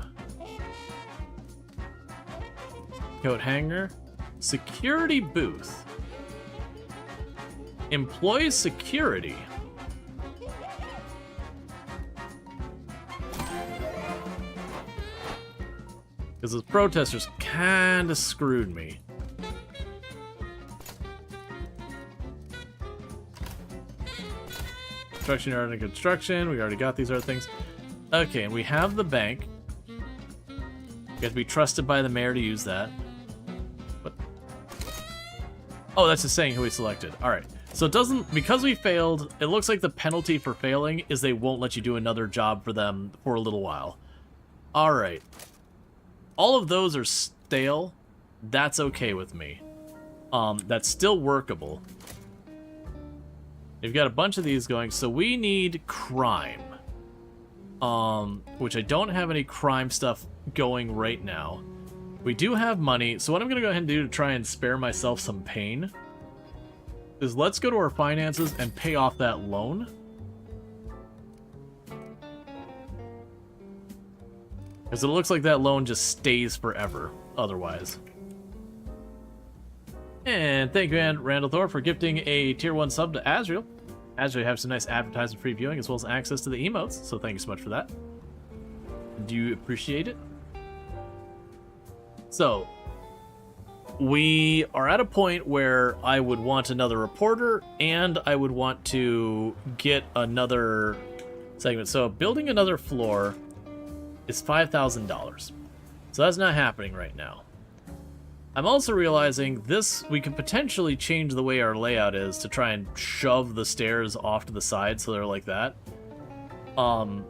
Coat hanger. Security booth. Employees security. Because those protesters kinda screwed me. Construction yard and construction. We already got these other things. Okay, and we have the bank. You have to be trusted by the mayor to use that. What? Oh, that's just saying who we selected. Alright. So it doesn't, because we failed, it looks like the penalty for failing is they won't let you do another job for them for a little while. Alright. All of those are stale. That's okay with me. That's still workable. We've got a bunch of these going, so we need crime. Which I don't have any crime stuff going right now. We do have money, so what I'm gonna go ahead and do to try and spare myself some pain is let's go to our finances and pay off that loan. Because it looks like that loan just stays forever, otherwise. And thank you, Randall Thor, for gifting a Tier 1 sub to Azriel. Azriel have some nice advertising free viewing as well as access to the emotes, so thank you so much for that. Do you appreciate it? So, we are at a point where I would want another reporter, and I would want to get another segment. So building another floor is $5,000. So that's not happening right now. I'm also realizing this, we could potentially change the way our layout is to try and shove the stairs off to the side so they're like that. And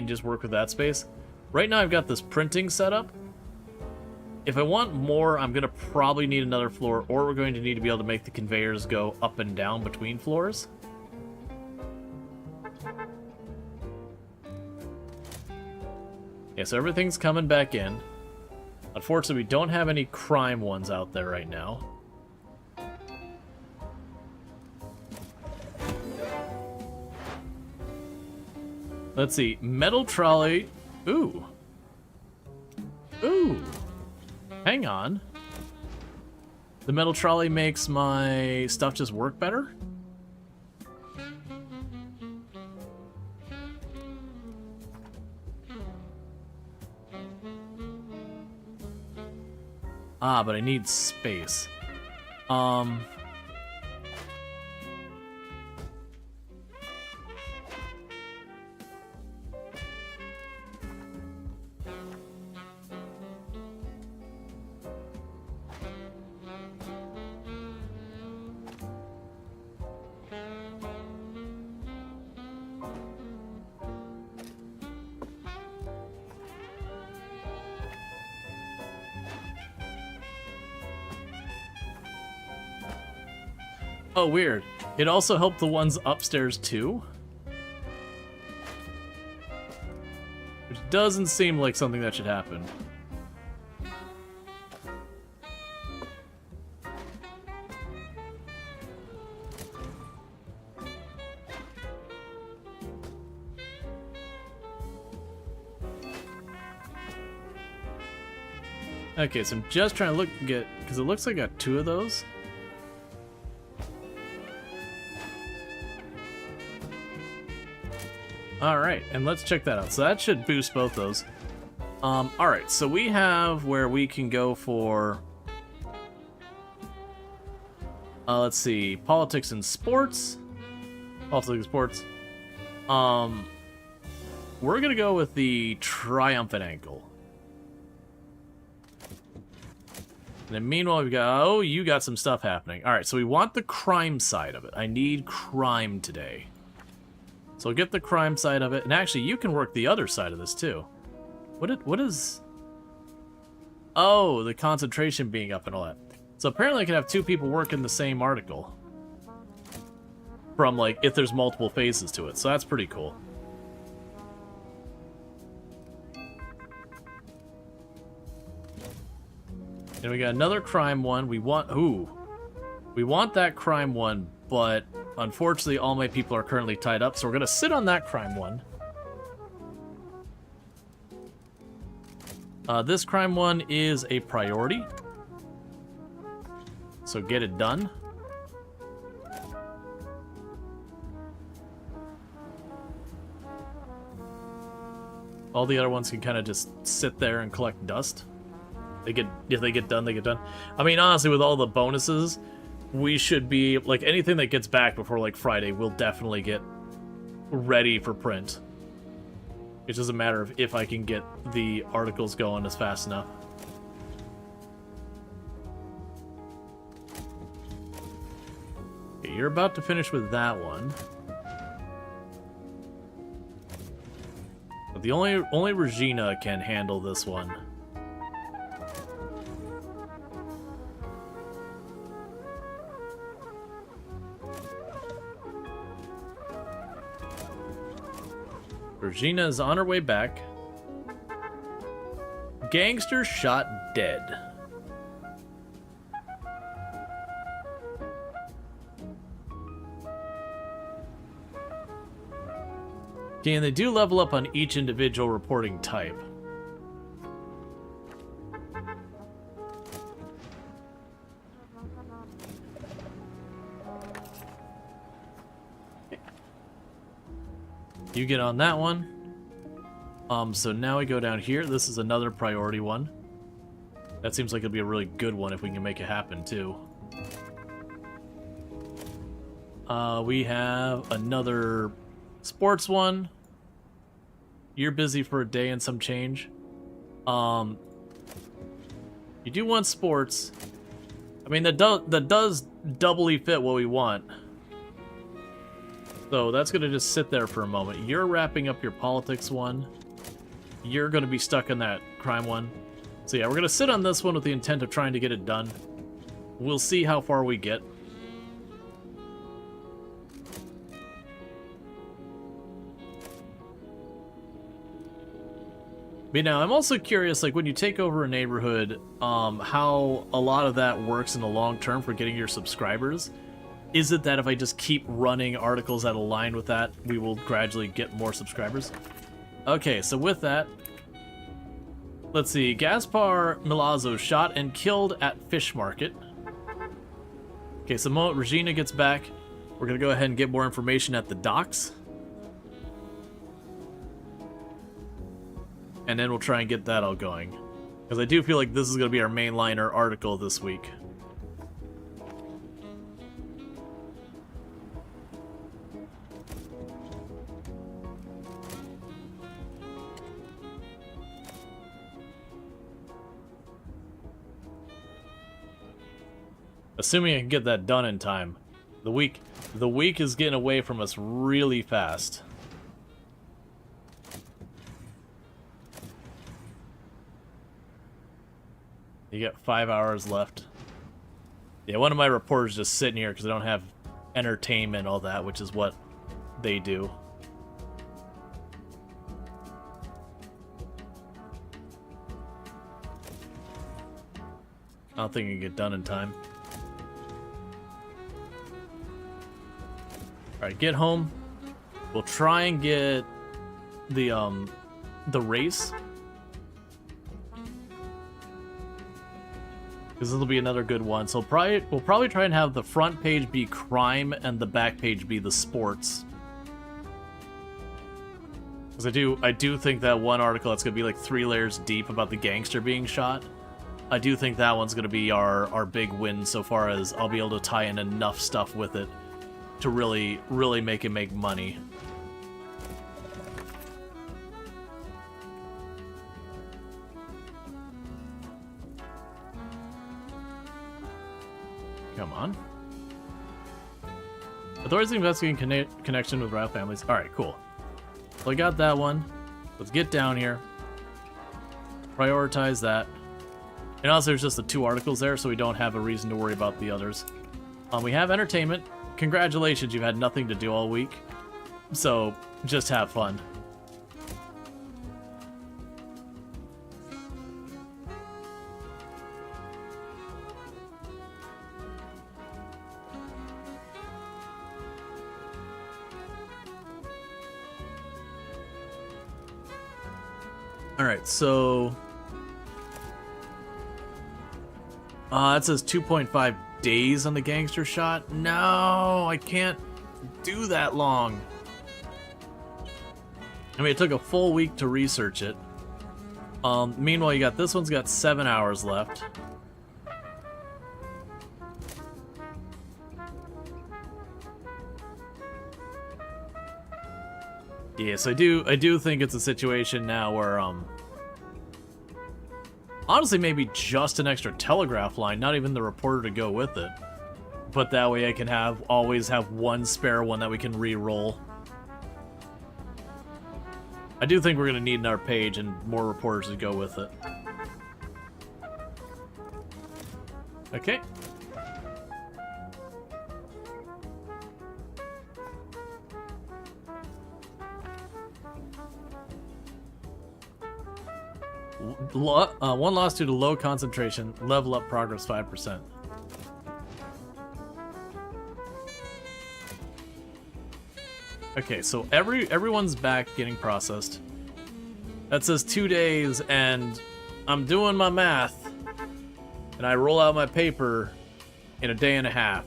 just work with that space. Right now I've got this printing set up. If I want more, I'm going to probably need another floor, or we're going to need to be able to make the conveyors go up and down between floors. Yeah, so everything's coming back in. Unfortunately, we don't have any crime ones out there right now. Let's see. Metal trolley. Ooh. Ooh. Hang on. The metal trolley makes my stuff just work better? Ah, but I need space. Oh, weird. It also helped the ones upstairs, too? Which doesn't seem like something that should happen. Okay, so I'm just trying to get, because it looks like I got 2 of those. Alright, and let's check that out. So that should boost both those. Alright, so we have where we can go for... let's see, politics and sports. Politics and sports. We're gonna go with the triumphant ankle. And then meanwhile, we've got... Oh, you got some stuff happening. Alright, so we want the crime side of it. I need crime today. So get the crime side of it, and actually you can work the other side of this too. What is... Oh, the concentration being up and all that. So apparently I can have 2 people working the same article. From, like, if there's multiple phases to it, so that's pretty cool. And we got another crime one. We want... Ooh. We want that crime one, but... Unfortunately, all my people are currently tied up, so we're going to sit on that crime one. This crime one is a priority. So get it done. All the other ones can kind of just sit there and collect dust. If they get done, they get done. I mean, honestly, with all the bonuses... We should be, like, anything that gets back before, like, Friday will definitely get ready for print. It doesn't matter if I can get the articles going as fast enough. Okay, you're about to finish with that one. But the only Regina can handle this one. Regina is on her way back. Gangster shot dead. Okay, and they do level up on each individual reporting type. You get on that one. So now we go down here. This is another priority one. That seems like it'd be a really good one if we can make it happen, too. We have another sports one. You're busy for a day and some change. You do want sports. I mean, that does doubly fit what we want. So that's going to just sit there for a moment. You're wrapping up your politics one. You're going to be stuck in that crime one. So yeah, we're going to sit on this one with the intent of trying to get it done. We'll see how far we get. But now, I'm also curious, like, when you take over a neighborhood, how a lot of that works in the long term for getting your subscribers. Is it that if I just keep running articles that align with that, we will gradually get more subscribers? Okay, so with that, let's see. Gaspar Milazzo shot and killed at fish market. Okay, so the moment Regina gets back, we're going to go ahead and get more information at the docks. And then we'll try and get that all going. Because I do feel like this is going to be our mainliner article this week. Assuming I can get that done in time. The week is getting away from us really fast. You get 5 hours left. Yeah, one of my reporters just sitting here because I don't have entertainment and all that, which is what they do. I don't think I can get done in time. Alright, get home. We'll try and get the race. Because this will be another good one. So we'll probably try and have the front page be crime and the back page be the sports. Because I do think that one article that's going to be like 3 layers deep about the gangster being shot. I do think that one's going to be our big win so far as I'll be able to tie in enough stuff with it to really make it make money. Come on. Authorities investigating connection with rival families. Alright, cool. So I got that one. Let's get down here. Prioritize that. And also there's just the 2 articles there, so we don't have a reason to worry about the others. We have entertainment. Congratulations, you've had nothing to do all week. So, just have fun. Alright, so... it says 2.5 days on the gangster shot? No, I can't do that long. I mean, it took a full week to research it. Meanwhile, you got this one's got 7 hours left. Yes, I do think it's a situation now where, honestly, maybe just an extra telegraph line, not even the reporter to go with it. But that way I can always have one spare one that we can re-roll. I do think we're going to need another page and more reporters to go with it. Okay. One loss due to low concentration. Level up progress 5%. Okay, so everyone's back getting processed. That says 2 days, and I'm doing my math, and I roll out my paper in a day and a half.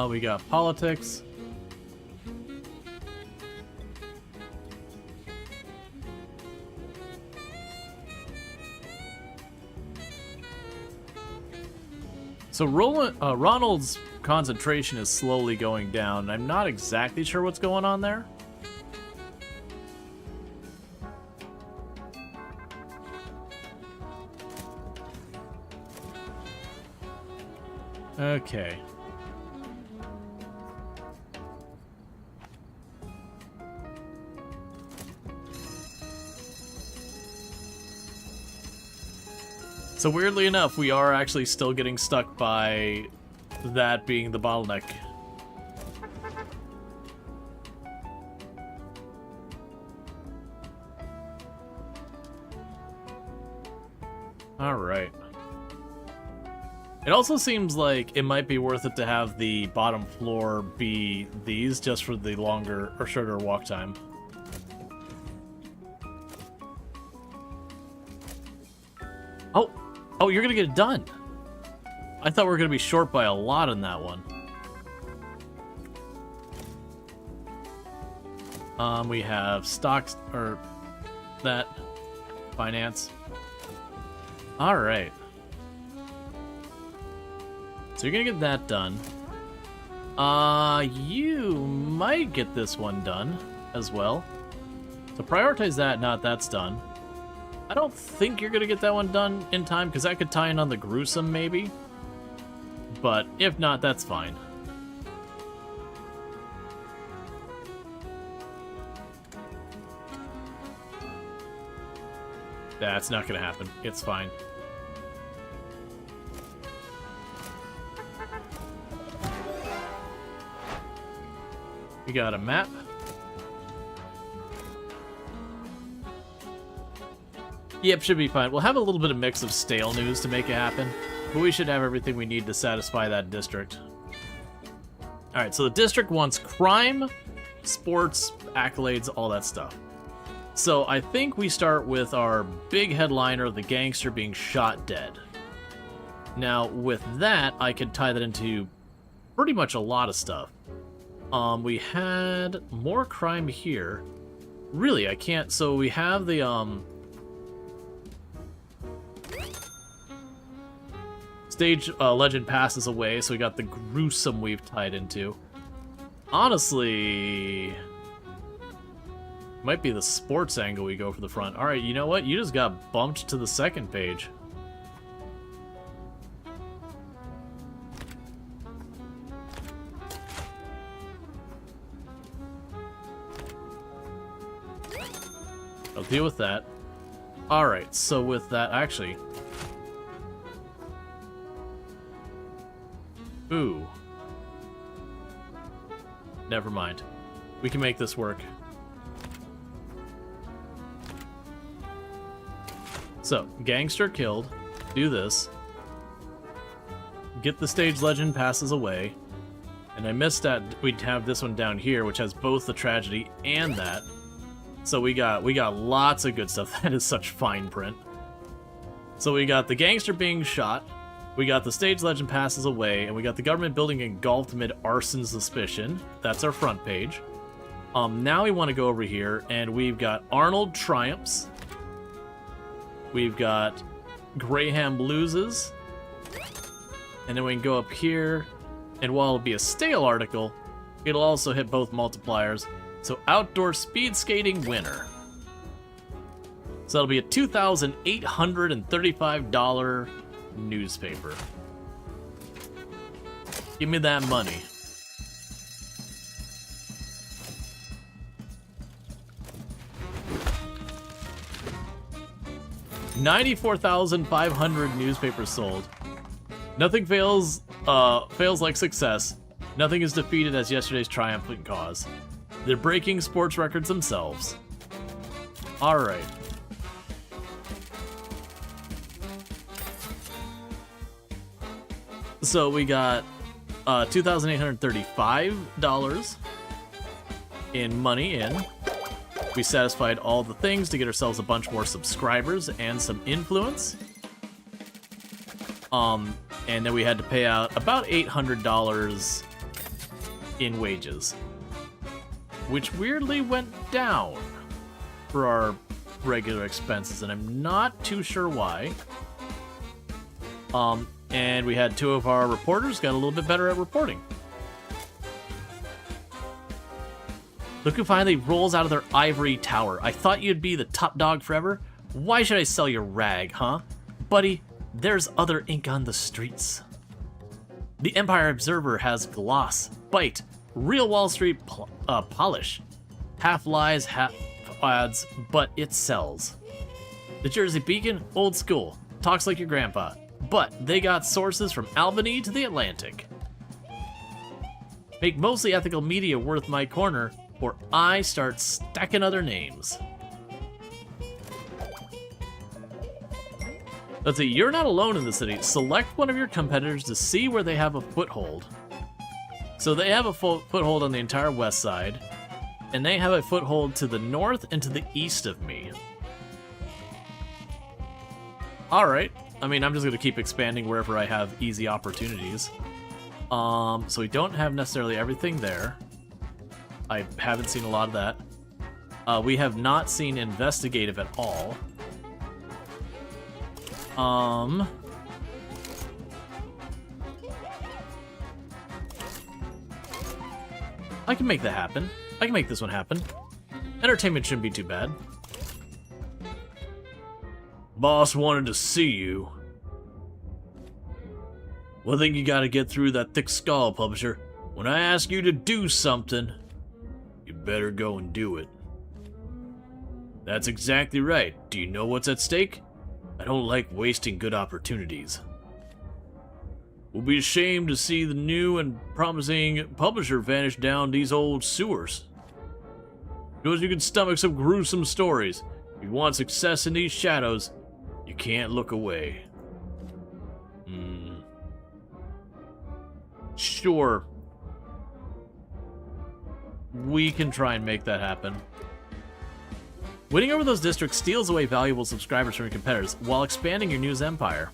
We got politics. So Ronald's concentration is slowly going down. I'm not exactly sure what's going on there. Okay. So weirdly enough, we are actually still getting stuck by that being the bottleneck. All right. It also seems like it might be worth it to have the bottom floor be these, just for the longer or shorter walk time. Oh, you're gonna get it done. I thought we were gonna be short by a lot on that one. We have stocks, or that, finance. All right. So you're gonna get that done. You might get this one done as well. So prioritize that, not that's done. I don't think you're gonna get that one done in time, because that could tie in on the gruesome, maybe. But if not, that's fine. That's not gonna happen. It's fine. We got a map. Yep, should be fine. We'll have a little bit of mix of stale news to make it happen, but we should have everything we need to satisfy that district. Alright, so the district wants crime, sports, accolades, all that stuff. So I think we start with our big headliner, the gangster being shot dead. Now, with that, I could tie that into pretty much a lot of stuff. We had more crime here. Really, I can't... So we have the, stage legend passes away, so we got the gruesome we've tied into. Honestly, might be the sports angle we go for the front. Alright, you know what? You just got bumped to the second page. I'll deal with that. Alright, so with that, actually... Ooh. Never mind. We can make this work. So, gangster killed. Do this. Get the stage legend passes away. And I missed that we'd have this one down here, which has both the tragedy and that. So we got lots of good stuff. That is such fine print. So we got the gangster being shot. We got the stage legend passes away, and we got the government building engulfed amid arson suspicion. That's our front page. Now we want to go over here, and we've got Arnold triumphs. We've got Graham loses. And then we can go up here, and while it'll be a stale article, it'll also hit both multipliers. So outdoor speed skating winner. So that'll be a $2,835 newspaper. Give me that money. $94,500 newspapers sold. Nothing fails like success. Nothing is defeated as yesterday's triumphant cause. They're breaking sports records themselves. All right. So we got $2,835 in money in. We satisfied all the things to get ourselves a bunch more subscribers and some influence. And then we had to pay out about $800 in wages, which weirdly went down for our regular expenses, and I'm not too sure why. And we had 2 of our reporters got a little bit better at reporting. Look who finally rolls out of their ivory tower. I thought you'd be the top dog forever. Why should I sell your rag, huh? Buddy, there's other ink on the streets. The Empire Observer has gloss, bite, real Wall Street polish. Half lies, half ads, but it sells. The Jersey Beacon, old school, talks like your grandpa, but they got sources from Albany to the Atlantic. Make mostly ethical media worth my corner, or I start stacking other names. Let's see, you're not alone in the city. Select one of your competitors to see where they have a foothold. So they have a foothold on the entire west side, and they have a foothold to the north and to the east of me. Alright, I mean, I'm just going to keep expanding wherever I have easy opportunities. So we don't have necessarily everything there. I haven't seen a lot of that. We have not seen investigative at all. I can make that happen. I can make this one happen. Entertainment shouldn't be too bad. Boss wanted to see you. Well, I think you gotta get through that thick skull, publisher. When I ask you to do something, you better go and do it. That's exactly right. Do you know what's at stake? I don't like wasting good opportunities. We'll be ashamed to see the new and promising publisher vanish down these old sewers. Knows you can stomach some gruesome stories. If you want success in these shadows, you can't look away. Sure. We can try and make that happen. Winning over those districts steals away valuable subscribers from your competitors while expanding your news empire.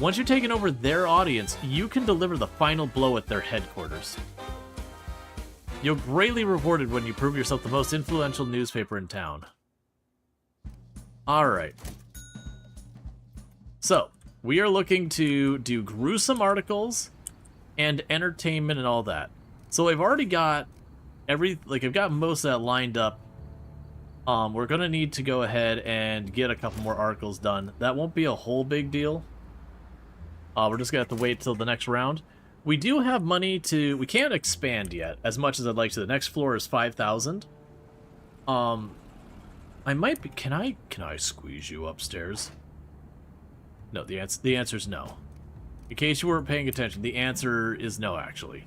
Once you've taken over their audience, you can deliver the final blow at their headquarters. You're greatly rewarded when you prove yourself the most influential newspaper in town. Alright. So, we are looking to do gruesome articles and entertainment and all that. So I've already got I've got most of that lined up. We're gonna need to go ahead and get a couple more articles done. That won't be a whole big deal. We're just gonna have to wait till the next round. We do have money to... We can't expand yet, as much as I'd like to. The next floor is 5,000. I might be... Can I squeeze you upstairs? No, the answer is no. In case you weren't paying attention, the answer is no, actually.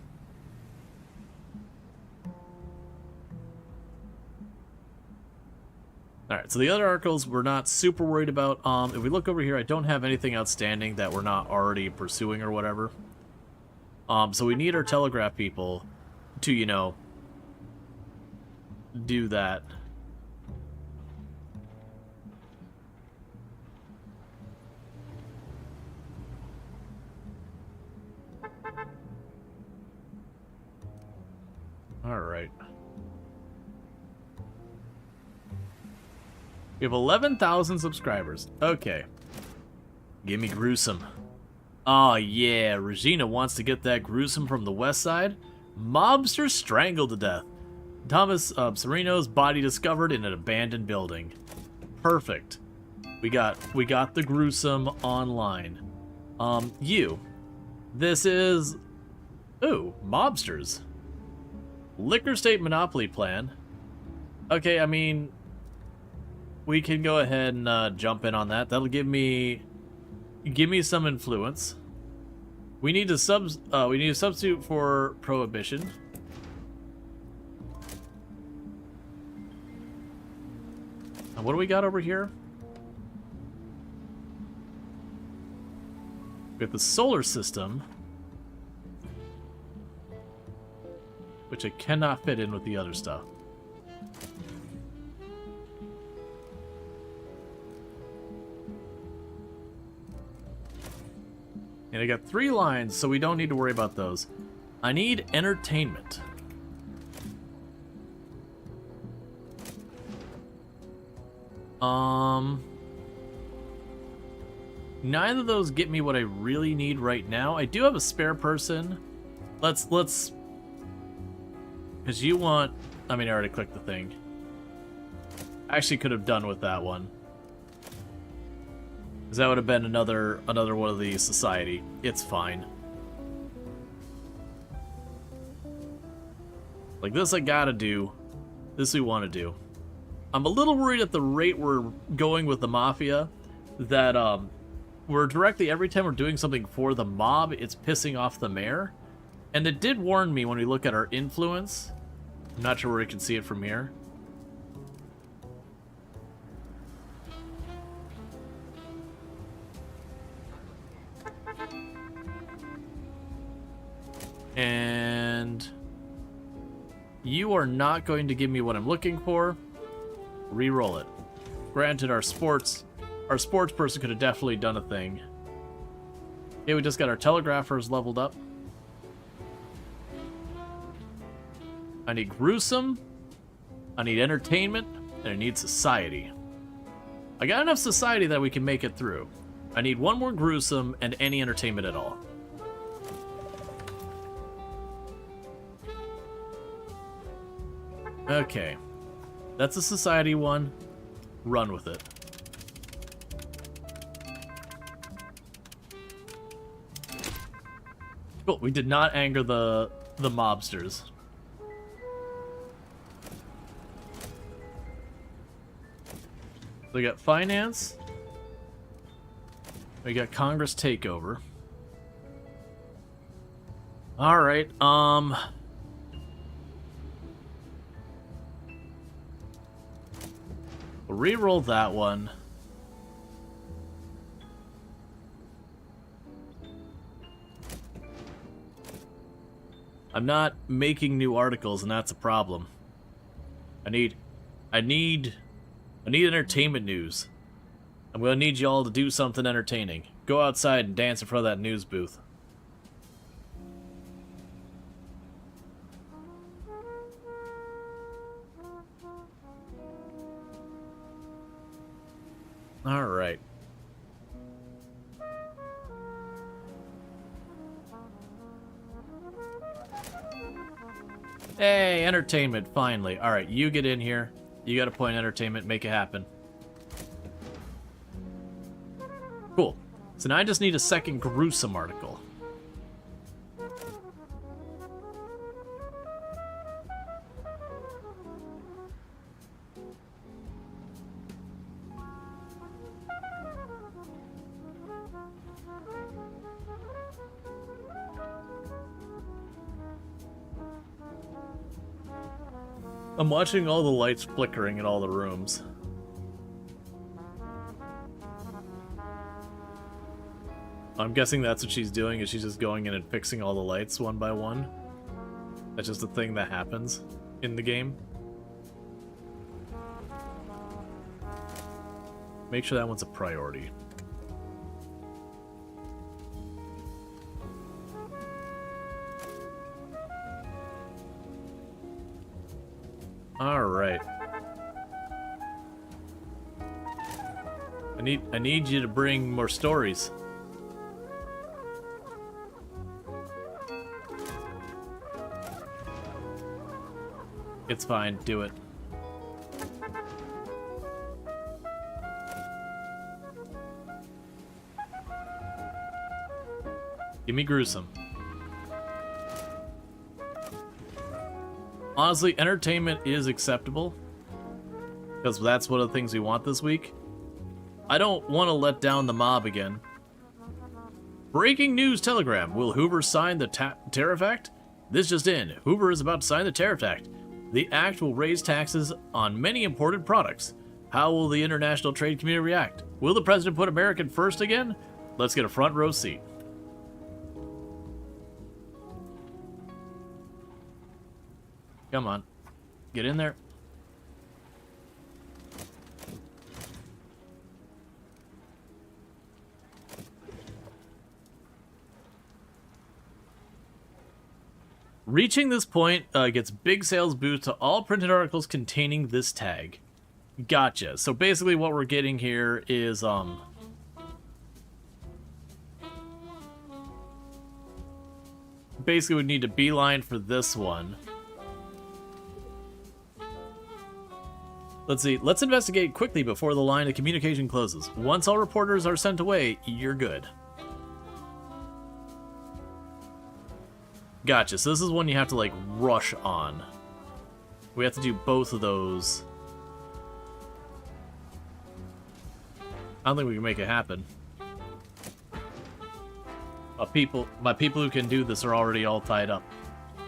Alright, so the other articles we're not super worried about. If we look over here, I don't have anything outstanding that we're not already pursuing or whatever. So we need our telegraph people to, you know, do that. Alright. We have 11,000 subscribers. Okay. Give me gruesome. Oh yeah, Regina wants to get that gruesome from the west side. Mobster strangled to death. Thomas Sereno's body discovered in an abandoned building. Perfect. We got the gruesome online. This is... Ooh, mobsters. Liquor state monopoly plan. Okay, I mean... We can go ahead and jump in on that. That'll give me some influence. We need to substitute for prohibition. And what do we got over here? We have the solar system, which I cannot fit in with the other stuff. And I got 3 lines, so we don't need to worry about those. I need entertainment. Neither of those get me what I really need right now. I do have a spare person. Let's, because you want, I mean, I already clicked the thing. I actually could have done with that one. Because that would have been another one of the society. It's fine. Like this I gotta do. This we want to do. I'm a little worried at the rate we're going with the Mafia that, we're directly, every time we're doing something for the mob, it's pissing off the mayor. And it did warn me when we look at our influence. I'm not sure where we can see it from here. And you are not going to give me what I'm looking for. Reroll it. Granted, our sports person could have definitely done a thing. Okay, we just got our telegraphers leveled up. I need gruesome, I need entertainment, and I need society. I got enough society that we can make it through. I need one more gruesome and any entertainment at all. Okay. That's a society one. Run with it. Cool, we did not anger the mobsters. We got finance. We got Congress takeover. Alright, we'll re-roll that one. I'm not making new articles, and that's a problem. I need entertainment news. I'm gonna need y'all to do something entertaining. Go outside and dance in front of that news booth. Alright. Hey, entertainment, finally. Alright, you get in here. You got a point entertainment, make it happen. Cool. So now I just need a second gruesome article. I'm watching all the lights flickering in all the rooms. I'm guessing that's what she's doing, is she's just going in and fixing all the lights one by one. That's just a thing that happens in the game. Make sure that one's a priority. Alright. I need you to bring more stories. It's fine, do it. Give me gruesome. Honestly, entertainment is acceptable, because that's one of the things we want this week. I don't want to let down the mob again. Breaking news telegram. Will Hoover sign the Tariff Act? This just in. Hoover is about to sign the Tariff Act. The act will raise taxes on many imported products. How will the international trade community react? Will the president put American first again? Let's get a front row seat. Come on. Get in there. Reaching this point gets big sales boost to all printed articles containing this tag. Gotcha. So basically what we're getting here is, basically we need to beeline for this one. Let's see. Let's investigate quickly before the line of communication closes. Once all reporters are sent away, you're good. Gotcha. So this is one you have to, like, rush on. We have to do both of those. I don't think we can make it happen. My people who can do this are already all tied up.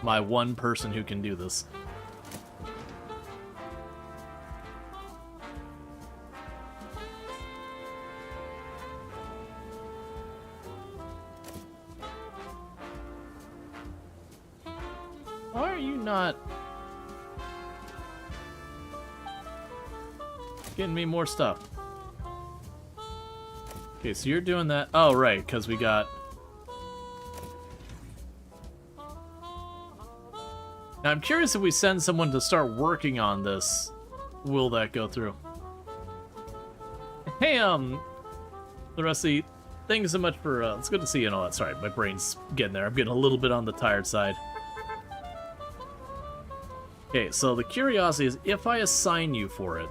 My one person who can do this. Why are you not getting me more stuff? Okay, so you're doing that. Oh, right, because we got... Now, I'm curious if we send someone to start working on this, will that go through? Hey, the rest of the... Thanks so much for, it's good to see you and all that. Sorry, my brain's getting there. I'm getting a little bit on the tired side. Okay, so the curiosity is, if I assign you for it,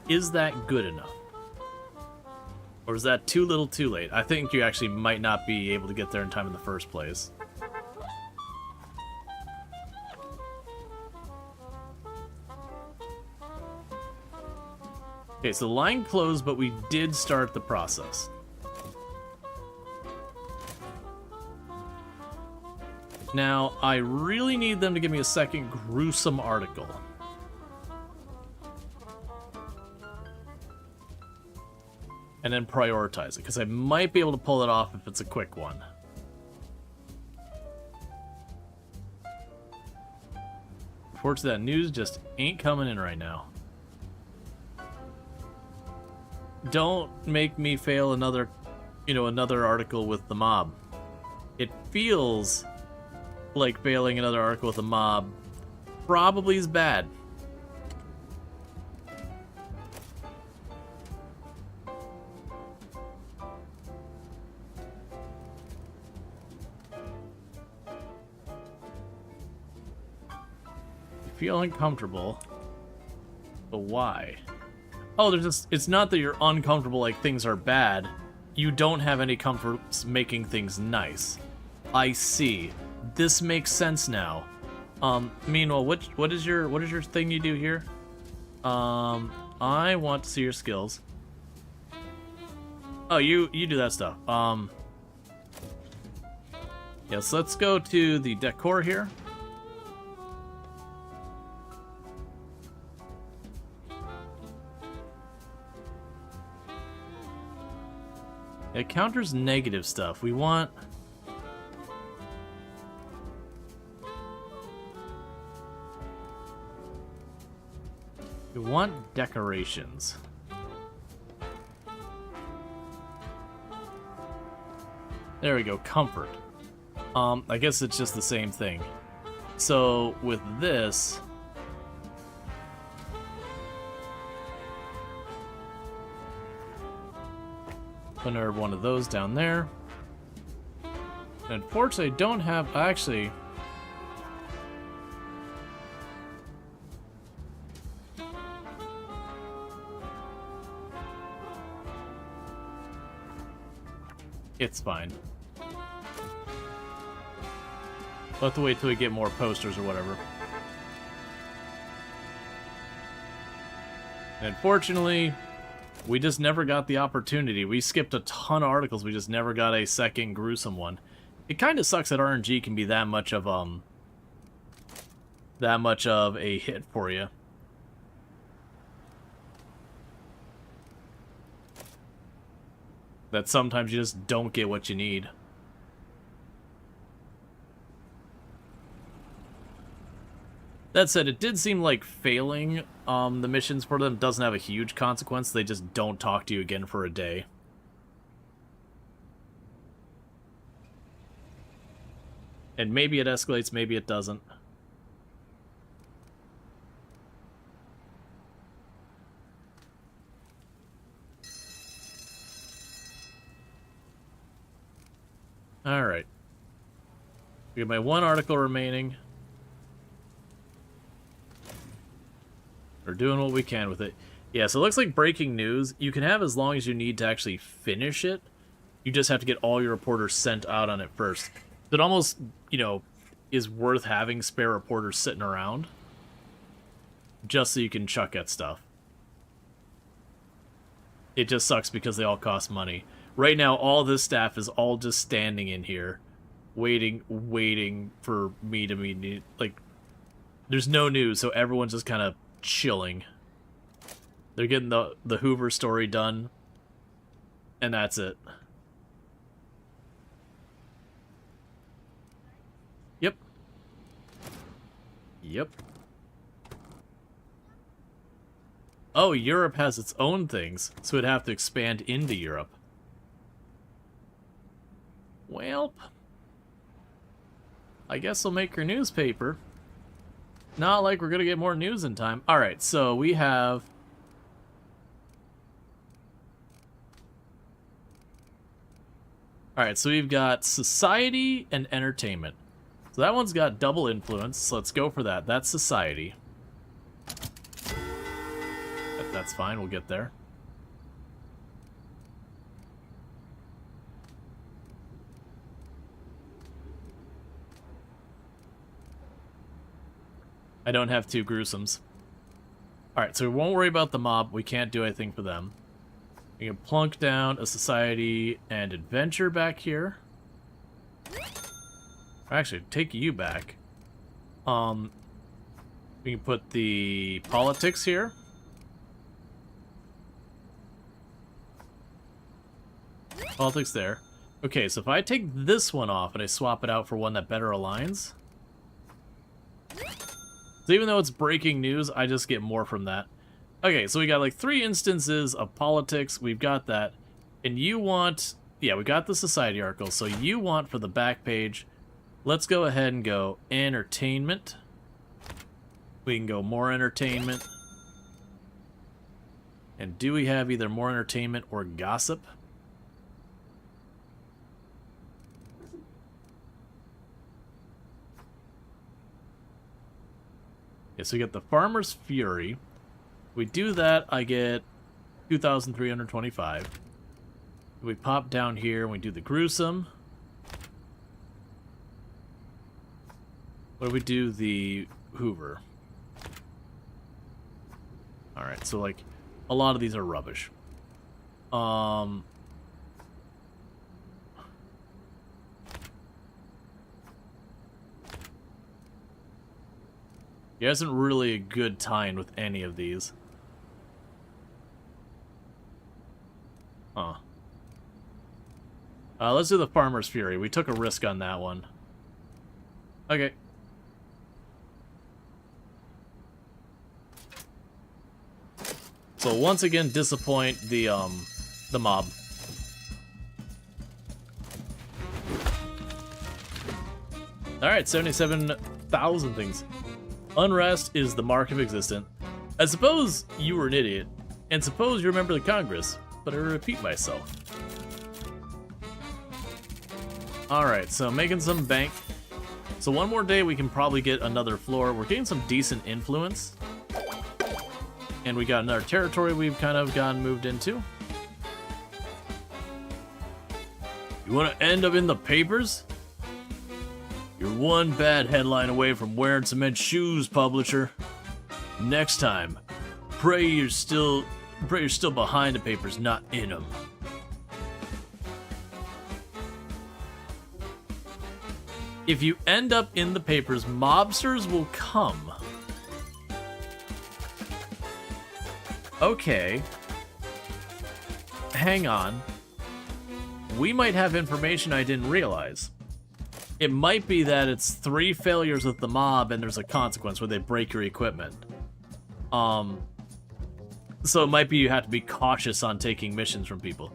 is that good enough? Or is that too little too late? I think you actually might not be able to get there in time in the first place. Okay, so the line closed, but we did start the process. Now, I really need them to give me a second gruesome article. And then prioritize it, because I might be able to pull it off if it's a quick one. Unfortunately, that news just ain't coming in right now. Don't make me fail another, another article with the mob. It feels like failing another article with a mob probably is bad. Feel uncomfortable, but why? Oh, it's not that you're uncomfortable like things are bad. You don't have any comfort making things nice. I see. This makes sense now. Meanwhile, what is your thing you do here? I want to see your skills. Oh, you do that stuff. Yes, let's go to the decor here. It counters negative stuff. We want... decorations. There we go, comfort. I guess it's just the same thing. So, with this... Put one of those down there. And unfortunately, I don't have... Actually... It's fine. We'll have to wait till we get more posters or whatever. And unfortunately... We just never got the opportunity. We skipped a ton of articles. We just never got a second gruesome one. It kind of sucks that RNG can be that much of a hit for you. That sometimes you just don't get what you need. That said, it did seem like failing the missions for them doesn't have a huge consequence. They just don't talk to you again for a day. And maybe it escalates, maybe it doesn't. Alright. We have my one article remaining. We're doing what we can with it. Yeah, so it looks like breaking news. You can have as long as you need to actually finish it. You just have to get all your reporters sent out on it first. It almost, you know, is worth having spare reporters sitting around. Just so you can chuck at stuff. It just sucks because they all cost money. Right now, all this staff is all just standing in here, waiting for me to meet. Like, there's no news, so everyone's just kind of chilling. They're getting the Hoover story done, and that's it. Yep. Yep. Oh, Europe has its own things, so it'd have to expand into Europe. Well, I guess we'll make her newspaper. Not like we're gonna get more news in time. Alright, so we have... Alright, so we've got society and entertainment. So that one's got double influence, so let's go for that. That's society. That's fine, we'll get there. I don't have two gruesomes. Alright, so we won't worry about the mob. We can't do anything for them. We can plunk down a society and adventure back here. Actually, take you back. We can put the politics here. Politics there. Okay, so if I take this one off and I swap it out for one that better aligns... So even though it's breaking news, I just get more from that. Okay, so we got like 3 instances of politics. We've got that. And you want... Yeah, we got the society article. So you want for the back page... Let's go ahead and go entertainment. We can go more entertainment. And do we have either more entertainment or gossip? Yeah, so we get the Farmer's Fury. We do that, I get 2,325. We pop down here and we do the gruesome. What do we do? The Hoover. Alright, so like a lot of these are rubbish. There isn't really a good tie-in with any of these. Huh. Let's do the Farmer's Fury. We took a risk on that one. Okay. So once again, disappoint the mob. Alright, 77,000 things. Unrest is the mark of existence. I suppose you were an idiot, and suppose you remember the Congress, but I repeat myself. Alright, so making some bank. So one more day we can probably get another floor. We're getting some decent influence. And we got another territory we've kind of gotten moved into. You want to end up in the papers? You're one bad headline away from wearing cement shoes, publisher. Next time, pray you're still behind the papers, not in them. If you end up in the papers, mobsters will come. Okay. Hang on. We might have information I didn't realize. It might be that it's 3 failures with the mob and there's a consequence where they break your equipment. So it might be you have to be cautious on taking missions from people.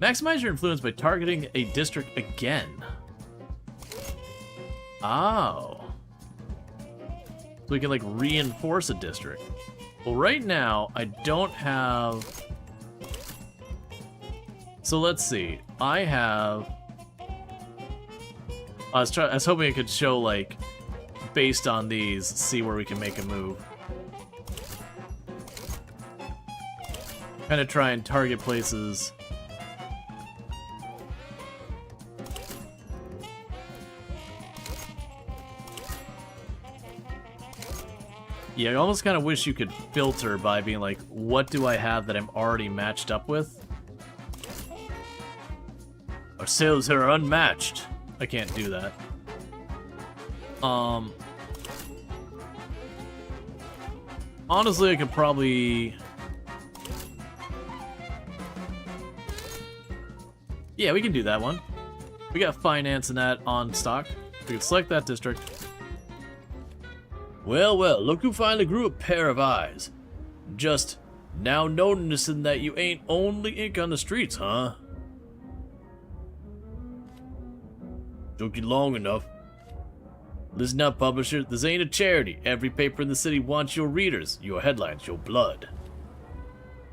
Maximize your influence by targeting a district again. Oh. So we can, like, reinforce a district. Well, right now, I don't have... So let's see. I have... I was hoping I could show, like, based on these, see where we can make a move. Kind of try and target places. Yeah, I almost kind of wish you could filter by being like, what do I have that I'm already matched up with? Our sales are unmatched. I can't do that. Honestly, I could probably... Yeah, we can do that one. We got finance and that on stock. We can select that district. Well, well, look who finally grew a pair of eyes. Just now noticing that you ain't only ink on the streets, huh? Took you long enough. Listen up, publisher. This ain't a charity. Every paper in the city wants your readers, your headlines, your blood.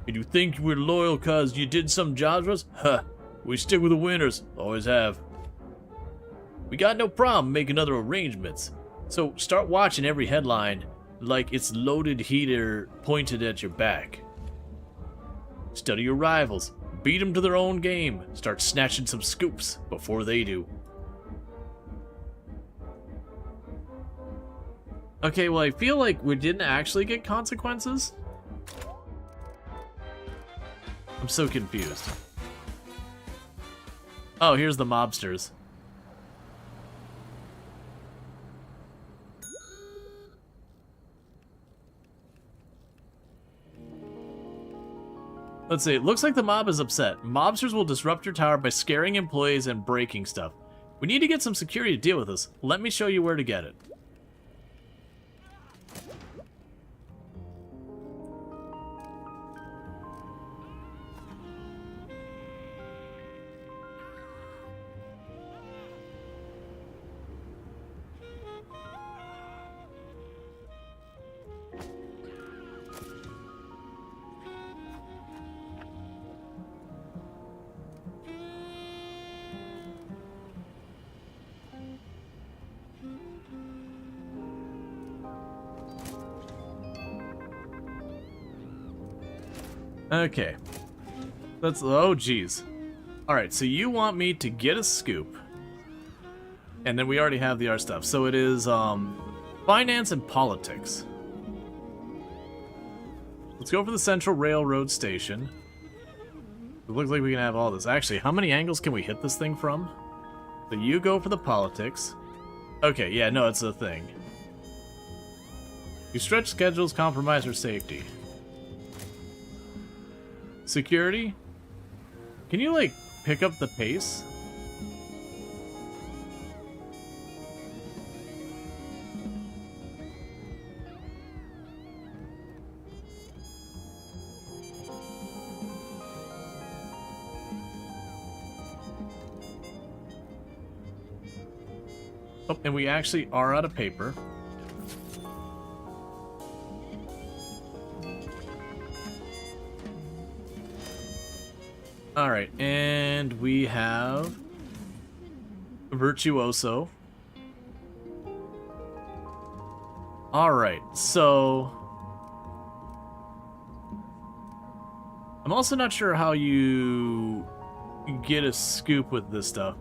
And you think we're loyal cause you did some jobs for us? Huh. We stick with the winners. Always have. We got no problem making other arrangements. So start watching every headline like it's loaded heater pointed at your back. Study your rivals. Beat them to their own game. Start snatching some scoops before they do. Okay, well, I feel like we didn't actually get consequences. I'm so confused. Oh, here's the mobsters. Let's see, it looks like the mob is upset. Mobsters will disrupt your tower by scaring employees and breaking stuff. We need to get some security to deal with this. Let me show you where to get it. Okay. That's... Oh, geez. Alright, so you want me to get a scoop. And then we already have the art stuff. So it is, finance and politics. Let's go for the Central Railroad Station. It looks like we can have all this. Actually, how many angles can we hit this thing from? So you go for the politics. Okay, yeah, no, it's a thing. You stretch schedules, compromise our safety. Security? Can you, like, pick up the pace? Oh, and we actually are out of paper. Alright, and we have Virtuoso. Alright, so I'm also not sure how you get a scoop with this stuff.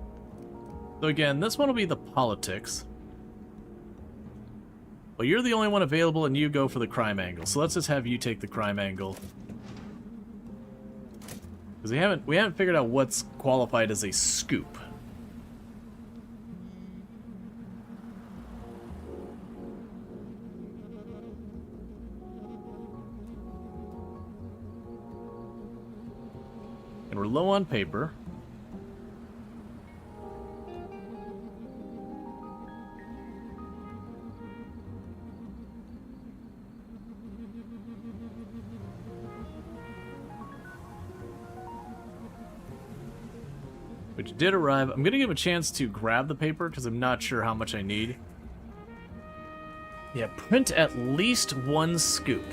So again, this one will be the politics. Well, you're the only one available and you go for the crime angle. So let's just have you take the crime angle. Because we haven't figured out what's qualified as a scoop. And we're low on paper. which did arrive. I'm going to give him a chance to grab the paper because I'm not sure how much I need. Yeah, print at least 1 scoop.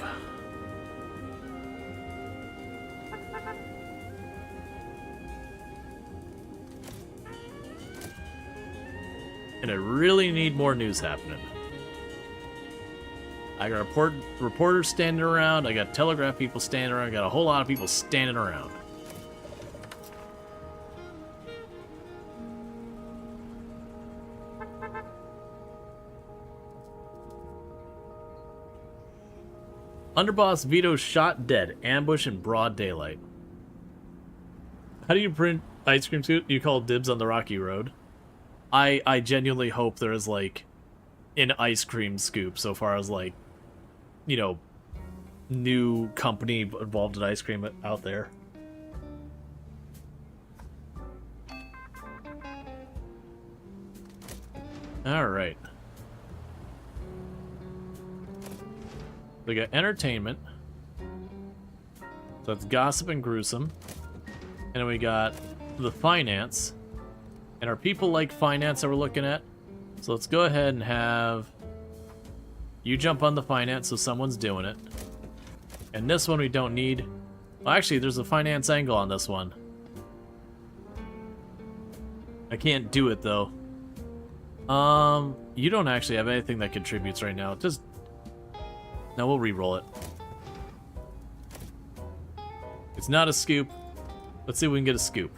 And I really need more news happening. I got reporters standing around, I got telegraph people standing around, I got a whole lot of people standing around. Underboss Vito shot dead, ambush in broad daylight. How do you print ice cream suit? You call dibs on the rocky road? I genuinely hope there is, like, an ice cream scoop so far as, like, you know, new company involved in ice cream out there. Alright. We got entertainment. So that's gossip and gruesome. And then we got the finance. And our people like finance that we're looking at. So let's go ahead and have you jump on the finance so someone's doing it. And this one we don't need. Well, actually, there's a finance angle on this one. I can't do it, though. You don't actually have anything that contributes right now. Just... No, we'll re-roll it. It's not a scoop. Let's see if we can get a scoop.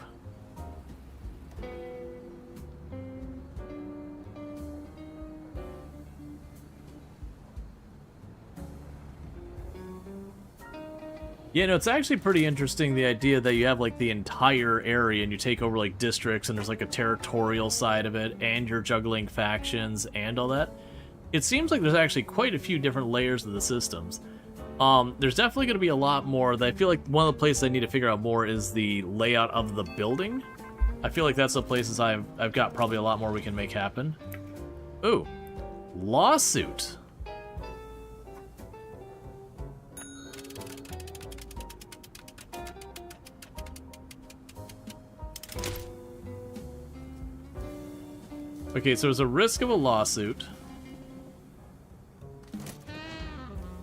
Yeah, no, it's actually pretty interesting, the idea that you have, like, the entire area and you take over, like, districts and there's, like, a territorial side of it and you're juggling factions and all that. It seems like there's actually quite a few different layers of the systems. There's definitely going to be a lot more. I feel like one of the places I need to figure out more is the layout of the building. I feel like that's the places I've got probably a lot more we can make happen. Ooh, lawsuit. Okay, so there's a risk of a lawsuit.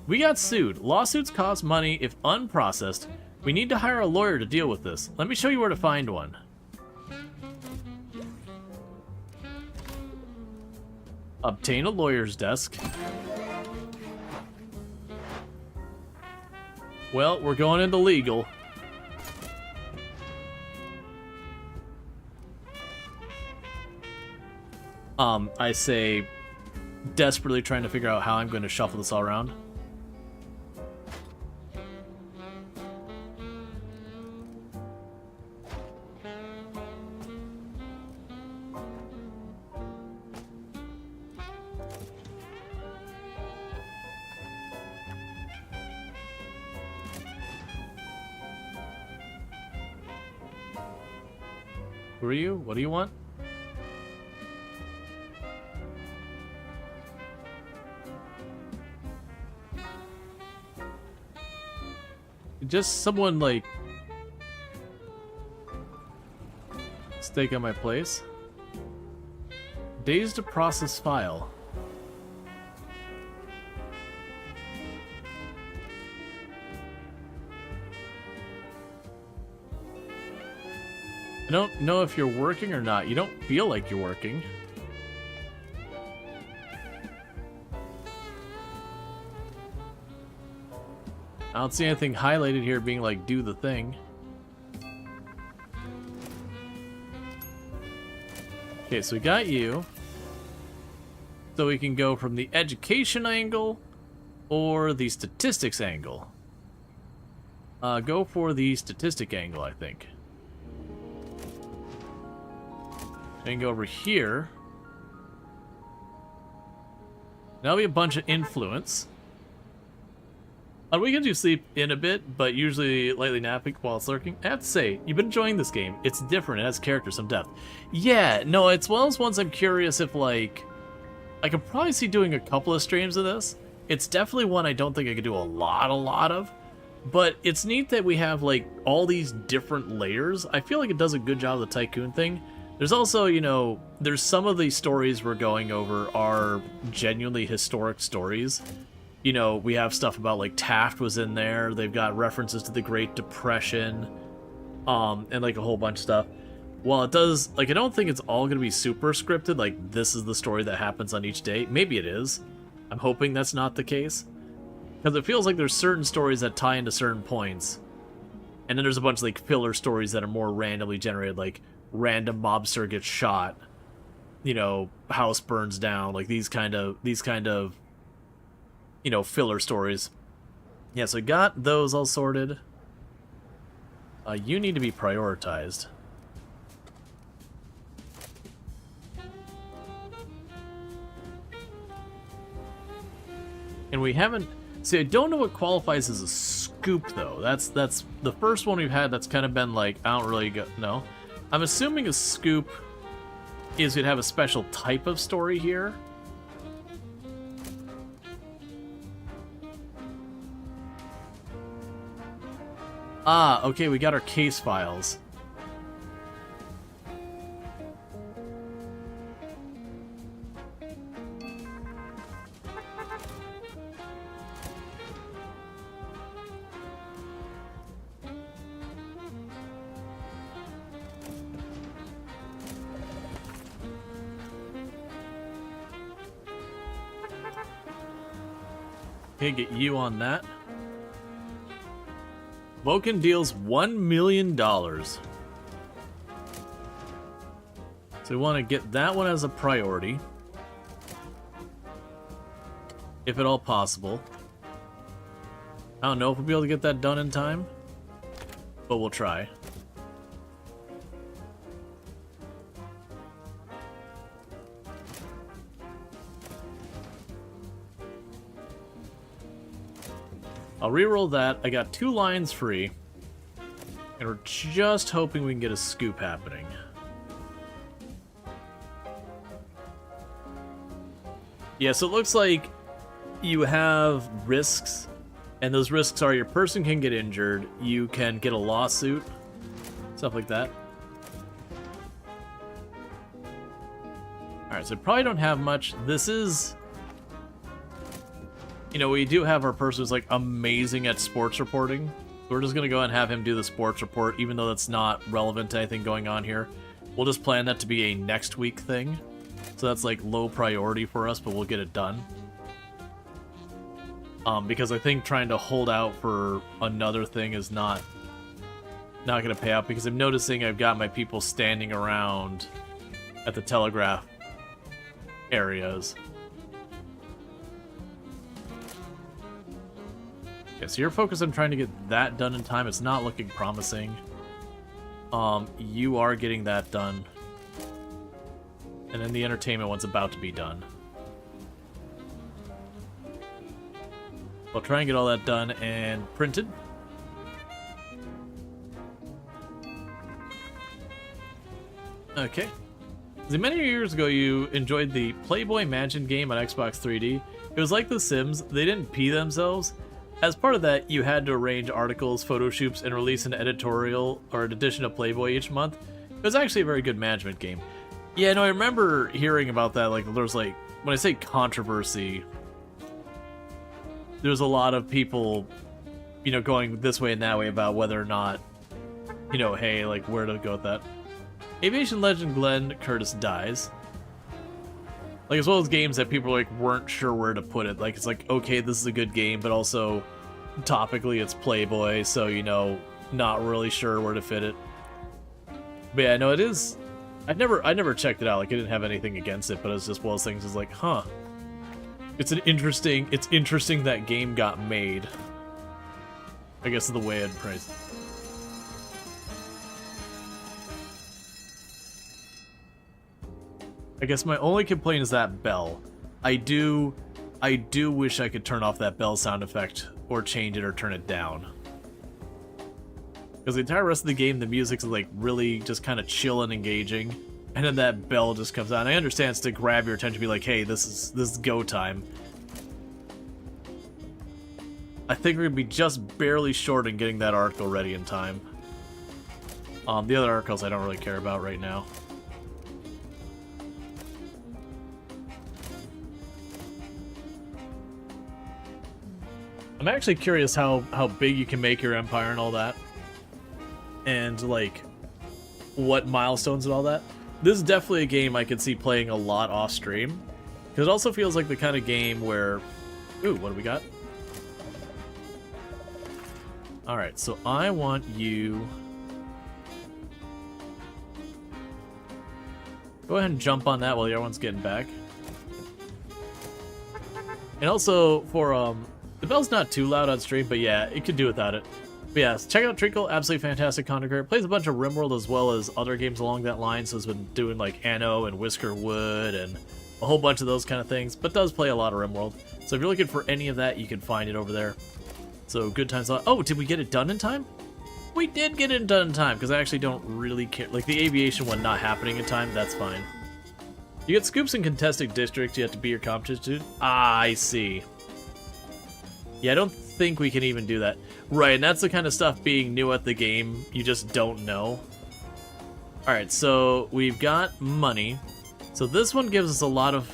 We got sued. Lawsuits cost money if unprocessed. We need to hire a lawyer to deal with this. Let me show you where to find one. Obtain a lawyer's desk. Well, we're going into legal. I say, desperately trying to figure out how I'm going to shuffle this all around. Who are you? What do you want? Just someone, like, stake on my place. Days to process file. I don't know if you're working or not. You don't feel like you're working. I don't see anything highlighted here being like, do the thing. Okay, so we got you. So we can go from the education angle or the statistics angle. Go for the statistic angle, I think. And go over here. That'll be a bunch of influence. We can do sleep in a bit, but usually lightly napping while it's lurking. I have to say, you've been enjoying this game. It's different. It has character, some depth. Yeah, no, it's one of those ones I'm curious if, like... I could probably see doing a couple of streams of this. It's definitely one I don't think I could do a lot of. But it's neat that we have, like, all these different layers. I feel like it does a good job of the Tycoon thing. There's also, you know, there's some of the stories we're going over are genuinely historic stories. You know, we have stuff about, like, Taft was in there. They've got references to the Great Depression, and, like, a whole bunch of stuff. While it does, like, I don't think it's all going to be super scripted, like, this is the story that happens on each day. Maybe it is. I'm hoping that's not the case. Because it feels like there's certain stories that tie into certain points. And then there's a bunch of, like, filler stories that are more randomly generated, like, random mobster gets shot, you know, house burns down, like, these kind of, you know, filler stories. Yeah, so I got those all sorted. You need to be prioritized. And we haven't... See, I don't know what qualifies as a scoop, though. That's the first one we've had that's kind of been like, I don't really go... No. I'm assuming a scoop is we'd have a special type of story here. Ah, okay, we got our case files. Okay, get you on that. Vulcan deals $1 million. So we want to get that one as a priority. If at all possible. I don't know if we'll be able to get that done in time, but we'll try. I'll reroll that. I got 2 lines free. And we're just hoping we can get a scoop happening. Yeah, so it looks like you have risks. And those risks are your person can get injured, you can get a lawsuit, stuff like that. Alright, so we probably don't have much. This is... You know, we do have our person who's, like, amazing at sports reporting. So we're just going to go and have him do the sports report, even though that's not relevant to anything going on here. We'll just plan that to be a next week thing. So that's, like, low priority for us, but we'll get it done. Because I think trying to hold out for another thing is not going to pay out, because I'm noticing I've got my people standing around at the telegraph areas. Yeah, so you're focused on trying to get that done in time. It's not looking promising. You are getting that done. And then the entertainment one's about to be done. I'll try and get all that done and printed. Okay. See, many years ago you enjoyed the Playboy Mansion game on Xbox 3D. It was like The Sims. They didn't pee themselves. As part of that, you had to arrange articles, photo shoots, and release an editorial or an edition of Playboy each month. It was actually a very good management game. Yeah, no, I remember hearing about that. Like, there's like, when I say controversy, there's a lot of people, you know, going this way and that way about whether or not, you know, hey, like, where to go with that. Aviation legend Glenn Curtis dies. Like, as well as games that people, like, weren't sure where to put it. Like, it's like, okay, this is a good game, but also, topically, it's Playboy, so, you know, not really sure where to fit it. But yeah, no, it is... I never checked it out. Like, I didn't have anything against it, but it's just one of those things is like, huh. It's interesting that game got made. I guess is the way I'd phrase it. I guess my only complaint is that bell. I do wish I could turn off that bell sound effect, or change it, or turn it down. Because the entire rest of the game, the music's like really just kind of chill and engaging, and then that bell just comes out. And I understand it's to grab your attention, be like, hey, this is go time. I think we're gonna be just barely short in getting that article ready in time. The other articles I don't really care about right now. I'm actually curious how big you can make your empire and all that. And, like, what milestones and all that. This is definitely a game I could see playing a lot off stream. Because it also feels like the kind of game where... Ooh, what do we got? Alright, so I want you... Go ahead and jump on that while everyone's getting back. And also, for, the bell's not too loud on stream, but yeah, it could do without it. But yeah, check out Treacle, absolutely fantastic content creator. Plays a bunch of RimWorld as well as other games along that line, so has been doing like Anno and Whiskerwood and a whole bunch of those kind of things, but does play a lot of RimWorld. So if you're looking for any of that, you can find it over there. So good times. Oh, did we get it done in time? We did get it done in time, because I actually don't really care. Like the aviation one not happening in time, that's fine. You get scoops in contested districts, you have to be your competition. Ah, I see. Yeah, I don't think we can even do that. Right, and that's the kind of stuff being new at the game, you just don't know. Alright, so we've got money. So this one gives us a lot of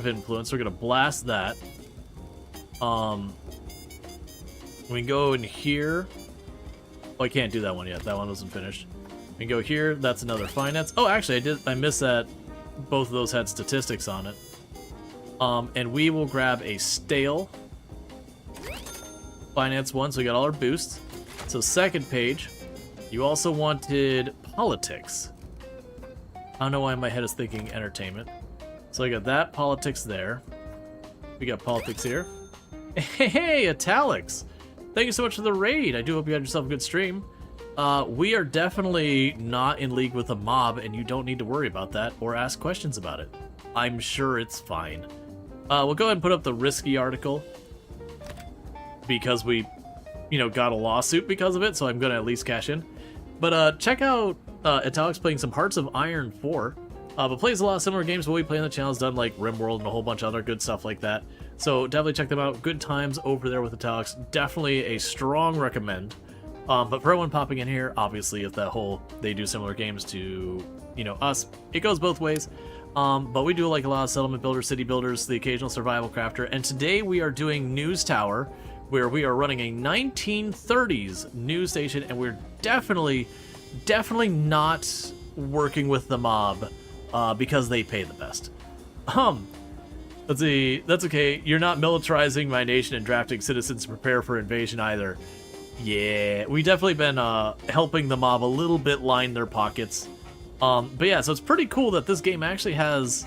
influence. We're gonna blast that. We can go in here. Oh, I can't do that one yet. That one wasn't finished. We can go here. That's another finance. Oh, actually, I missed that. Both of those had statistics on it. And we will grab a stale finance one, so we got all our boosts. So second page, you also wanted politics. I don't know why my head is thinking entertainment. So I got that politics there. We got politics here. Hey, italics! Thank you so much for the raid. I do hope you had yourself a good stream. We are definitely not in league with a mob, and you don't need to worry about that or ask questions about it. I'm sure it's fine. We'll go ahead and put up the risky article because we, got a lawsuit because of it, so I'm going to at least cash in. But check out Italics playing some Hearts of Iron 4, but plays a lot of similar games to what we play on the channel. Has done like RimWorld and a whole bunch of other good stuff like that. So definitely check them out. Good times over there with Italics. Definitely a strong recommend. But for everyone popping in here, obviously, if that whole they do similar games to us, it goes both ways. But we do like a lot of settlement builders, city builders, the occasional survival crafter, and today we are doing News Tower, where we are running a 1930s news station, and we're definitely not working with the mob, because they pay the best. Let's see, that's okay. You're not militarizing my nation and drafting citizens to prepare for invasion either. Yeah, we definitely been helping the mob a little bit line their pockets. But yeah, so it's pretty cool that this game actually has,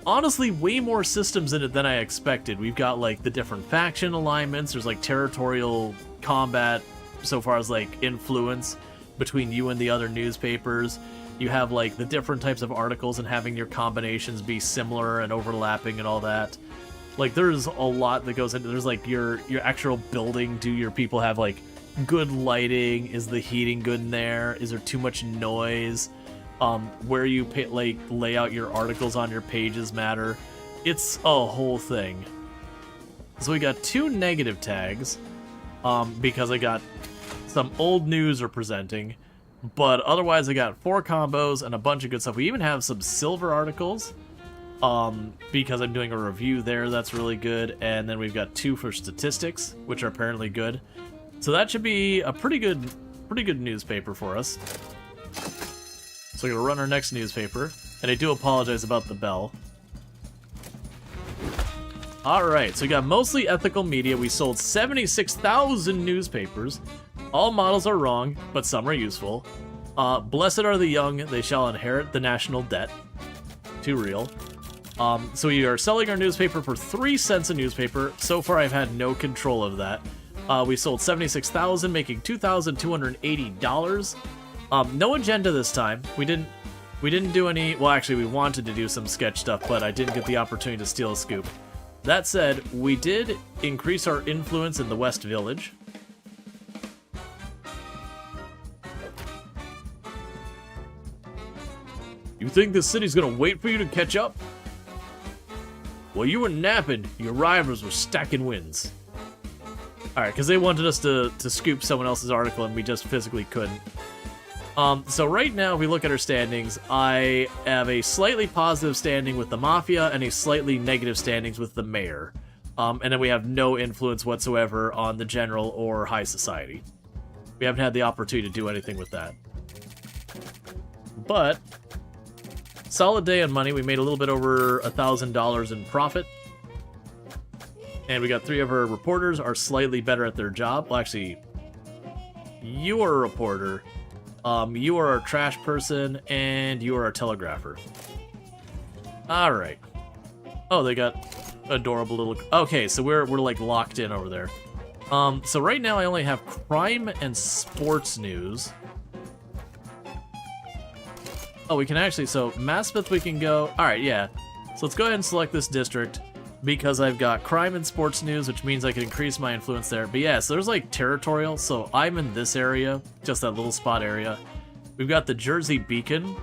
honestly, way more systems in it than I expected. We've got, like, the different faction alignments. There's, like, territorial combat, so far as, like, influence between you and the other newspapers. You have, like, the different types of articles and having your combinations be similar and overlapping and all that. Like, there's a lot that goes into, there's, like, your actual building. Do your people have, like, good lighting? Is the heating good in there? Is there too much noise? Where you lay out your articles on your pages matter. It's a whole thing. So we got 2 negative tags, because I got some old news representing, but otherwise I got 4 combos and a bunch of good stuff. We even have some silver articles, because I'm doing a review there. That's really good. And then we've got 2 for statistics, which are apparently good. So that should be a pretty good newspaper for us. So we're going to run our next newspaper, and I do apologize about the bell. Alright, so we got mostly ethical media. We sold 76,000 newspapers. All models are wrong, but some are useful. Blessed are the young, they shall inherit the national debt. Too real. So we are selling our newspaper for 3 cents a newspaper. So far I've had no control of that. We sold 76,000, making $2,280. No agenda this time. We didn't do any. Well, actually, we wanted to do some sketch stuff, but I didn't get the opportunity to steal a scoop. That said, we did increase our influence in the West Village. You think this city's gonna wait for you to catch up? While you were napping, your rivals were stacking wins. Alright, because they wanted us to scoop someone else's article and we just physically couldn't. So right now, if we look at our standings, I have a slightly positive standing with the Mafia and a slightly negative standings with the Mayor. And then we have no influence whatsoever on the General or High Society. We haven't had the opportunity to do anything with that. But, solid day on money. We made a little bit over $1,000 in profit. And we got 3 of our reporters are slightly better at their job. Well, actually, you are a reporter, you are our trash person, and you are our telegrapher. Alright. Oh, they got adorable little... Okay, so we're like locked in over there. So right now I only have crime and sports news. Oh, we can actually... So, Maspeth we can go... Alright, yeah. So let's go ahead and select this district. Because I've got crime and sports news, which means I can increase my influence there. But yeah, so there's like territorial, so I'm in this area, just that little spot area. We've got the Jersey Beacon,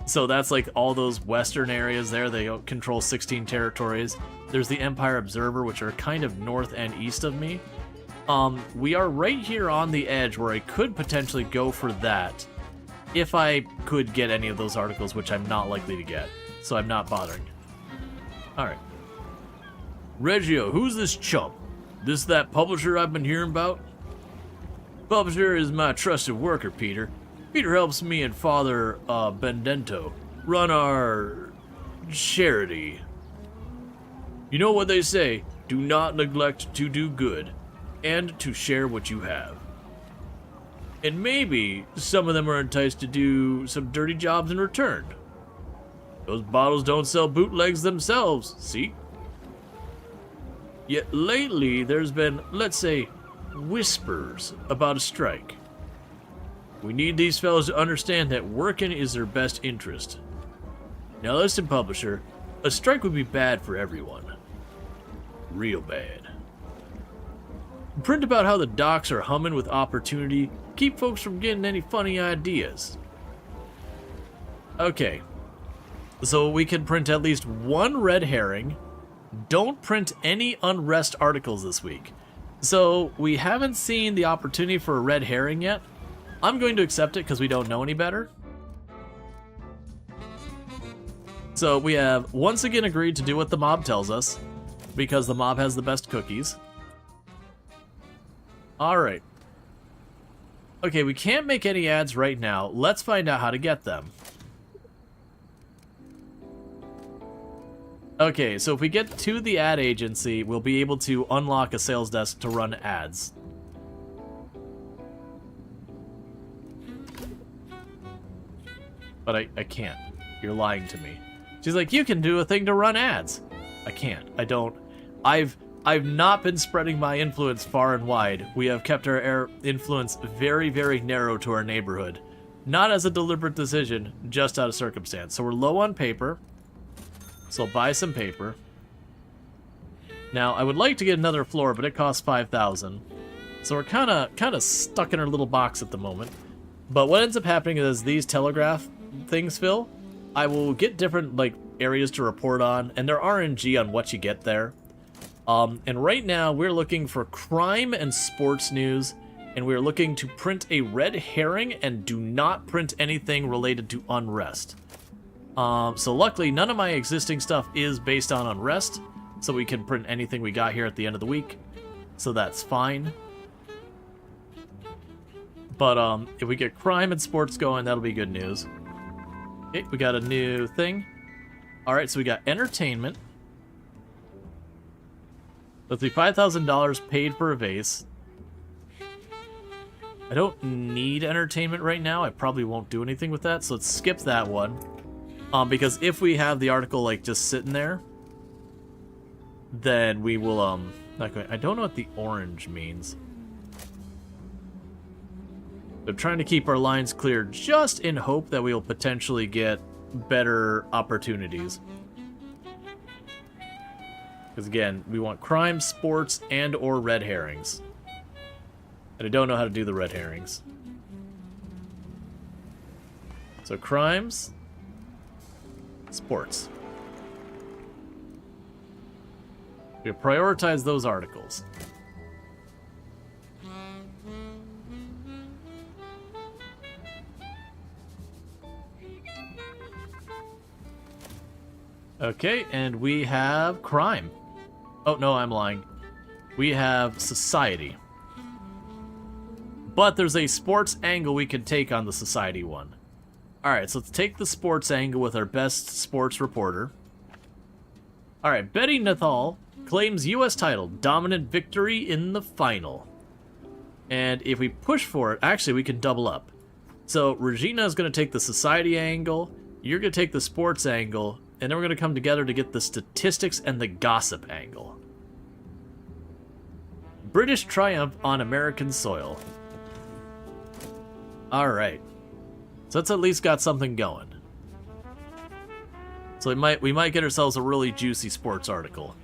so that's like all those western areas there. They control 16 territories. There's the Empire Observer, which are kind of north and east of me. We are right here on the edge where I could potentially go for that if I could get any of those articles, which I'm not likely to get, so I'm not bothering. Alright. Reggio, who's this chump? This that publisher I've been hearing about? Publisher is my trusted worker, Peter. Peter helps me and Father Bendento run our charity. You know what they say, do not neglect to do good, and to share what you have. And maybe some of them are enticed to do some dirty jobs in return. Those bottles don't sell bootlegs themselves, see? Yet lately, there's been, let's say, whispers about a strike. We need these fellows to understand that working is their best interest. Now listen, publisher, a strike would be bad for everyone. Real bad. Print about how the docks are humming with opportunity, keep folks from getting any funny ideas. Okay, so we can print at least one red herring. Don't print any unrest articles this week. So, we haven't seen the opportunity for a red herring yet. I'm going to accept it because we don't know any better. So, we have once again agreed to do what the mob tells us, because the mob has the best cookies. Alright. Okay, we can't make any ads right now. Let's find out how to get them. Okay, so if we get to the ad agency, we'll be able to unlock a sales desk to run ads. But I can't. You're lying to me. She's like, you can do a thing to run ads. I can't. I don't. I've not been spreading my influence far and wide. We have kept our influence very, very narrow to our neighborhood. Not as a deliberate decision, just out of circumstance. So we're low on paper. So I'll buy some paper. Now, I would like to get another floor, but it costs 5,000. So we're kind of stuck in our little box at the moment. But what ends up happening is these telegraph things fill, I will get different like areas to report on, and they're RNG on what you get there. And right now, we're looking for crime and sports news, and we're looking to print a red herring and do not print anything related to unrest. So luckily, none of my existing stuff is based on unrest, so we can print anything we got here at the end of the week. So that's fine. But if we get crime and sports going, that'll be good news. Okay, we got a new thing. Alright, so we got entertainment. Let's see, $5,000 paid for a vase. I don't need entertainment right now. I probably won't do anything with that, so let's skip that one. Because if we have the article, like, just sitting there, then we will, not going... I don't know what the orange means. I'm trying to keep our lines clear just in hope that we will potentially get better opportunities. Because, again, we want crime, sports, and or red herrings. And I don't know how to do the red herrings. So, crimes... sports. We prioritize those articles. Okay, and we have crime. Oh, no, I'm lying. We have society. But there's a sports angle we could take on the society one. Alright, so let's take the sports angle with our best sports reporter. Alright, Betty Nathal claims U.S. title, dominant victory in the final. And if we push for it, actually we can double up. So Regina is going to take the society angle, you're going to take the sports angle, and then we're going to come together to get the statistics and the gossip angle. British triumph on American soil. Alright. So that's at least got something going. So we might get ourselves a really juicy sports article.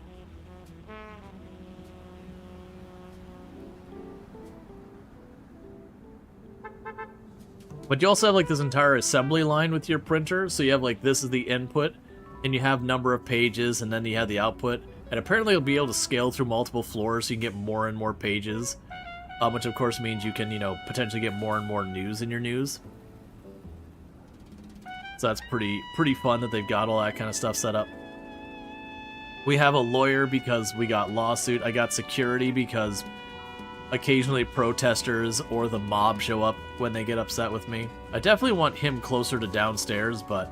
But you also have like this entire assembly line with your printer, so you have like this is the input, and you have number of pages, and then you have the output. And apparently you'll be able to scale through multiple floors so you can get more and more pages. Which of course means you can, you know, potentially get more and more news in your news. So that's pretty fun that they've got all that kind of stuff set up. We have a lawyer because we got lawsuit. I got security because occasionally protesters or the mob show up when they get upset with me. I definitely want him closer to downstairs, but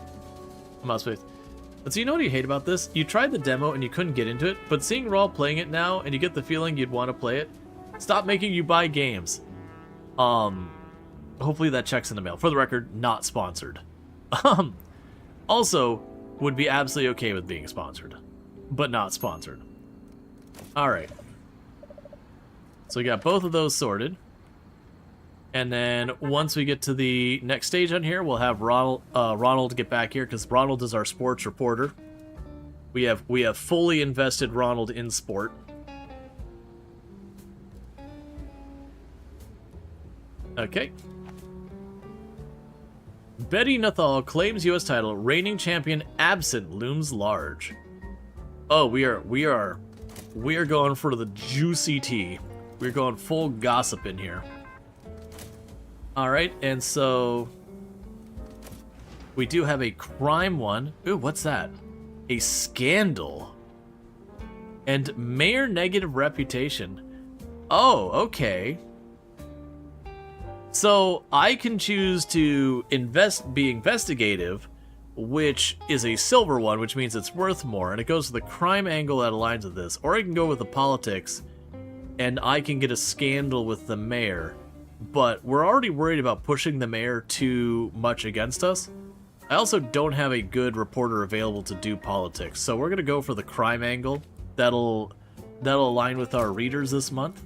I'm out of space. But so you know what you hate about this? You tried the demo and you couldn't get into it, but seeing Rual playing it now and you get the feeling you'd want to play it, stop making you buy games. Hopefully that checks in the mail. For the record, not sponsored. Also, would be absolutely okay with being sponsored, but not sponsored. Alright. So we got both of those sorted. And then once we get to the next stage on here, we'll have Ronald get back here, because Ronald is our sports reporter. We have fully invested Ronald in sport. Okay. Betty Nathal claims U.S. title. Reigning champion absent looms large. Oh, we are going for the juicy tea. We're going full gossip in here. All right, and so we do have a crime one. Ooh, what's that? A scandal. And mayor negative reputation. Oh, okay. So I can choose to be investigative, which is a silver one, which means it's worth more, and it goes to the crime angle that aligns with this. Or I can go with the politics, and I can get a scandal with the mayor. But we're already worried about pushing the mayor too much against us. I also don't have a good reporter available to do politics, so we're gonna go for the crime angle. That'll align with our readers this month.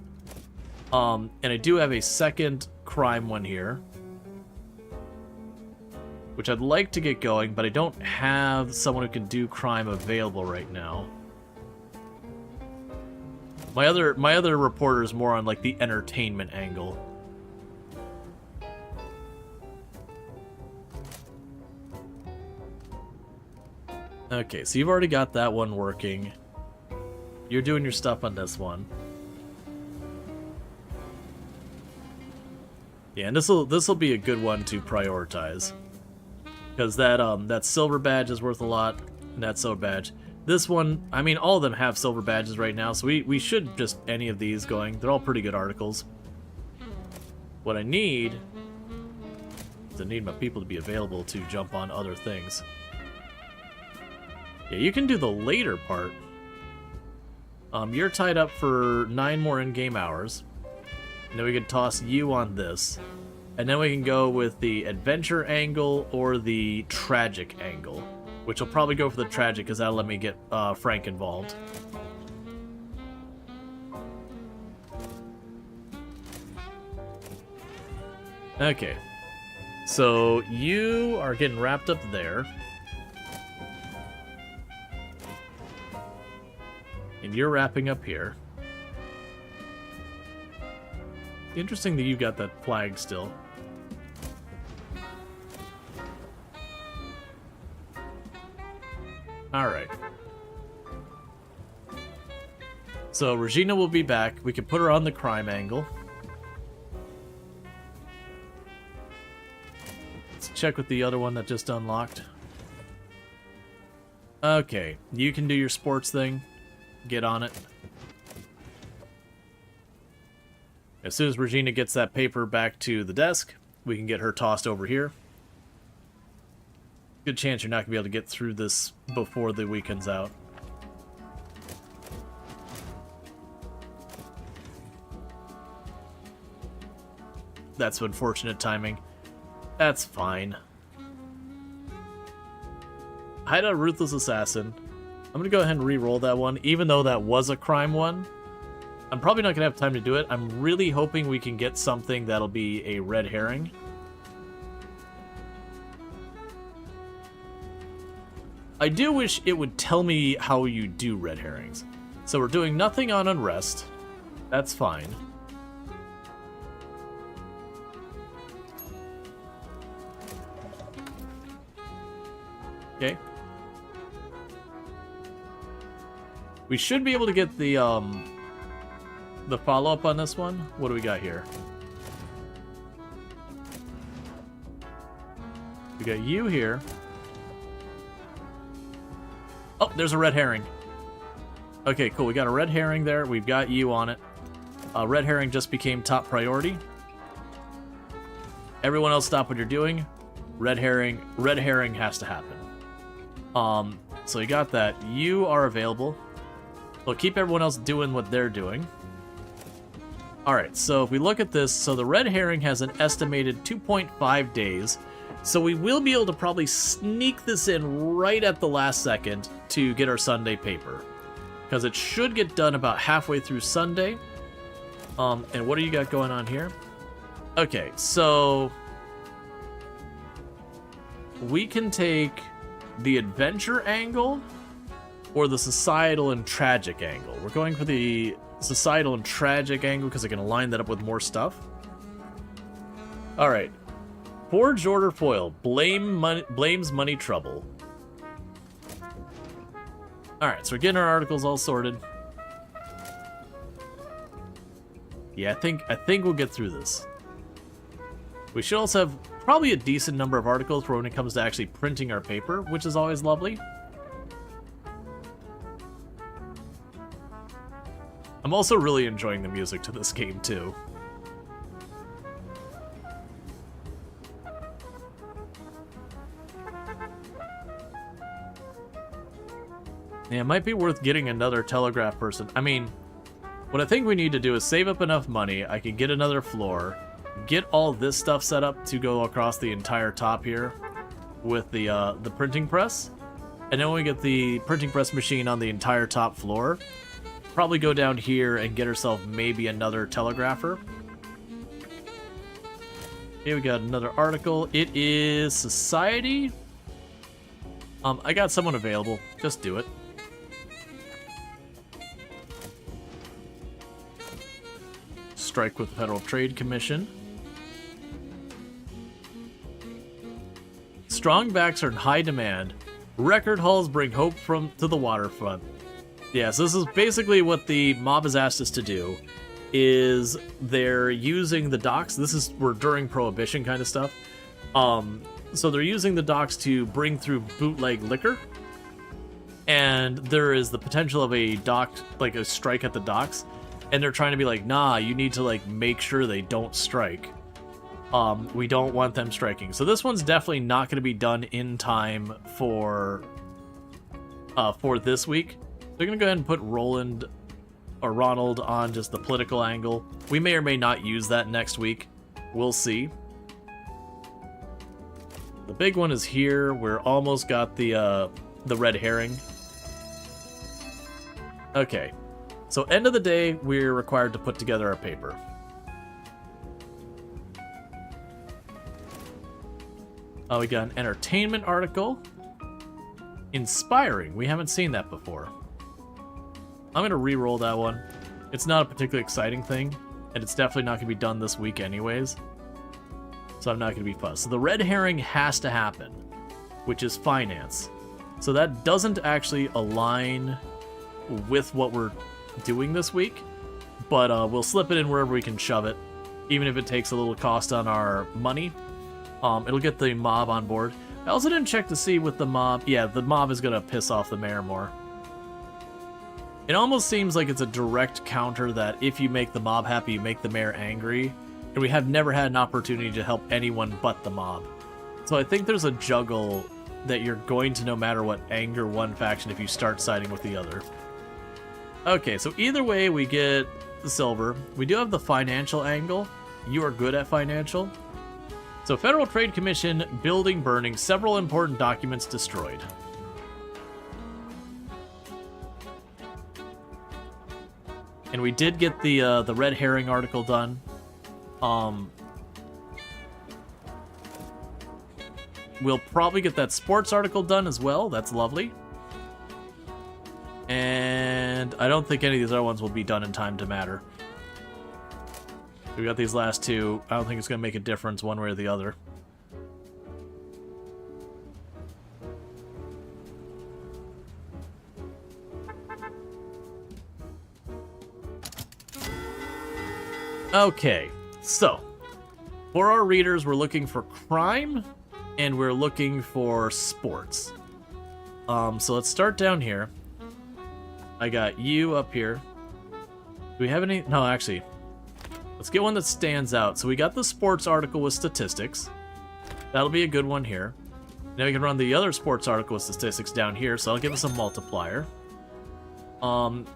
And I do have a second crime one here, which I'd like to get going, but I don't have someone who can do crime available right now. My other reporter is more on like the entertainment angle. Okay, so you've already got that one working. You're doing your stuff on this one. Yeah, and this will be a good one to prioritize, because that silver badge is worth a lot, and that silver badge. This one, I mean, all of them have silver badges right now, so we should just any of these going. They're all pretty good articles. What I need is I need my people to be available to jump on other things. Yeah, you can do the later part. You're tied up for 9 more in-game hours. And then we can toss you on this. And then we can go with the adventure angle or the tragic angle. Which will probably go for the tragic, because that'll let me get Frank involved. Okay. So you are getting wrapped up there. And you're wrapping up here. Interesting that you got that flag still. Alright. So Regina will be back. We can put her on the crime angle. Let's check with the other one that just unlocked. Okay, you can do your sports thing. Get on it. As soon as Regina gets that paper back to the desk, we can get her tossed over here. Good chance you're not going to be able to get through this before the weekend's out. That's unfortunate timing. That's fine. Hideout Ruthless Assassin. I'm going to go ahead and re-roll that one, even though that was a crime one. I'm probably not going to have time to do it. I'm really hoping we can get something that'll be a red herring. I do wish it would tell me how you do red herrings. So we're doing nothing on Unrest. That's fine. Okay. We should be able to get the follow-up on this one. What do we got here? We got you here. Oh, there's a red herring. Okay, cool. We got a red herring there. We've got you on it. Red herring just became top priority. Everyone else stop what you're doing. Red herring has to happen. So you got that. You are available. We'll keep everyone else doing what they're doing. Alright, so if we look at this, so the red herring has an estimated 2.5 days. So we will be able to probably sneak this in right at the last second to get our Sunday paper. Because it should get done about halfway through Sunday. And what do you got going on here? Okay, so we can take the adventure angle or the societal and tragic angle. We're going for the societal and tragic angle because I can align that up with more stuff. Alright. Forged order foil. Blames money trouble. Alright, so we're getting our articles all sorted. Yeah, I think we'll get through this. We should also have probably a decent number of articles for when it comes to actually printing our paper, which is always lovely. I'm also really enjoying the music to this game, too. Yeah, it might be worth getting another telegraph person. I mean, what I think we need to do is save up enough money. I can get another floor, get all this stuff set up to go across the entire top here with the printing press. And then when we get the printing press machine on the entire top floor, probably go down here and get herself maybe another telegrapher. Okay, we got another article. It is Society. I got someone available. Just do it. Strike with the Federal Trade Commission. Strong backs are in high demand. Record hauls bring hope to the waterfront. Yes, this is basically what the mob has asked us to do, is they're using the docks. We're during Prohibition kind of stuff. So they're using the docks to bring through bootleg liquor. And there is the potential of a strike at the docks. And they're trying to be like, nah, you need to make sure they don't strike. We don't want them striking. So this one's definitely not going to be done in time for this week. They're going to go ahead and put Ronald on just the political angle. We may or may not use that next week. We'll see. The big one is here. We're almost got the red herring. Okay. So end of the day, we're required to put together our paper. Oh, we got an entertainment article. Inspiring. We haven't seen that before. I'm going to re-roll that one. It's not a particularly exciting thing, and it's definitely not going to be done this week anyways. So I'm not going to be fussed. So the red herring has to happen, which is finance. So that doesn't actually align with what we're doing this week, but we'll slip it in wherever we can shove it, even if it takes a little cost on our money. It'll get the mob on board. I also didn't check to see with the mob. Yeah, the mob is gonna piss off the mayor more. It almost seems like it's a direct counter that if you make the mob happy, you make the mayor angry. And we have never had an opportunity to help anyone but the mob. So I think there's a juggle that you're going to, no matter what, anger one faction if you start siding with the other. Okay, so either way we get the silver. We do have the financial angle. You are good at financial. So Federal Trade Commission, building burning, several important documents destroyed. And we did get the red herring article done. We'll probably get that sports article done as well. That's lovely. And I don't think any of these other ones will be done in time to matter. We got these last two. I don't think it's going to make a difference one way or the other. Okay, so for our readers, we're looking for crime and we're looking for sports. So let's start down here. I got you up here. Do we have any? No, actually, let's get one that stands out. So we got the sports article with statistics. That'll be a good one here. Now we can run the other sports article with statistics down here, so I'll give us a multiplier.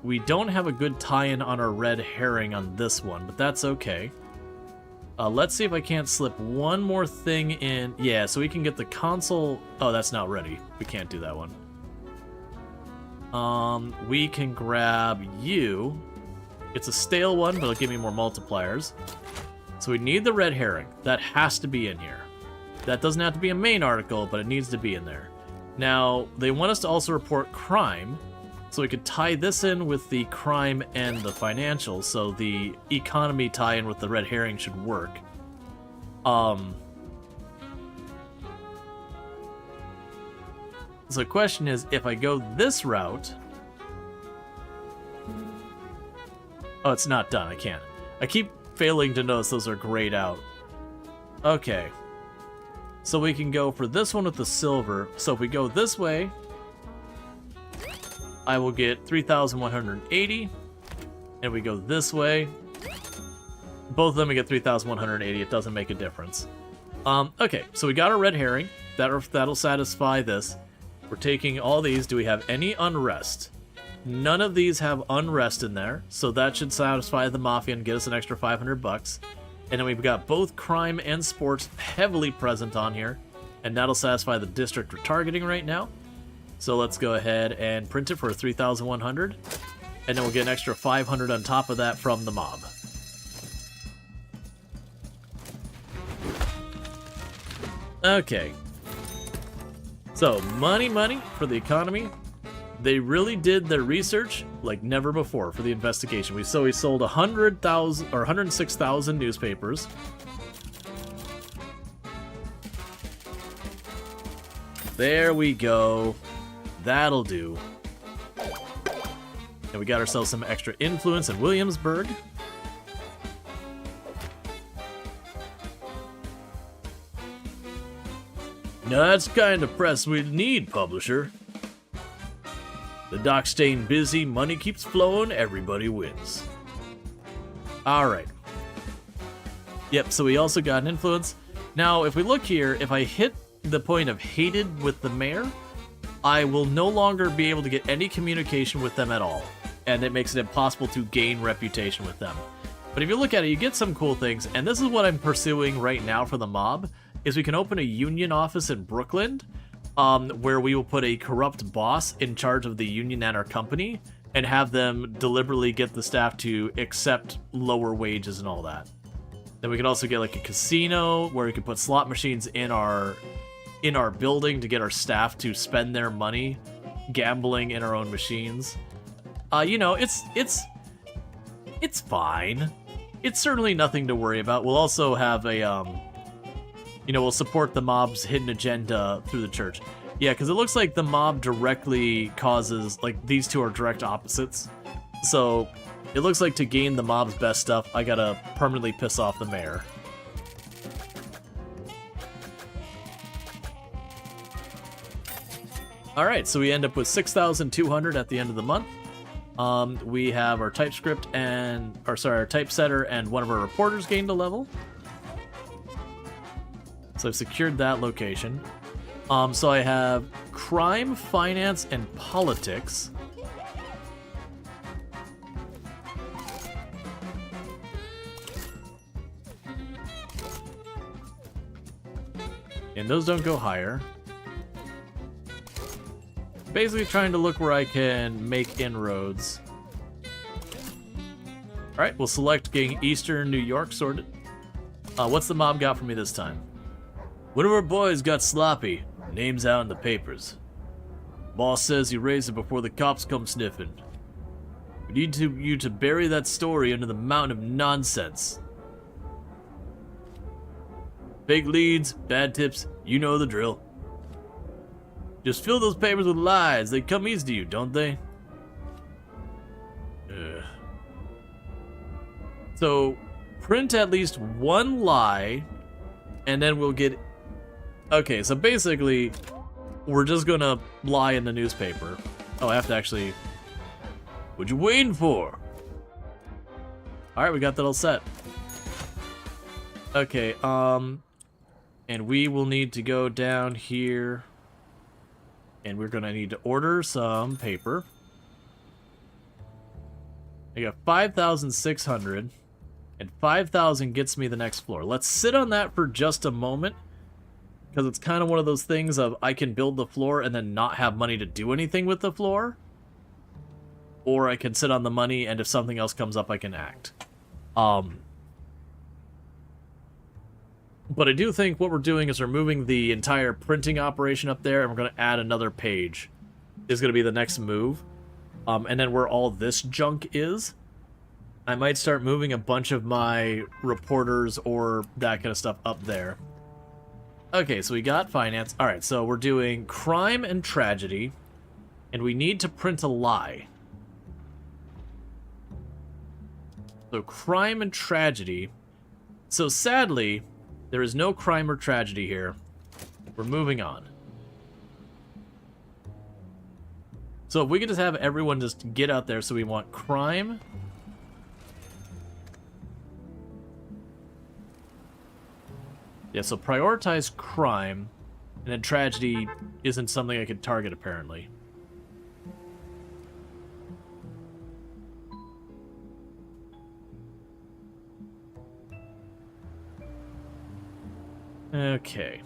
We don't have a good tie-in on our red herring on this one, but that's okay. Let's see if I can't slip one more thing in. Yeah, so we can get the console. Oh, that's not ready. We can't do that one. We can grab you. It's a stale one, but it'll give me more multipliers. So we need the red herring. That has to be in here. That doesn't have to be a main article, but it needs to be in there. Now, they want us to also report crime. So we could tie this in with the crime and the financial, so the economy tie-in with the red herring should work. So the question is, if I go this route... Oh, it's not done. I can't. I keep failing to notice those are grayed out. Okay. So we can go for this one with the silver. So if we go this way... I will get 3,180, and we go this way. Both of them we get 3,180. It doesn't make a difference. Okay, so we got our red herring. That'll satisfy this. We're taking all these. Do we have any unrest? None of these have unrest in there, so that should satisfy the mafia and get us an extra 500 bucks. And then we've got both crime and sports heavily present on here, and that'll satisfy the district we're targeting right now. So let's go ahead and print it for 3,100, and then we'll get an extra 500 on top of that from the mob. Okay. So, money for the economy. They really did their research like never before for the investigation. We sold 100,000 or 106,000 newspapers. There we go. That'll do. And we got ourselves some extra influence in Williamsburg. Now that's the kind of press we need, publisher. The dock's staying busy, money keeps flowing, everybody wins. Alright. Yep, so we also got an influence. Now, if we look here, if I hit the point of hated with the mayor, I will no longer be able to get any communication with them at all, and it makes it impossible to gain reputation with them. But if you look at it, you get some cool things, and this is what I'm pursuing right now for the mob, is we can open a union office in Brooklyn, where we will put a corrupt boss in charge of the union at our company, and have them deliberately get the staff to accept lower wages and all that. Then we can also get like a casino, where we can put slot machines in our building to get our staff to spend their money gambling in our own machines. You know, it's fine. It's certainly nothing to worry about. We'll also have a, we'll support the mob's hidden agenda through the church. Yeah, because it looks like the mob directly causes, like, these two are direct opposites. So, it looks like to gain the mob's best stuff, I gotta permanently piss off the mayor. All right, so we end up with 6,200 at the end of the month. We have our TypeScript and, our typesetter and one of our reporters gained a level. So I've secured that location. So I have crime, finance, and politics. And those don't go higher. Basically trying to look where I can make inroads. Alright, we'll select getting Eastern New York sorted. What's the mob got for me this time? One of our boys got sloppy. Name's out in the papers. Boss says he raised it before the cops come sniffing. We need you to bury that story under the mountain of nonsense. Fake leads, bad tips, you know the drill. Just fill those papers with lies. They come easy to you, don't they? Ugh. So, print at least one lie, and then we'll get... Okay, so basically, we're just gonna lie in the newspaper. Oh, I have to actually... What you waiting for? Alright, we got that all set. Okay, and we will need to go down here... And we're gonna need to order some paper. I got 5,600, and 5,000 gets me the next floor. Let's sit on that for just a moment, because it's kind of one of those things of I can build the floor and then not have money to do anything with the floor, or I can sit on the money and if something else comes up, I can act. But I do think what we're doing is we're moving the entire printing operation up there, and we're going to add another page. Is going to be the next move. And then where all this junk is, I might start moving a bunch of my reporters or that kind of stuff up there. Okay, so we got finance. Alright, so we're doing crime and tragedy, and we need to print a lie. So crime and tragedy. So sadly... There is no crime or tragedy here. We're moving on. So if we could just have everyone just get out there, so we want crime. Yeah, so prioritize crime, and then tragedy isn't something I could target, apparently. Okay.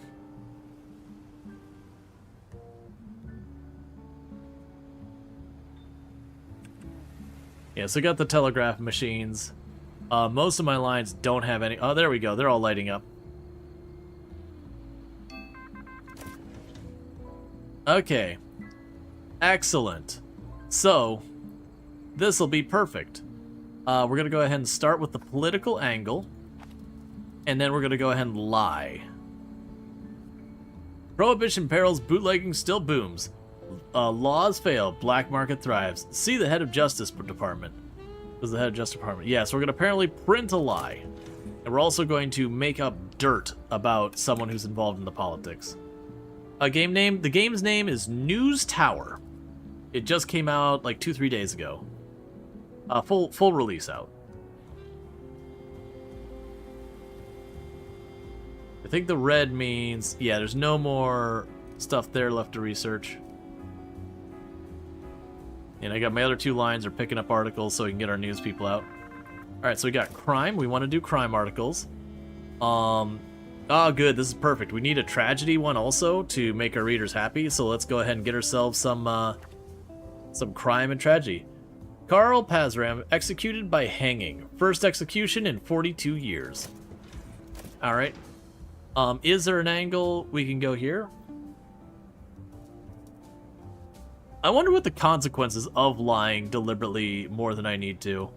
Yeah, so I got the telegraph machines. Most of my lines don't have any... Oh, there we go. They're all lighting up. Okay. Excellent. So, this will be perfect. We're going to go ahead and start with the political angle. And then we're going to go ahead and lie. Prohibition perils, bootlegging still booms. Laws fail, black market thrives. See the head of Justice Department. This is the head of Justice Department. Yeah, so we're going to apparently print a lie. And we're also going to make up dirt about someone who's involved in the politics. Game name? The game's name is News Tower. It just came out like 2-3 days ago. Full release out. I think the red means, yeah, there's no more stuff there left to research. And I got my other two lines are picking up articles so we can get our news people out. Alright, so we got crime. We want to do crime articles. Oh, good. This is perfect. We need a tragedy one also to make our readers happy. So let's go ahead and get ourselves some crime and tragedy. Karl Pazram executed by hanging. First execution in 42 years. Alright. Is there an angle we can go here? I wonder what the consequences of lying deliberately more than I need to.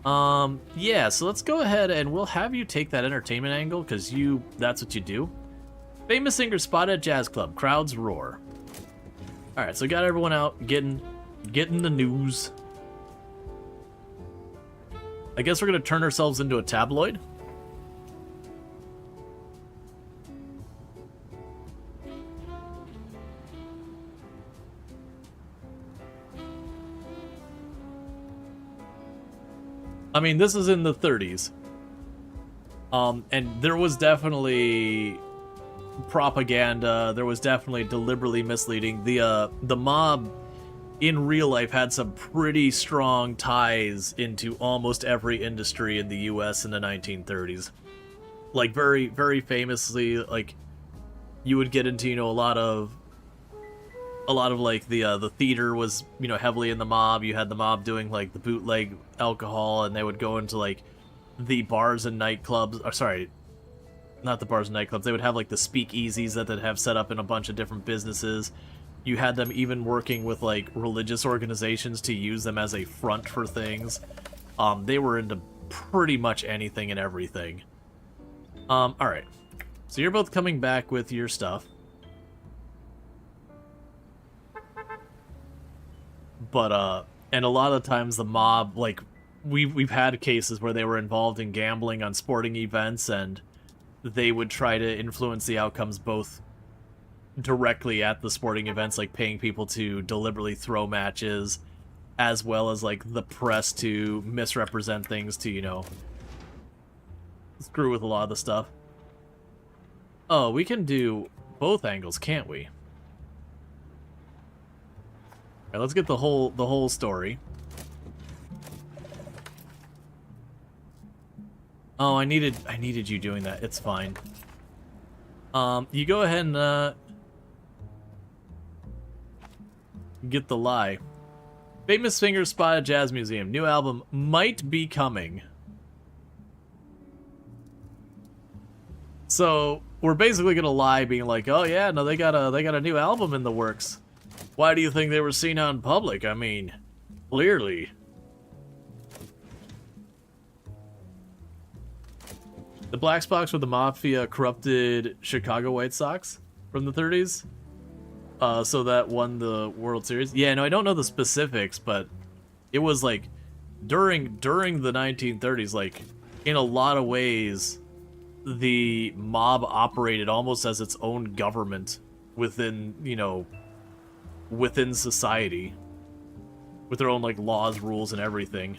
Yeah, so let's go ahead and we'll have you take that entertainment angle, because that's what you do. Famous singer spotted at jazz club, crowds roar. Alright, so got everyone out, getting the news. I guess we're gonna turn ourselves into a tabloid. I mean, this is in the 30s. And there was definitely propaganda. There was definitely deliberately misleading. The mob in real life had some pretty strong ties into almost every industry in the US in the 1930s. Like, very, very famously, like, you would get into, you know, a lot of like the theater was, you know, heavily in the mob. You had the mob doing like the bootleg alcohol, and they would go into like the bars and nightclubs. Or sorry, not the bars and nightclubs. They would have like the speakeasies that they'd have set up in a bunch of different businesses. You had them even working with like religious organizations to use them as a front for things. They were into pretty much anything and everything. All right. So you're both coming back with your stuff. But, and a lot of times the mob, like, we've had cases where they were involved in gambling on sporting events, and they would try to influence the outcomes both directly at the sporting events, like paying people to deliberately throw matches, as well as, like, the press to misrepresent things to, you know, screw with a lot of the stuff. Oh, we can do both angles, can't we? Alright, let's get the whole story. Oh, I needed you doing that. It's fine. You go ahead and get the lie. Famous Fingers spotted Jazz Museum. New album might be coming. So we're basically gonna lie, being like, oh yeah, no, they got a new album in the works. Why do you think they were seen out in public? I mean, clearly. The Black Box with the Mafia corrupted Chicago White Sox from the 30s. So that won the World Series. Yeah, no, I don't know the specifics, but it was like during the 1930s, like in a lot of ways, the mob operated almost as its own government within, you know, within society, with their own like laws, rules, and everything.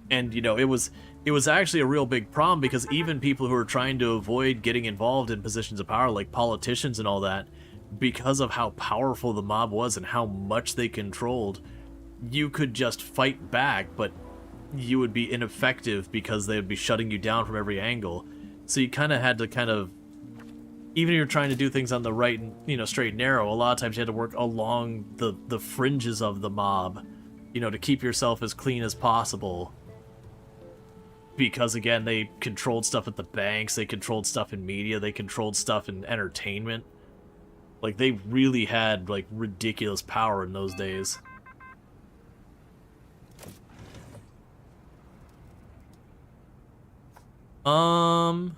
And you know, it was actually a real big problem, because even people who were trying to avoid getting involved in positions of power, like politicians and all that, because of how powerful the mob was and how much they controlled, you could just fight back, but you would be ineffective because they would be shutting you down from every angle. So you kind of had to even if you're trying to do things on the right, you know, straight and narrow, a lot of times you had to work along the fringes of the mob, you know, to keep yourself as clean as possible. Because, again, they controlled stuff at the banks, they controlled stuff in media, they controlled stuff in entertainment. Like, they really had, like, ridiculous power in those days. I'm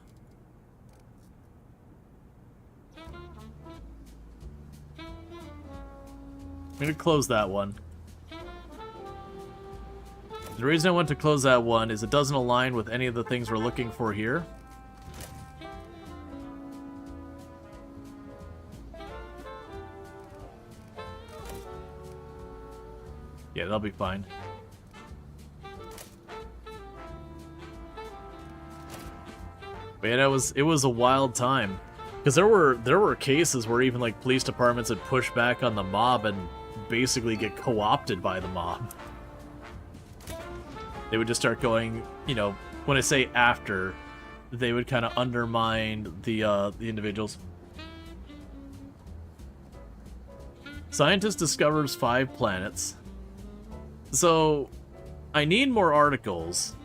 gonna close that one. The reason I want to close that one is it doesn't align with any of the things we're looking for here. Yeah, that'll be fine. But yeah, it was a wild time. Because there were cases where even like police departments would push back on the mob and basically get co-opted by the mob. They would just start going, you know, when I say after, they would kind of undermine the individuals. Scientist discovers 5 planets. So, I need more articles,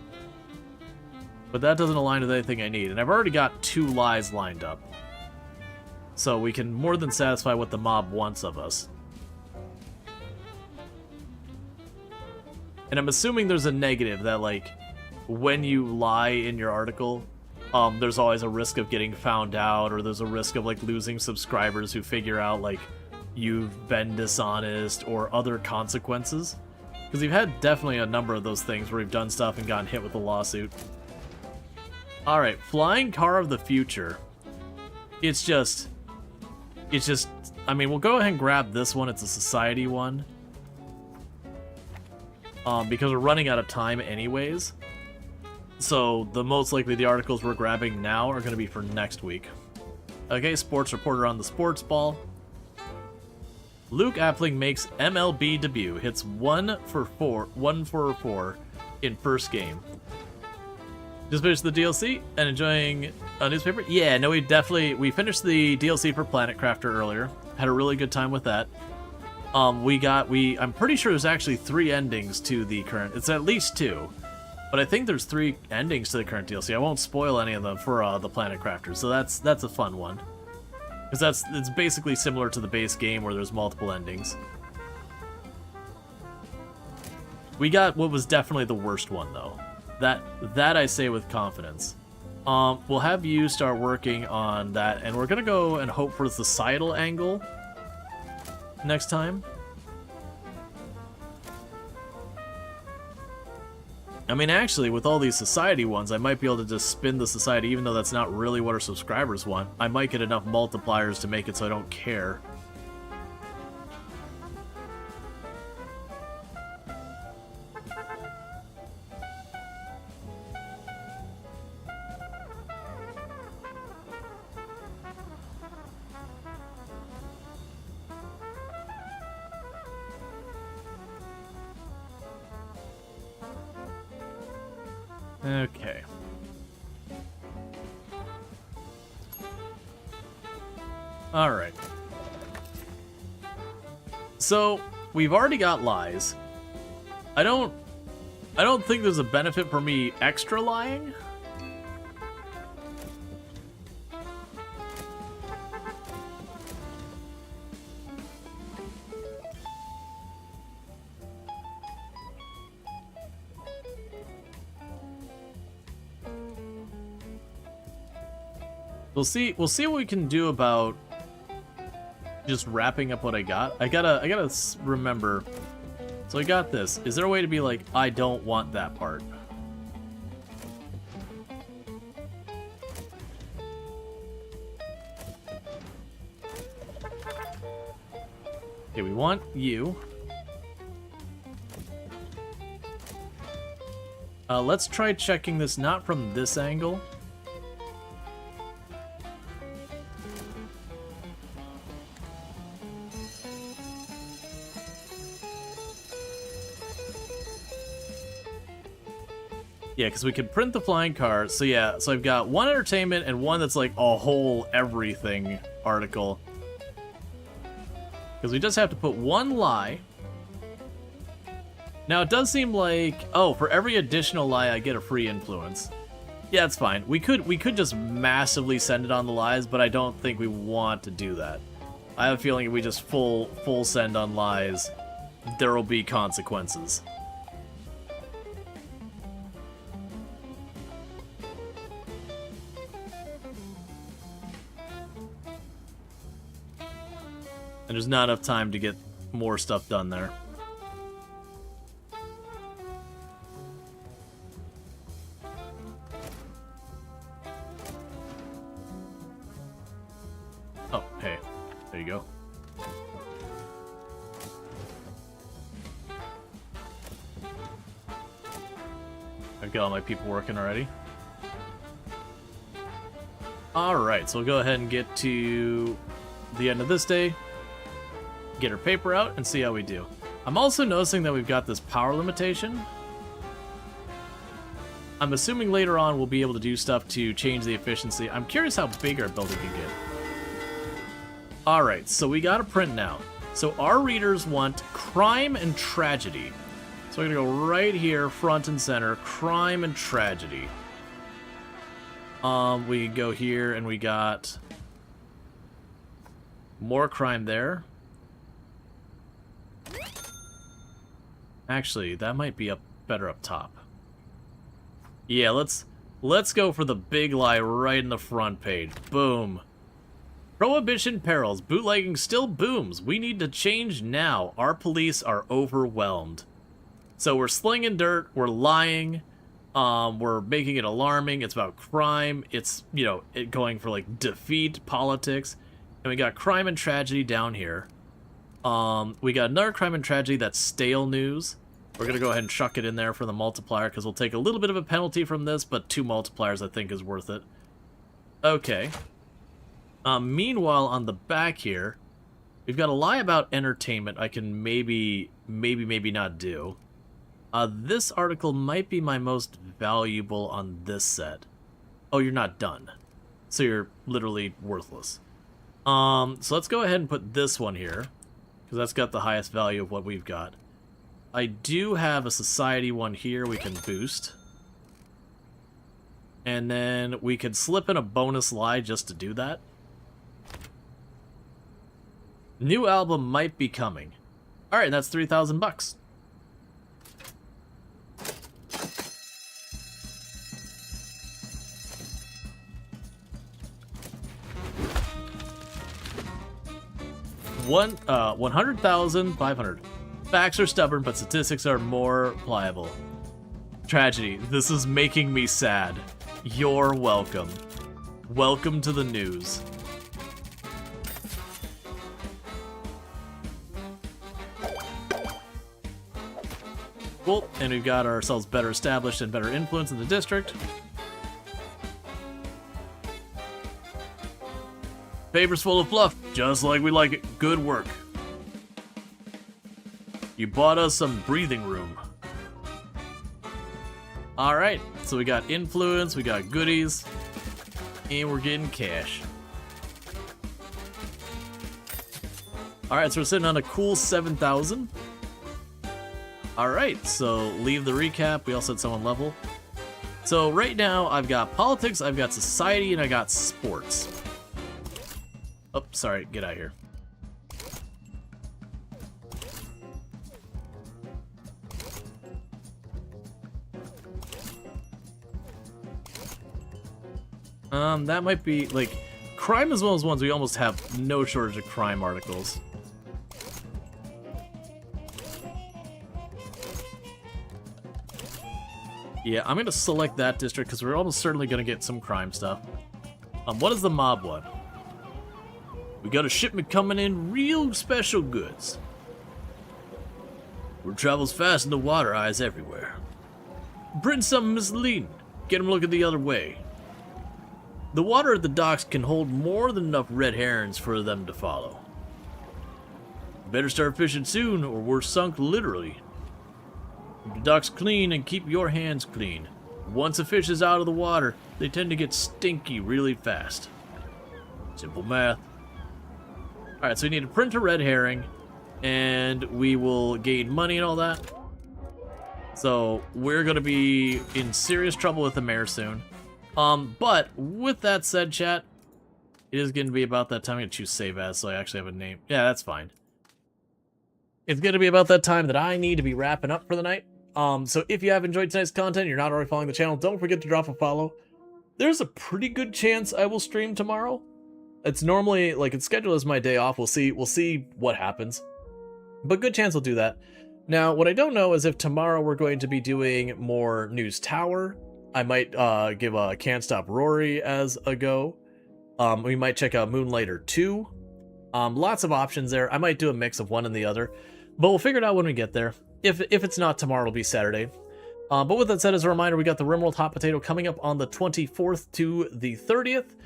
but that doesn't align with anything I need. And I've already got 2 lies lined up. So we can more than satisfy what the mob wants of us. And I'm assuming there's a negative that, like, when you lie in your article, there's always a risk of getting found out, or there's a risk of, like, losing subscribers who figure out, like, you've been dishonest, or other consequences. Because we've had definitely a number of those things where we've done stuff and gotten hit with a lawsuit. Alright, Flying Car of the Future. It's just, I mean, we'll go ahead and grab this one. It's a society one. because we're running out of time anyways. So the most likely the articles we're grabbing now are going to be for next week. Okay, sports reporter on the sports ball. Luke Appling makes MLB debut, hits 1 for 4 in first game. Just finished the DLC and enjoying a newspaper? Yeah, no, we finished the DLC for Planet Crafter earlier. Had a really good time with that. I'm pretty sure there's actually 3 endings to the current. It's at least 2, but I think there's 3 endings to the current DLC. I won't spoil any of them for the Planet Crafter, so that's a fun one. Because it's basically similar to the base game where there's multiple endings. We got what was definitely the worst one though. That I say with confidence. We'll have you start working on that, and we're gonna go and hope for the societal angle next time. I mean, actually, with all these society ones, I might be able to just spin the society, even though that's not really what our subscribers want. I might get enough multipliers to make it so I don't care. Okay. All right. So, we've already got lies. I don't think there's a benefit for me extra lying. We'll see what we can do about just wrapping up what I got. I gotta remember. So I got this. Is there a way to be like, I don't want that part? Okay, we want you. Let's try checking this not from this angle. Yeah, because we could print the flying car. So yeah, so I've got one entertainment and one that's like a whole everything article. Because we just have to put one lie. Now it does seem like, oh, for every additional lie I get a free influence. Yeah, it's fine. We could just massively send it on the lies, but I don't think we want to do that. I have a feeling if we just full send on lies, there will be consequences. And there's not enough time to get more stuff done there. Oh, hey. There you go. I've got all my people working already. Alright, so we'll go ahead and get to the end of this day. Get our paper out and see how we do. I'm also noticing that we've got this power limitation. I'm assuming later on we'll be able to do stuff to change the efficiency. I'm curious how big our building can get. Alright, so we got a print now. So our readers want crime and tragedy. So we're gonna go right here, front and center, crime and tragedy. We go here and we got more crime there. Actually, that might be better up top. Yeah, let's go for the big lie right in the front page. Boom. Prohibition perils. Bootlegging still booms. We need to change now. Our police are overwhelmed. So we're slinging dirt. We're lying. We're making it alarming. It's about crime. It's, you know, it going for like defeat politics. And we got crime and tragedy down here. We got another crime and tragedy that's stale news. We're going to go ahead and chuck it in there for the multiplier, because we'll take a little bit of a penalty from this, but 2 multipliers I think is worth it. Okay. Meanwhile, on the back here, we've got a lie about entertainment I can maybe not do. This article might be my most valuable on this set. Oh, you're not done. So you're literally worthless. So let's go ahead and put this one here, because that's got the highest value of what we've got. I do have a society one here we can boost. And then we could slip in a bonus lie just to do that. New album might be coming. Alright, that's 3,000 bucks. One 100,500. Facts are stubborn, but statistics are more pliable. Tragedy. This is making me sad. You're welcome. Welcome to the news. Cool, and we've got ourselves better established and better influence in the district. Paper's full of fluff, just like we like it. Good work. You bought us some breathing room. Alright, so we got influence, we got goodies, and we're getting cash. Alright, so we're sitting on a cool 7,000. Alright, so leave the recap. We also had someone level. So right now, I've got politics, I've got society, and I got sports. Oh, sorry, get out of here. That might be, like, crime is one of those ones we almost have no shortage of crime articles. Yeah, I'm gonna select that district because we're almost certainly gonna get some crime stuff. What is the mob one? We got a shipment coming in, real special goods. Word travels fast in the water, eyes everywhere. Bring something misleading. Get him looking the other way. The water at the docks can hold more than enough red herrings for them to follow. Better start fishing soon, or we're sunk literally. Keep the docks clean and keep your hands clean. Once a fish is out of the water, they tend to get stinky really fast. Simple math. Alright, so we need to print a red herring, and we will gain money and all that. So, we're going to be in serious trouble with the mayor soon. But, with that said, chat, it is going to be about that time. I'm going to choose save as, so I actually have a name. Yeah, that's fine. It's going to be about that time that I need to be wrapping up for the night. So if you have enjoyed tonight's content, you're not already following the channel, don't forget to drop a follow. There's a pretty good chance I will stream tomorrow. It's normally, like, it's scheduled as my day off. We'll see what happens. But good chance I'll do that. Now, what I don't know is if tomorrow we're going to be doing more News Tower. I might give a Can't Stop Rory as a go. We might check out Moonlighter 2. Lots of options there. I might do a mix of one and the other. But we'll figure it out when we get there. If it's not tomorrow, it'll be Saturday. But with that said, as a reminder, we got the RimWorld Hot Potato coming up on the 24th to the 30th.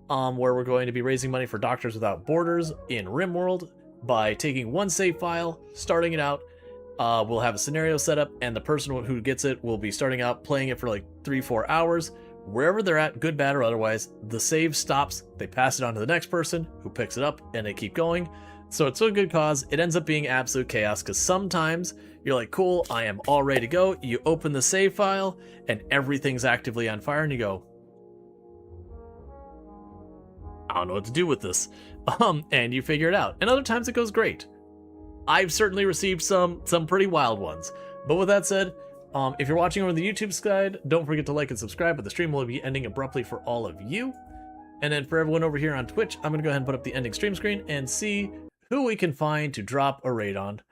Where we're going to be raising money for Doctors Without Borders in RimWorld by taking one save file, starting it out. We'll have a scenario set up, and the person who gets it will be starting out playing it for like 3-4 hours. Wherever they're at, good, bad, or otherwise, the save stops, they pass it on to the next person who picks it up, and they keep going. So it's a good cause. It ends up being absolute chaos, because sometimes you're like, cool, I am all ready to go. You open the save file, and everything's actively on fire, and you go, I don't know what to do with this. And you figure it out. And other times it goes great. I've certainly received some pretty wild ones. But with that said, if you're watching over the YouTube side, don't forget to like and subscribe, but the stream will be ending abruptly for all of you. And then for everyone over here on Twitch, I'm going to go ahead and put up the ending stream screen and see who we can find to drop a raid on.